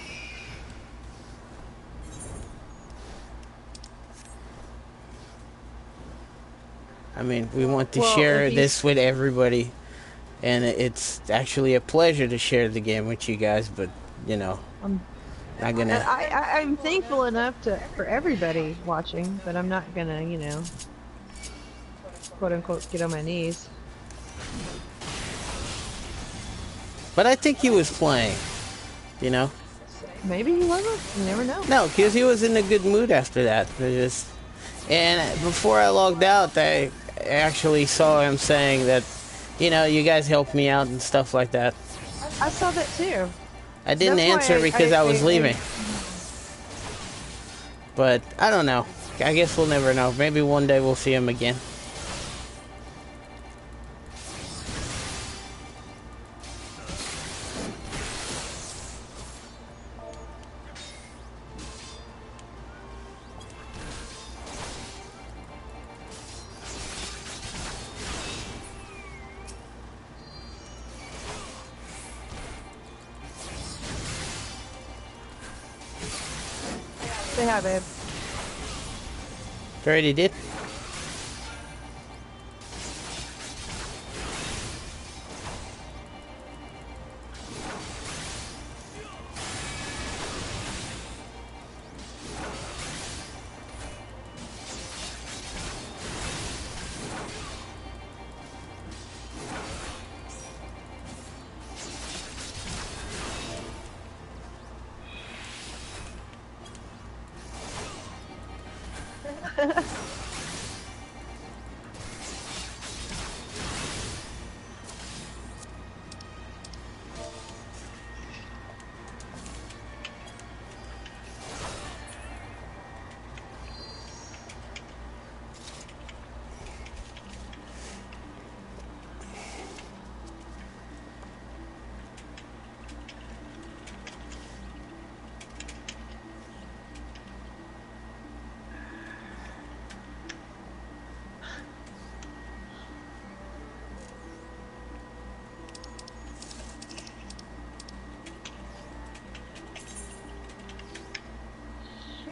I mean, we want to Well, share if this with everybody, and it's actually a pleasure to share the game with you guys. But you know, not And gonna. I'm thankful enough for everybody watching, but I'm not gonna, quote unquote, get on my knees. But I think he was playing. You know. Maybe he wasn't. You never know. No, because he was in a good mood after that. And before I logged out, I actually saw him saying that, you guys helped me out and stuff like that. I saw that too. I didn't That's why answer because I was leaving. I- But I don't know. I guess we'll never know. Maybe one day we'll see him again. Say hi, babe. Already did.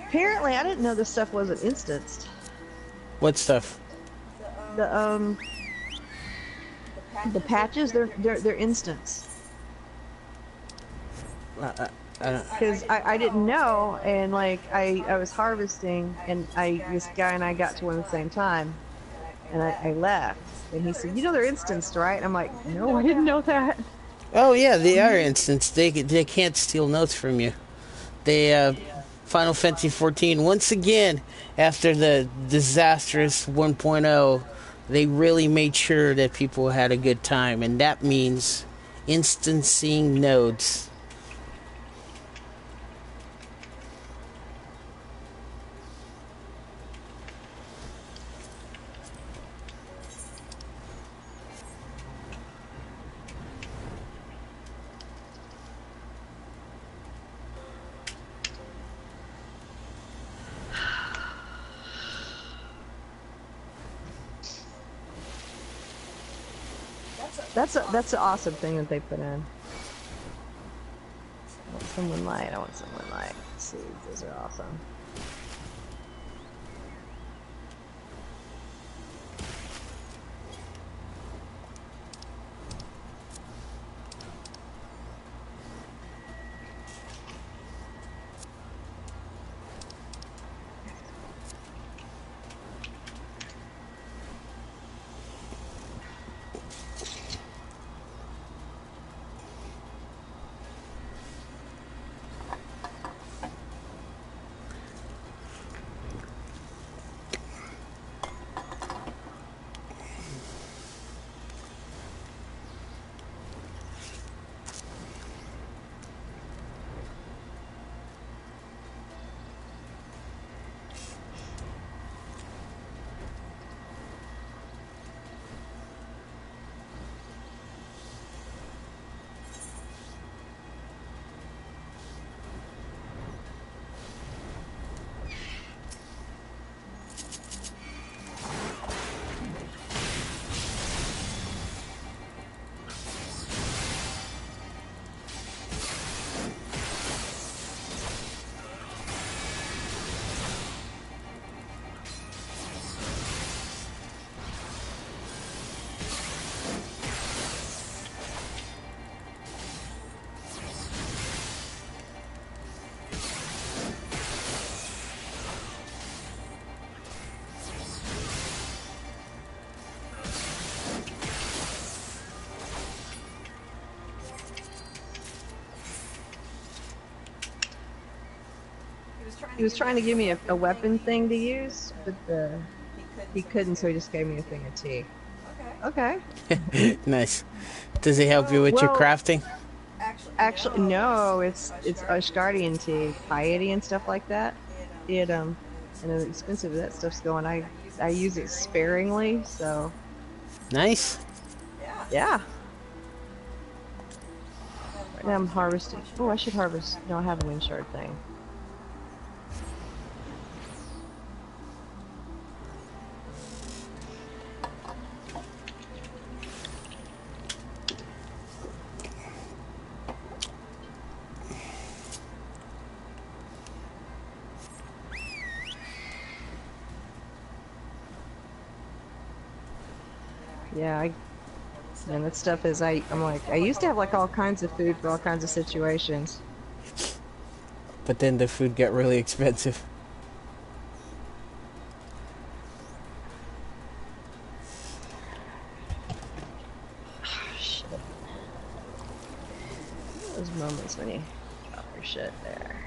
Apparently, I didn't know this stuff wasn't instanced. What stuff? The patches, they're instants. I don't. Because I didn't know, and like I was harvesting, and this guy and I got to one at the same time, and I left, and he said, "You know they're instanced, right?" And I'm like, "No, I didn't know that." Oh yeah, they are instants. They can't steal notes from you. They Final Fantasy XIV once again after the disastrous 1.0, they really made sure that people had a good time, and that means instancing nodes. That's an awesome thing that they put in. I want someone light. I want someone light. Let's see, those are awesome. he was trying to give me a weapon thing to use, but he couldn't, so he just gave me a thing of tea. Okay. Nice. Does he help you with your Well, crafting? Actually, no. It's Ashgardian tea, piety and stuff like that. And it's expensive. That stuff's going. I use it sparingly, so Nice. yeah. Right now I'm harvesting. Oh, I should harvest. No, I have a wind shard thing. Yeah, and that stuff is, I'm like, I used to have like all kinds of food for all kinds of situations. But then the food got really expensive. Shit. Those moments when you drop your shit there.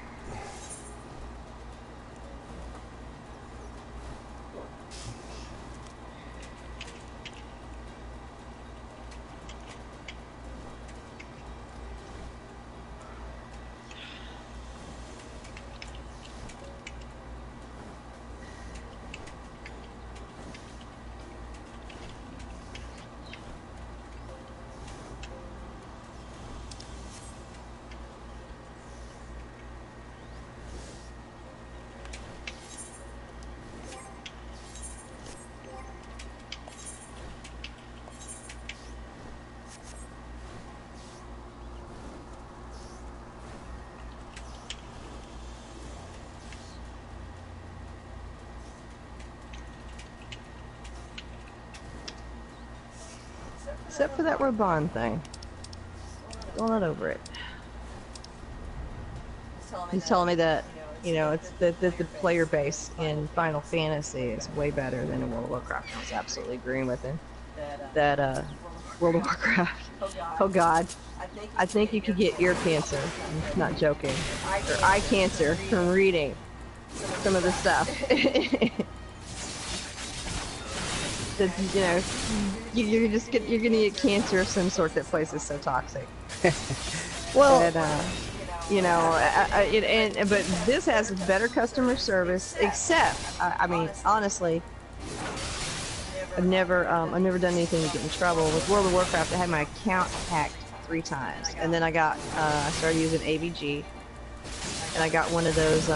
Except for that Raban thing. Still not over it. He's telling me that, you know, it's that the player base in Final Fantasy is way better than in World of Warcraft. I was absolutely agreeing with him. That World of Warcraft. Oh God. I think you could get ear cancer. I'm not joking. Or eye cancer from reading some of the stuff. That, you know, you're gonna get cancer of some sort. That place is so toxic. Well, But, you know, but this has better customer service. Except, I mean, honestly, I've never done anything to get in trouble with World of Warcraft. I had my account hacked 3 times, and then I started using AVG, and I got one of those,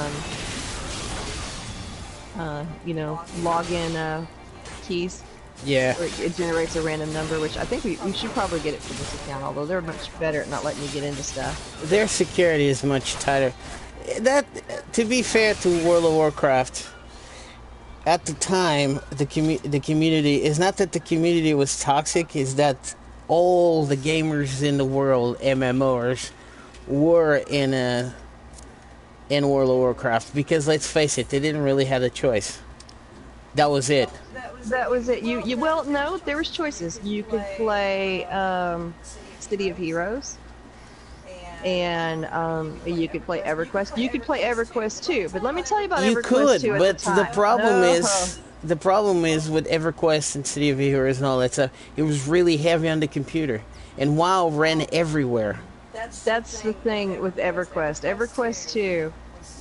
you know, login keys. yeah. Where it generates a random number, which I think we should probably get it for this account, although they're much better at not letting you get into stuff. Their security is much tighter. That, to be fair to World of Warcraft, at the time, the community is not that the community was toxic, is that all the gamers in the world, MMOers, were in World of Warcraft, because let's face it, they didn't really have a choice. That was it. That was it. You well, no, there was choices. You could play City of Heroes, and you could play EverQuest. You could play EverQuest 2, but let me tell you about You EverQuest could, 2 at but the time. the problem is with EverQuest and City of Heroes and all that stuff, it was really heavy on the computer, and WoW ran everywhere. That's the thing with EverQuest. EverQuest 2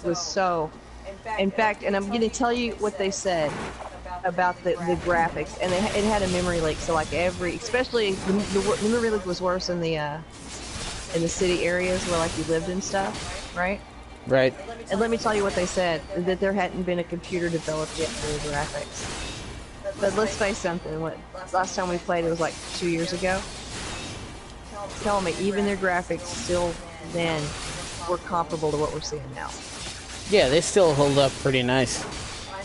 was so. In fact, and I'm going to tell you what they said about the graphics, and it had a memory leak. So like especially the memory leak was worse in the city areas where like you lived and stuff, right? Right. And let me tell you what they said, that there hadn't been a computer developed yet for the graphics. But let's face something, last time we played, it was like 2 years ago. Tell me, even their graphics still then were comparable to what we're seeing now. Yeah, they still hold up pretty nice.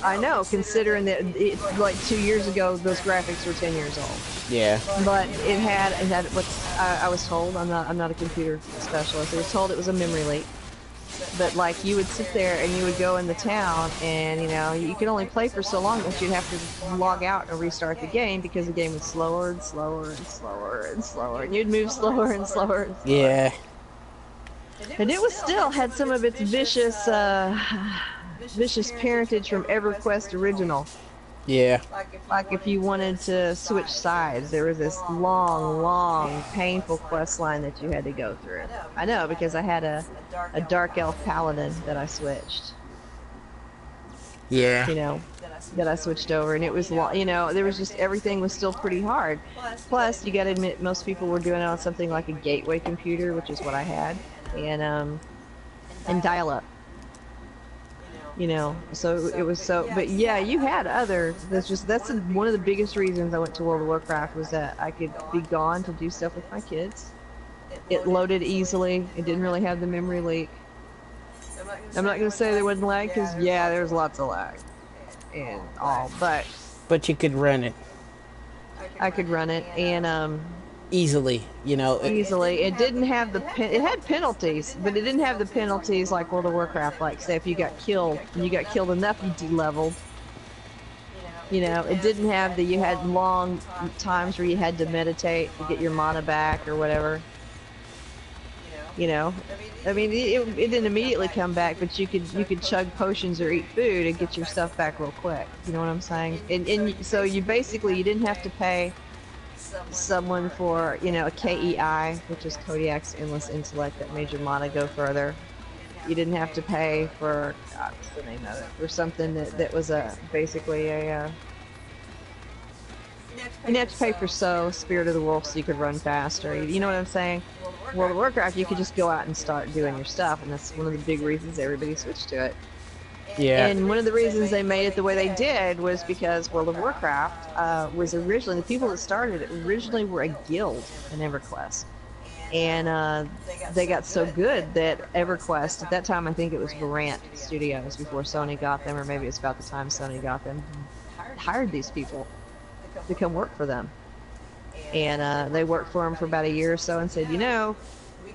I know, considering that like 2 years ago, those graphics were 10 years old. Yeah. But it had what I was told. I'm not a computer specialist. I was told it was a memory leak. But like you would sit there and you would go in the town, and you know you could only play for so long that you'd have to log out and restart the game because the game was slower and slower and slower and slower, and you'd move slower and slower. And slower. Yeah. And it was still had some of its vicious vicious parentage from EverQuest original. Yeah. Like if you wanted to switch sides, there was this long, painful quest line that you had to go through. I know, because I had a dark elf paladin that I switched. Yeah. You know, that I switched over, and it was, you know, there was just, everything was still pretty hard. Plus, you gotta admit, most people were doing it on something like a gateway computer, which is what I had, and dial-up. You know, so it was so, but yeah, you had other, that's one of the biggest reasons I went to World of Warcraft, was that I could be gone to do stuff with my kids. It loaded easily, it didn't really have the memory leak. I'm not going to say there wasn't lag, because yeah, there's lots of lag and all, but you could run it. I could run it, and easily, you know. Easily. It didn't have it had penalties, but it didn't have the penalties like World of Warcraft, like say if you got killed, and you got killed enough, you de-leveled. You know, it didn't have you had long times where you had to meditate to get your mana back or whatever. You know, I mean, it didn't immediately come back, but you could chug potions or eat food and get your stuff back real quick. You know what I'm saying? And so you didn't have to pay someone for, you know, a KEI, which is Kodiak's Endless Intellect, that made your mana go further. You didn't have to pay for, what's the name of it, for something that was basically a, you didn't have to pay for Spirit of the Wolf, so you could run faster. You know what I'm saying? World of Warcraft, you could just go out and start doing your stuff, and that's one of the big reasons everybody switched to it. Yeah. And one of the reasons they made it the way they did was because World of Warcraft was originally, the people that started it originally were a guild in EverQuest. And they got so good that EverQuest, at that time I think it was Varant Studios before Sony got them, or maybe it's about the time Sony got them, hired these people to come work for them. And they worked for them for about a year or so and said, you know,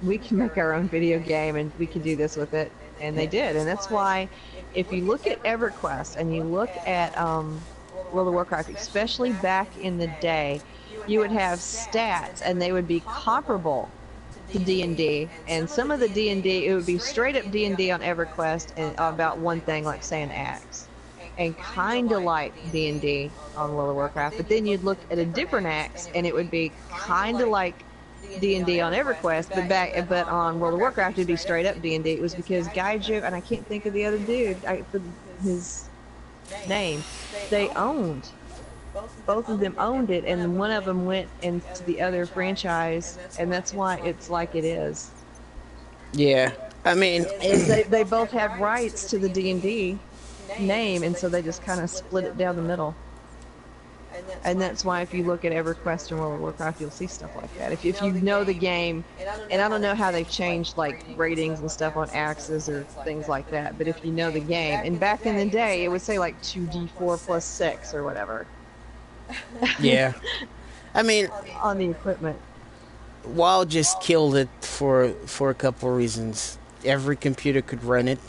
we can make our own video game and we can do this with it. And they did. And that's why if you look at EverQuest and you look at World of Warcraft, especially back in the day, you would have stats and they would be comparable to D&D. And some of the D&D, it would be straight up D&D on EverQuest and about one thing, like say an axe. And kind of like D&D on World of Warcraft, but then you'd look at a different axe and it would be kind of like D&D on EverQuest, but on World of Warcraft it'd be straight up D&D. It was because Gaiju, and I can't think of the other dude, his name, they owned, both of them owned it, and one of them went into the other franchise, and that's why it's like it is. Yeah, I mean, they both have rights to the D&D name, and so they just kind of split it down the middle. And that's why if you look at EverQuest and World of Warcraft, you'll see stuff like that. If you know the game, and I don't know how they've changed like ratings and stuff on axes or things like that, but if you know the game, and back in the day it would say like 2d4 plus 6 or whatever. Yeah. I mean, on the equipment. WoW just killed it for a couple reasons. Every computer could run it.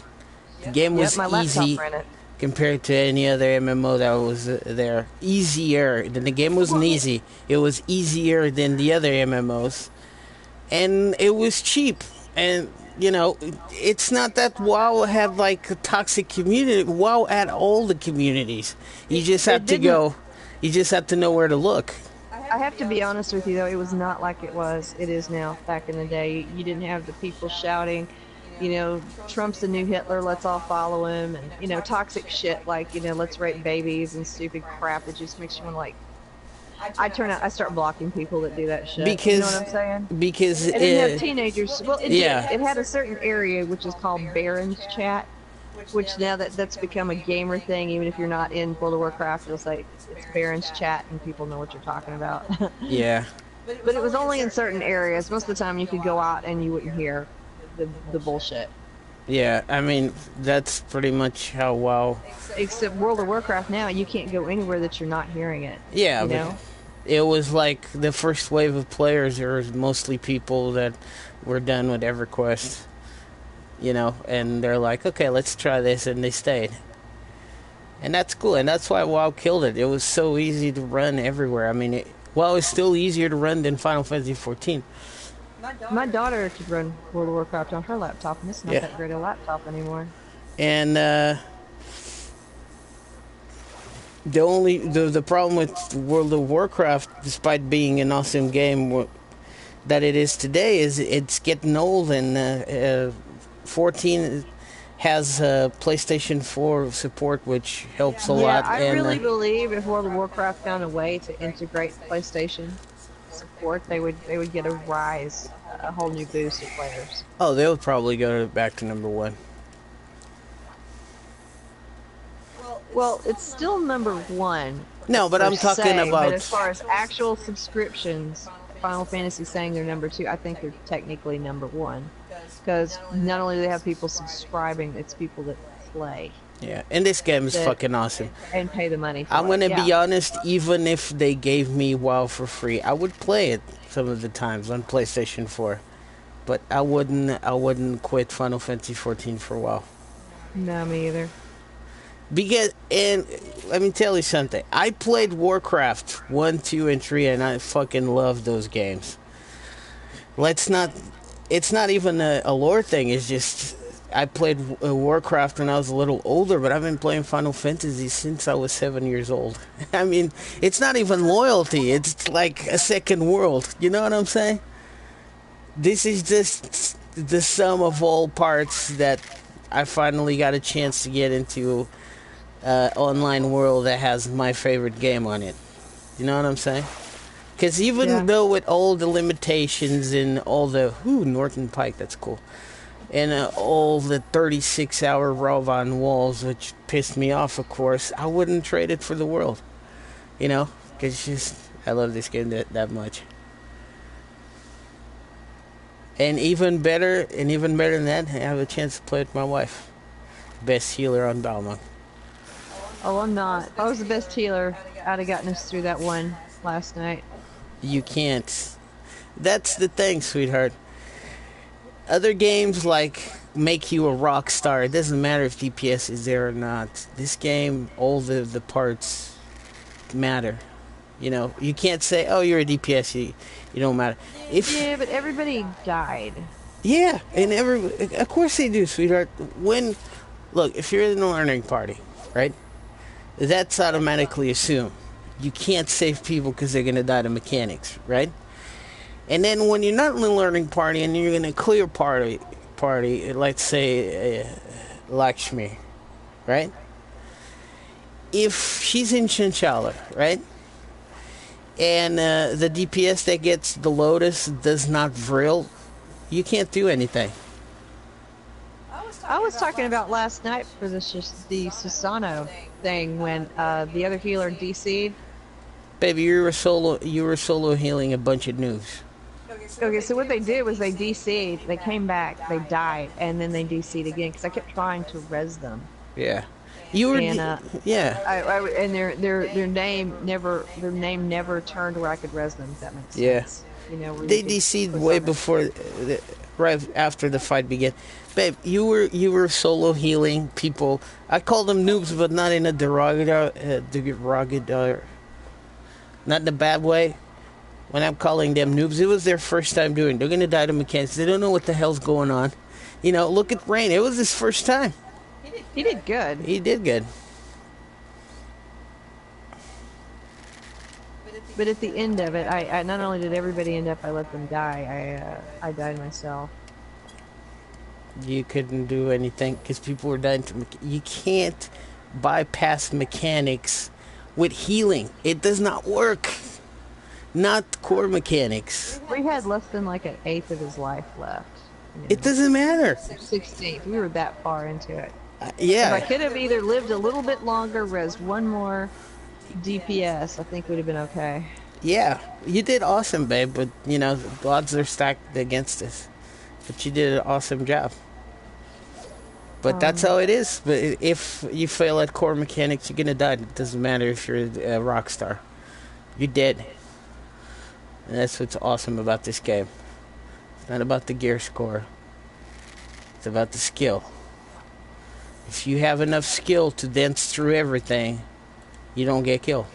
The game was easy compared to any other MMO that was there. Easier. The game wasn't easy. It was easier than the other MMOs. And it was cheap. And, you know, it's not that WoW had like a toxic community. WoW had all the communities. You just have to go. You just have to know where to look. I have to be honest with you, though. It was not like it is now back in the day. You didn't have the people shouting, you know, Trump's the new Hitler, let's all follow him, and, you know, toxic shit like, you know, let's rape babies and stupid crap that just makes you want to, like, I start blocking people that do that shit. Because, you know what I'm saying? Because it didn't have teenagers. Well, it had a certain area which is called Baron's Chat, which now that's become a gamer thing. Even if you're not in World of Warcraft, you'll say it's Baron's Chat, and people know what you're talking about. Yeah. But it was only in certain areas. Most of the time, you could go out and you wouldn't hear the bullshit. Yeah, I mean, that's pretty much how WoW... Except World of Warcraft now, you can't go anywhere that you're not hearing it. Yeah, you but know? It was like the first wave of players, there was mostly people that were done with EverQuest, you know, and they're like, okay, let's try this, and they stayed. And that's cool, and that's why WoW killed it. It was so easy to run everywhere. I mean, WoW is still easier to run than Final Fantasy XIV. My daughter could run World of Warcraft on her laptop, and it's not that great a laptop anymore. And The problem with World of Warcraft, despite being an awesome game that it is today, is it's getting old, and 14 has PlayStation 4 support, which helps a Yeah, lot. I And really believe if World of Warcraft found a way to integrate PlayStation support, they would get a rise, a whole new boost of players. oh, they'll probably go back to number one. Well, it's still number one No, but per I'm talking se, but as about. far as actual subscriptions, Final Fantasy saying they're number two, I think they're technically number one. Because not only do they have people subscribing, it's people that play Yeah, and this game is that- fucking awesome. and pay the money for I'm it. gonna Yeah. be honest. Even if they gave me WoW for free, I would play it some of the times on PlayStation 4. But I wouldn't quit Final Fantasy 14 for WoW. No, me either. Because, and let me tell you something. I played Warcraft 1, 2, and 3, and I fucking love those games. It's not even a lore thing. It's just, I played Warcraft when I was a little older, but I've been playing Final Fantasy since I was 7 years old. I mean, it's not even loyalty. It's like a second world. You know what I'm saying? This is just the sum of all parts that I finally got a chance to get into online world that has my favorite game on it. You know what I'm saying? Because even though with all the limitations and all the Norton Pike, that's cool, and all the 36-hour Ravan walls, which pissed me off, of course, I wouldn't trade it for the world. You know, because just I love this game that much. And even better than that, I have a chance to play with my wife, best healer on Balmung. Oh, I'm not. If I was the best healer, I'd have gotten us through that one last night. You can't. That's the thing, sweetheart. Other games like make you a rock star. It doesn't matter if DPS is there or not. This game, all the parts matter. You know, you can't say, "Oh, you're a DPS. You don't matter." Yeah, but everybody died. Yeah, and of course they do, sweetheart. Look, if you're in a learning party, right? That's automatically assumed. You can't save people because they're gonna die to mechanics, right? And then when you're not in a learning party and you're in a clear party, let's say Lakshmi, right? If she's in Shinshala, right? And the DPS that gets the Lotus does not Vril, you can't do anything. I was talking about last night for the Susano thing when the other healer DC'd. Baby, you were solo healing a bunch of noobs. Okay, so what they did was they DC'd, they came back, they died, and then they DC'd again because I kept trying to res them. Yeah. You were and and their name never turned where I could res them. If that makes sense. You know, they DC'd way before, right after the fight began. Babe, you were solo healing people. I call them noobs, but not in a derogatory, not in a bad way. When I'm calling them noobs, it was their first time doing. They're gonna die to mechanics. They don't know what the hell's going on. You know, look at Rain. It was his first time. He did good. He did good. But at the end of it, I not only did everybody end up, I let them die. I died myself. You couldn't do anything because people were dying to. You can't bypass mechanics with healing. It does not work. Not core mechanics. We had less than like an eighth of his life left. You know? It doesn't matter. 16th. We were that far into it. Yeah. If I could have either lived a little bit longer, resed one more DPS, I think we'd have been okay. Yeah, you did awesome, babe. But you know, the odds are stacked against us. But you did an awesome job. But that's how it is. But if you fail at core mechanics, you're gonna die. It doesn't matter if you're a rock star. You're dead. And that's what's awesome about this game. It's not about the gear score. It's about the skill. If you have enough skill to dance through everything, you don't get killed.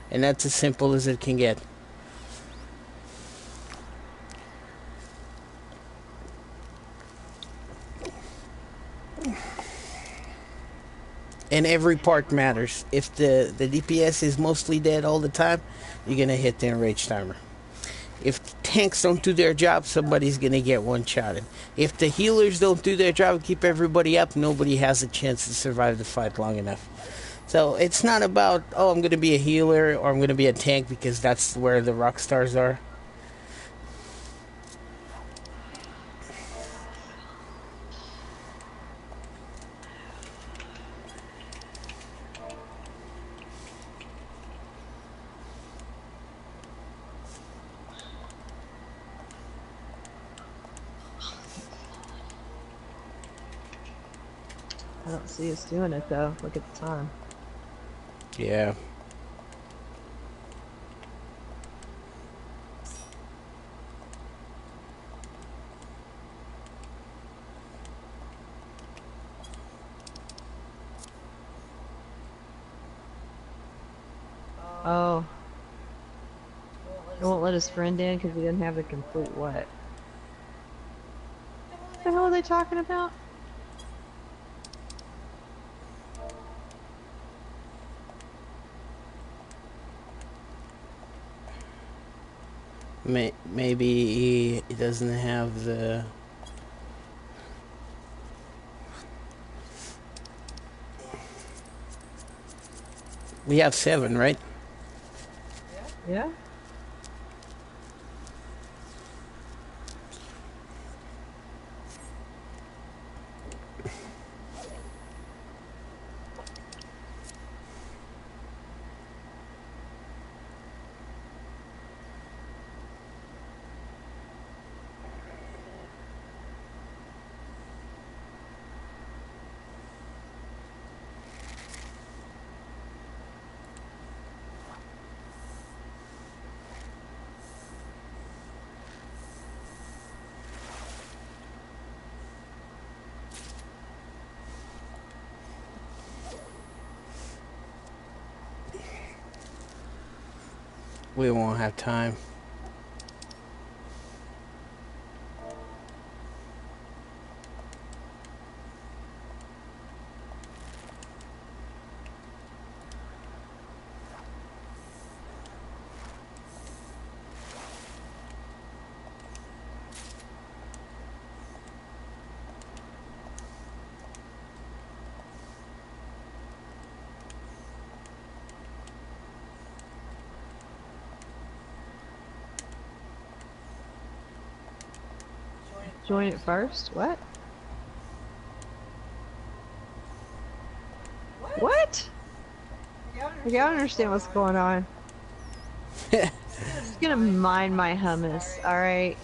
And that's as simple as it can get. And every part matters. If the DPS is mostly dead all the time, you're going to hit the enraged timer. If the tanks don't do their job, somebody's going to get one-shotted. If the healers don't do their job and keep everybody up, nobody has a chance to survive the fight long enough. So it's not about, oh, I'm going to be a healer or I'm going to be a tank because that's where the rock stars are. I don't see us doing it though. Look at the time. Yeah. Oh. He won't let his friend in because he didn't have the complete what? What the hell are they talking about? Maybe he doesn't have the... We have 7, right? Yeah? We won't have time. Join it first? What? What? Okay, I don't understand what's going on. Just gonna mind my hummus, alright?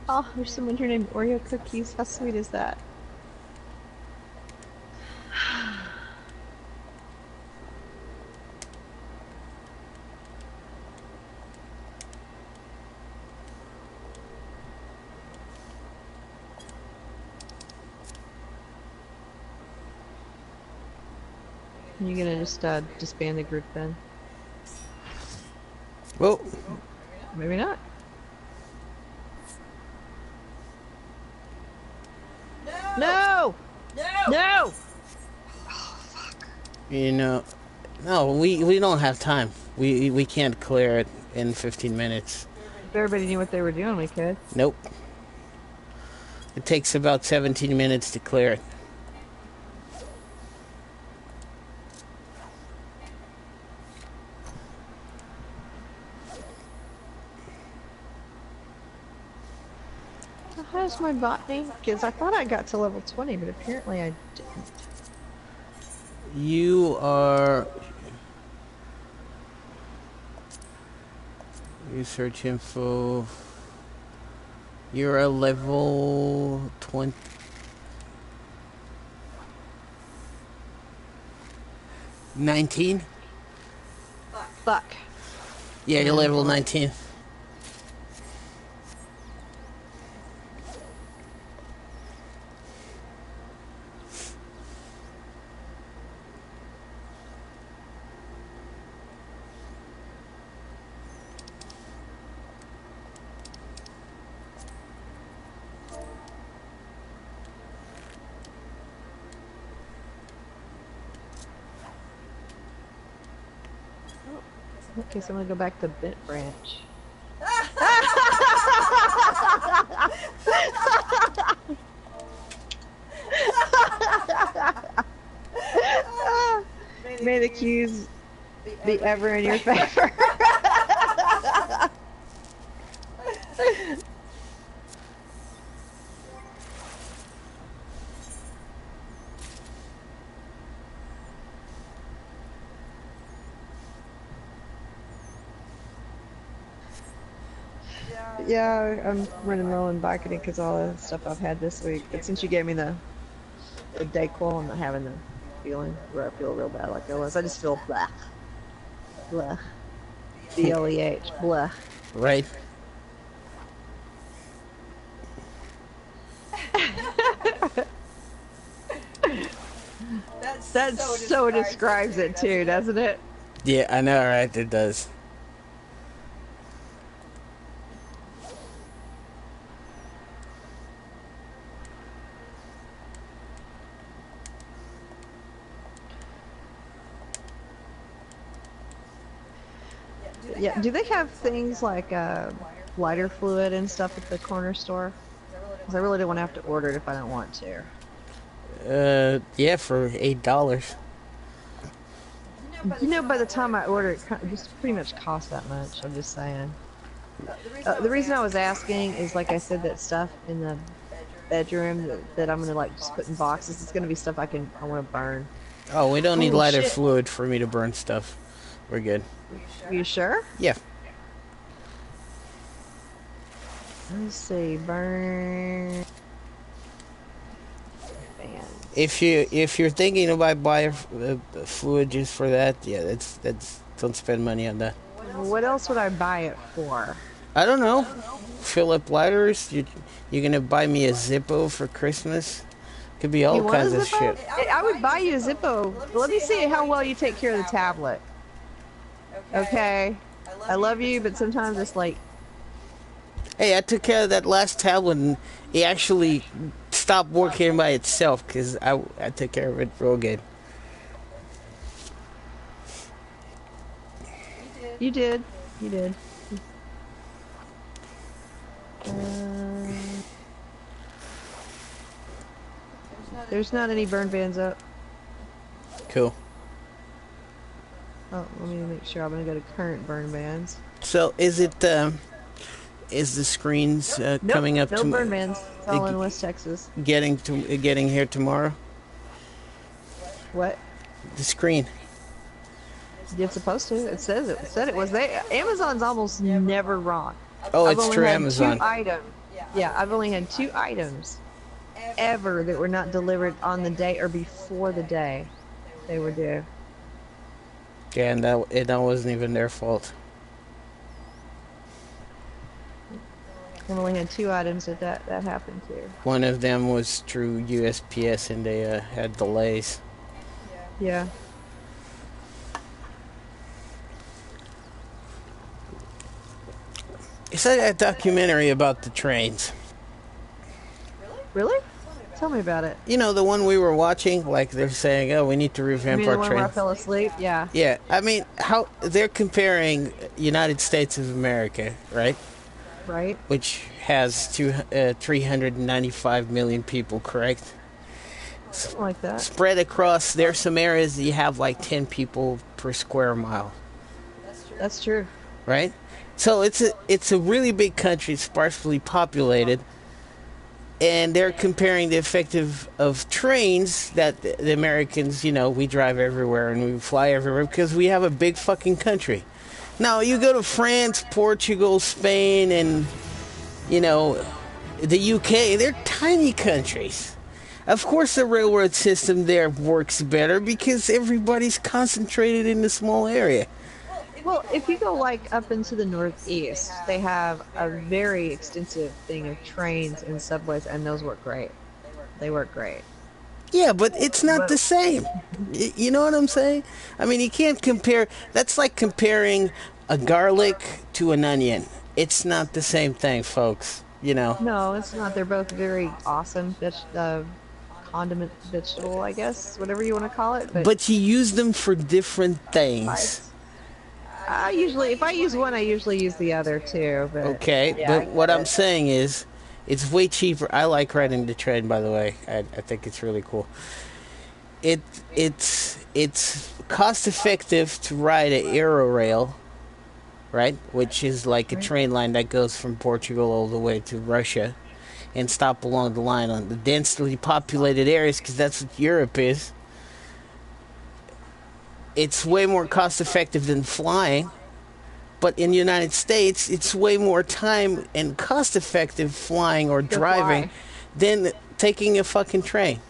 Oh, there's someone here named Oreo Cookies. How sweet is that? You gonna just disband the group then? Well, Maybe not. No! No! you know, no, we don't have time. We can't clear it in 15 minutes. If everybody knew what they were doing, we could. Nope. It takes about 17 minutes to clear it. How's my botany? Because I thought I got to level 20, but apparently I didn't. You are... Research info... You're a level 20... 19? Fuck. Yeah, you're level 19. Okay, so I'm gonna go back to Bent Branch. May the cues be ever in your favor. Yeah, I'm running low on Vicodin because all the stuff I've had this week. But since you gave me the Dayquil, I'm not having the feeling where I feel real bad like I was. I just feel blah. Blah. BLEH. Blah. Right. That so describes it too, doesn't it? Yeah, I know, right? It does. Yeah. Do they have things like lighter fluid and stuff at the corner store? Because I really don't want to have to order it if I don't want to. Yeah, for $8. You know, by the time I order it, it just pretty much costs that much. I'm just saying. The reason I was asking is, like I said, that stuff in the bedroom that I'm gonna like just put in boxes. It's gonna be stuff I want to burn. Oh, we don't need Oh, lighter shit. fluid for me to burn stuff. We're good. Are you sure? Yeah. Let's see, burn. If you're thinking about buying fluid just for that, yeah, that's don't spend money on that. What else would I buy it for? I don't know. Fill up lighters. You're gonna buy me a Zippo for Christmas? Could be all You want a kinds of Zippo? shit. I would buy you a Zippo. Let me see how well you take care of the tablet. Okay. I love you, but sometimes it's like. Hey, I took care of that last tablet, and it actually stopped working by itself because I took care of it real good. You did. You did. There's not any burn bands up. Cool. Oh, let me make sure. I'm gonna go to current burn bands. So is it is the screens coming up no to burn bands. It's all in West Texas. getting here tomorrow? What? The screen. It's supposed to. It says it. It said it was. Amazon's almost never wrong. Oh, I've it's only true, had Amazon. 2 items. Yeah, I've only had 2 items ever that were not delivered on the day or before the day they were due. Yeah, and that wasn't even their fault. I've only had 2 items that happened to. One of them was through USPS, and they had delays. Yeah. It's a documentary about the trains. Really? Tell me about it. You know, the one we were watching, like they're saying, oh, we need to You revamp mean the our one where I trains. fell asleep? Yeah. Yeah, I mean, how they're comparing United States of America, right? Right. Which has 395 million people, correct? Something like that. Spread across, there's some areas that you have like 10 people per square mile, That's true. right? So it's a really big country, sparsely populated, and they're comparing the effect of trains that the Americans, you know, we drive everywhere and we fly everywhere because we have a big fucking country. Now, you go to France, Portugal, Spain, and, you know, the UK, they're tiny countries. Of course, the railroad system there works better because everybody's concentrated in a small area. Well, if you go like up into the Northeast, they have a very extensive thing of trains and subways, and those work great. They work great. Yeah, but it's not the same. You know what I'm saying? I mean, you can't compare. That's like comparing a garlic to an onion. It's not the same thing, folks. You know. No, it's not. They're both very awesome condiment vegetable, I guess, whatever you want to call it. But you use them for different things. I usually, if I use one, I usually use the other too. But Okay, yeah, I but what get I'm it. saying is, it's way cheaper. I like riding the train, by the way. I think it's really cool. It it's cost effective to ride a Aerorail, right? Which is like a Right. train line that goes from Portugal all the way to Russia, and stop along the line on the densely populated areas, because that's what Europe is. It's way more cost effective than flying. But in the United States, it's way more time and cost effective flying or To driving fly. than taking a fucking train.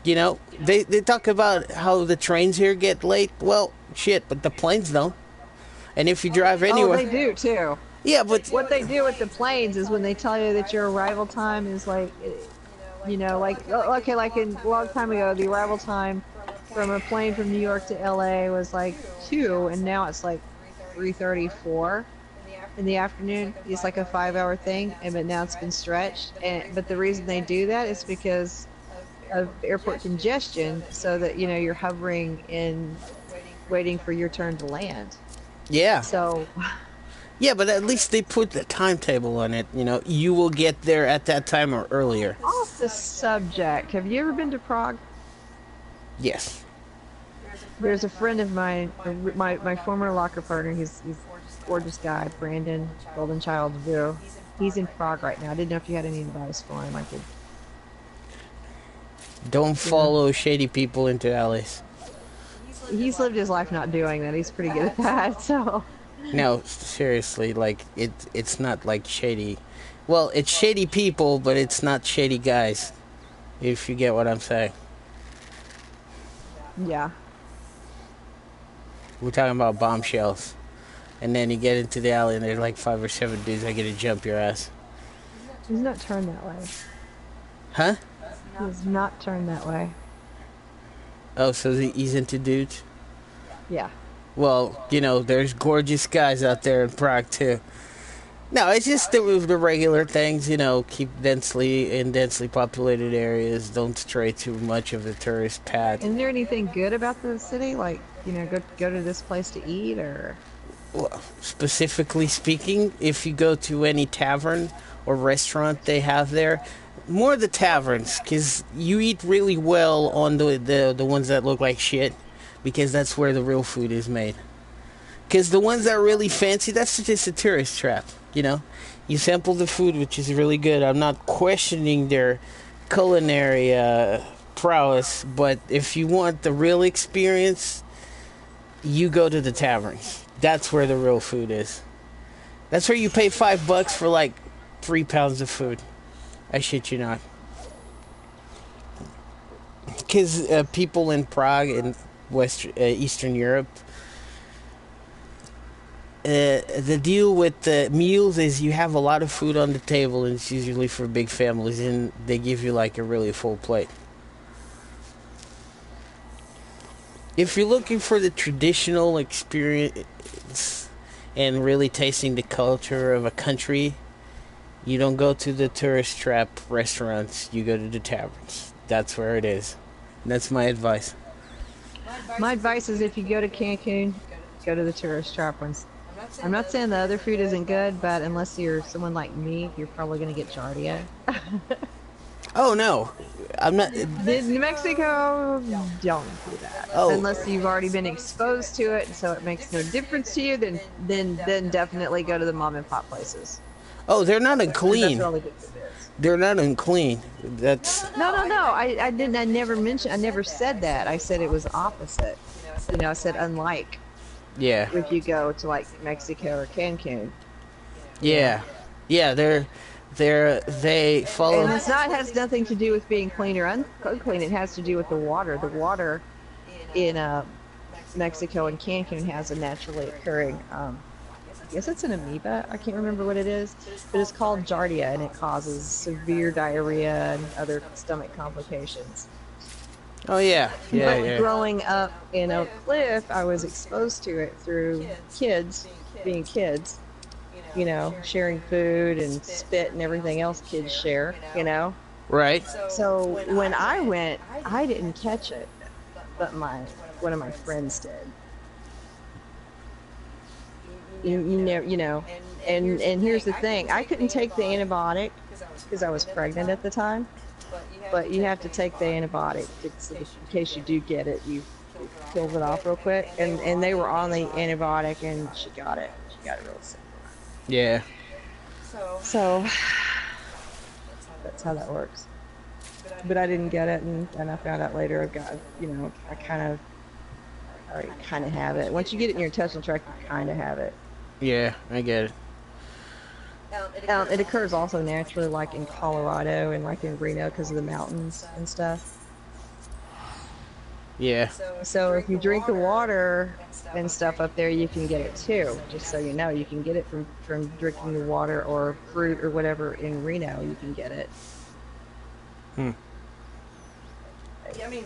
You know, they talk about how the trains here get late. Well, shit, but the planes don't. And if you drive Oh, anywhere, they do too. yeah, but What they do with the planes is when they tell you that your arrival time is like, like okay, like a long time ago, the arrival time from a plane from New York to LA was like 2, and now it's like 3:34 in the afternoon. It's like a 5-hour thing, and but now it's been stretched. And but the reason they do that is because of airport congestion, so that you're hovering and waiting for your turn to land. yeah, So yeah, but at least they put the timetable on it. You know, you will get there at that time or earlier. off the subject, have you ever been to Prague? Yes. There's a friend of mine, my former locker partner. He's a gorgeous guy, Brandon Golden Child Vu. He's in Prague right now. I didn't know if you had any advice for him. I could. Don't follow shady people into alleys. He's lived his life not doing that. He's pretty good at that. So No, seriously, like it's not like shady. Well, it's shady people, but it's not shady guys. If you get what I'm saying. yeah, We're talking about bombshells. And then you get into the alley and there's like 5 or 7 dudes that get to jump your ass. he's not turned that way. Huh? He's not turned that way. Oh, so he's into dudes? Yeah. Well, you know, there's gorgeous guys out there in Prague too. No, it's just the regular things, you know, keep densely populated areas, don't stray too much of the tourist path. Is there anything good about the city? Like, go to this place to eat, or Well, specifically speaking, if you go to any tavern or restaurant they have there, more the taverns, because you eat really well on the ones that look like shit, because that's where the real food is made. Because the ones that are really fancy, that's just a tourist trap, you know? You sample the food, which is really good. I'm not questioning their culinary prowess, but if you want the real experience, you go to the taverns. That's where the real food is. That's where you pay $5 for like 3 pounds of food. I shit you not. Because people in Prague and Eastern Europe, the deal with the meals is you have a lot of food on the table, and it's usually for big families, and they give you like a really full plate. If you're looking for the traditional experience and really tasting the culture of a country, you don't go to the tourist trap restaurants, you go to the taverns. That's where it is. That's my advice. my advice is if you go to Cancun, go to the tourist trap ones. I'm not saying the other food isn't good, but unless you're someone like me, you're probably going to get giardia. Oh no, I'm not. In New Mexico, don't do that. Oh. Unless you've already been exposed to it, so it makes no difference to you, then definitely go to the mom and pop places. Oh, they're not That's unclean. where all the good food is. They're not unclean. That's No. I didn't. I never mentioned. I never said that. I said it was opposite. I said unlike yeah, if you go to like Mexico or Cancun. yeah, yeah. They follow. And it has nothing to do with being clean or unclean. It has to do with the water. The water in Mexico and Cancun has a naturally occurring, I guess it's an amoeba. I can't remember what it is, but it's called giardia, and it causes severe diarrhea and other stomach complications. Oh yeah, But yeah. growing up in Oak Cliff, I was exposed to it through being kids. Sharing food and spit and everything else kids share. Right. So when I went, I didn't catch it, but one of my friends did. you never, and here's the thing, I couldn't take the antibiotic because I was pregnant at the time, but you have to take the antibiotic so that in case you do get it, it kills it off real quick. And they were on the antibiotic, and she got it. She got it real sick. Yeah. So that's how that works. But I didn't get it, and I found out later. I've got, I already kind of have it. Once you get it in your intestinal tract, you kind of have it. Yeah, I get it. It occurs also naturally, like in Colorado and like in Reno, because of the mountains and stuff. Yeah. So if you drink the water and stuff up there, you can get it too. Just so you know, you can get it from drinking the water or fruit or whatever in Reno. You can get it.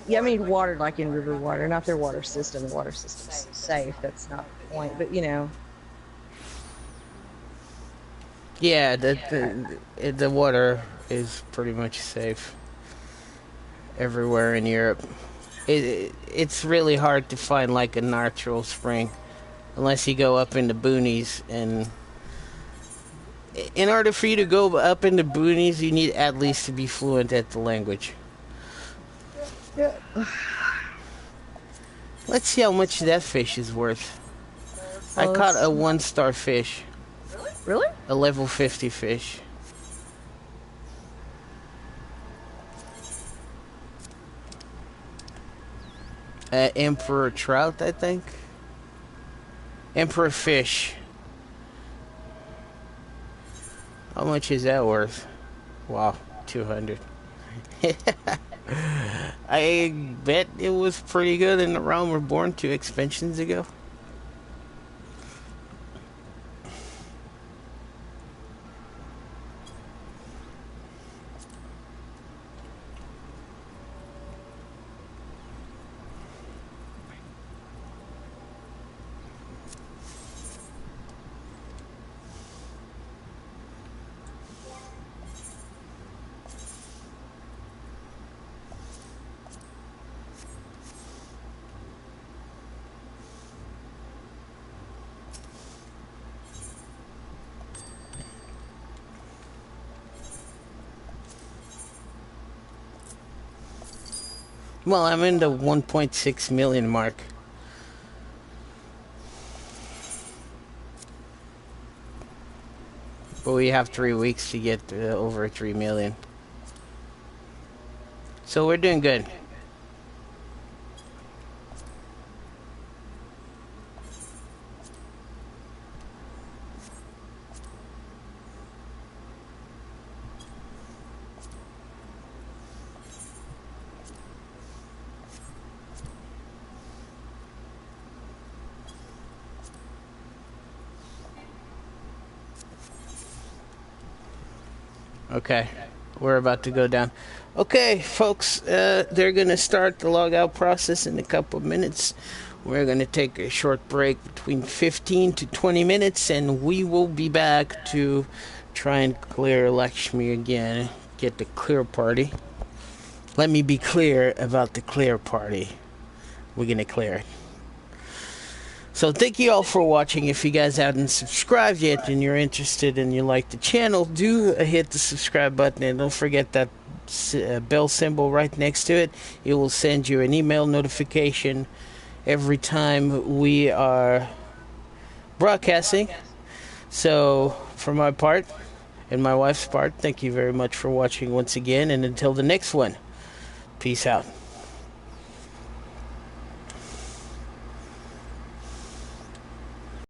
Yeah, I mean water like in river water, not their water system. The water system's safe. That's not the point. But Yeah, the water is pretty much safe everywhere in Europe. It's really hard to find like a natural spring unless you go up in the boonies, and in order for you to go up in the boonies, you need at least to be fluent at the language. Yeah. Let's see how much that fish is worth. I caught a 1-star fish. Really? A level 50 fish. Emperor trout, I think. Emperor fish. How much is that worth? Wow, 200. I bet it was pretty good in the Realm Reborn 2 expansions ago. Well, I'm in the 1.6 million mark. But we have 3 weeks to get over 3 million. So we're doing good. Okay, we're about to go down. Okay, folks, they're going to start the logout process in a couple of minutes. We're going to take a short break between 15 to 20 minutes, and we will be back to try and clear Lakshmi again, get the clear party. Let me be clear about the clear party. We're going to clear it. So thank you all for watching. If you guys haven't subscribed yet and you're interested and you like the channel, do hit the subscribe button, and don't forget that bell symbol right next to it. It will send you an email notification every time we are broadcasting. So for my part and my wife's part, thank you very much for watching once again, and until the next one, peace out.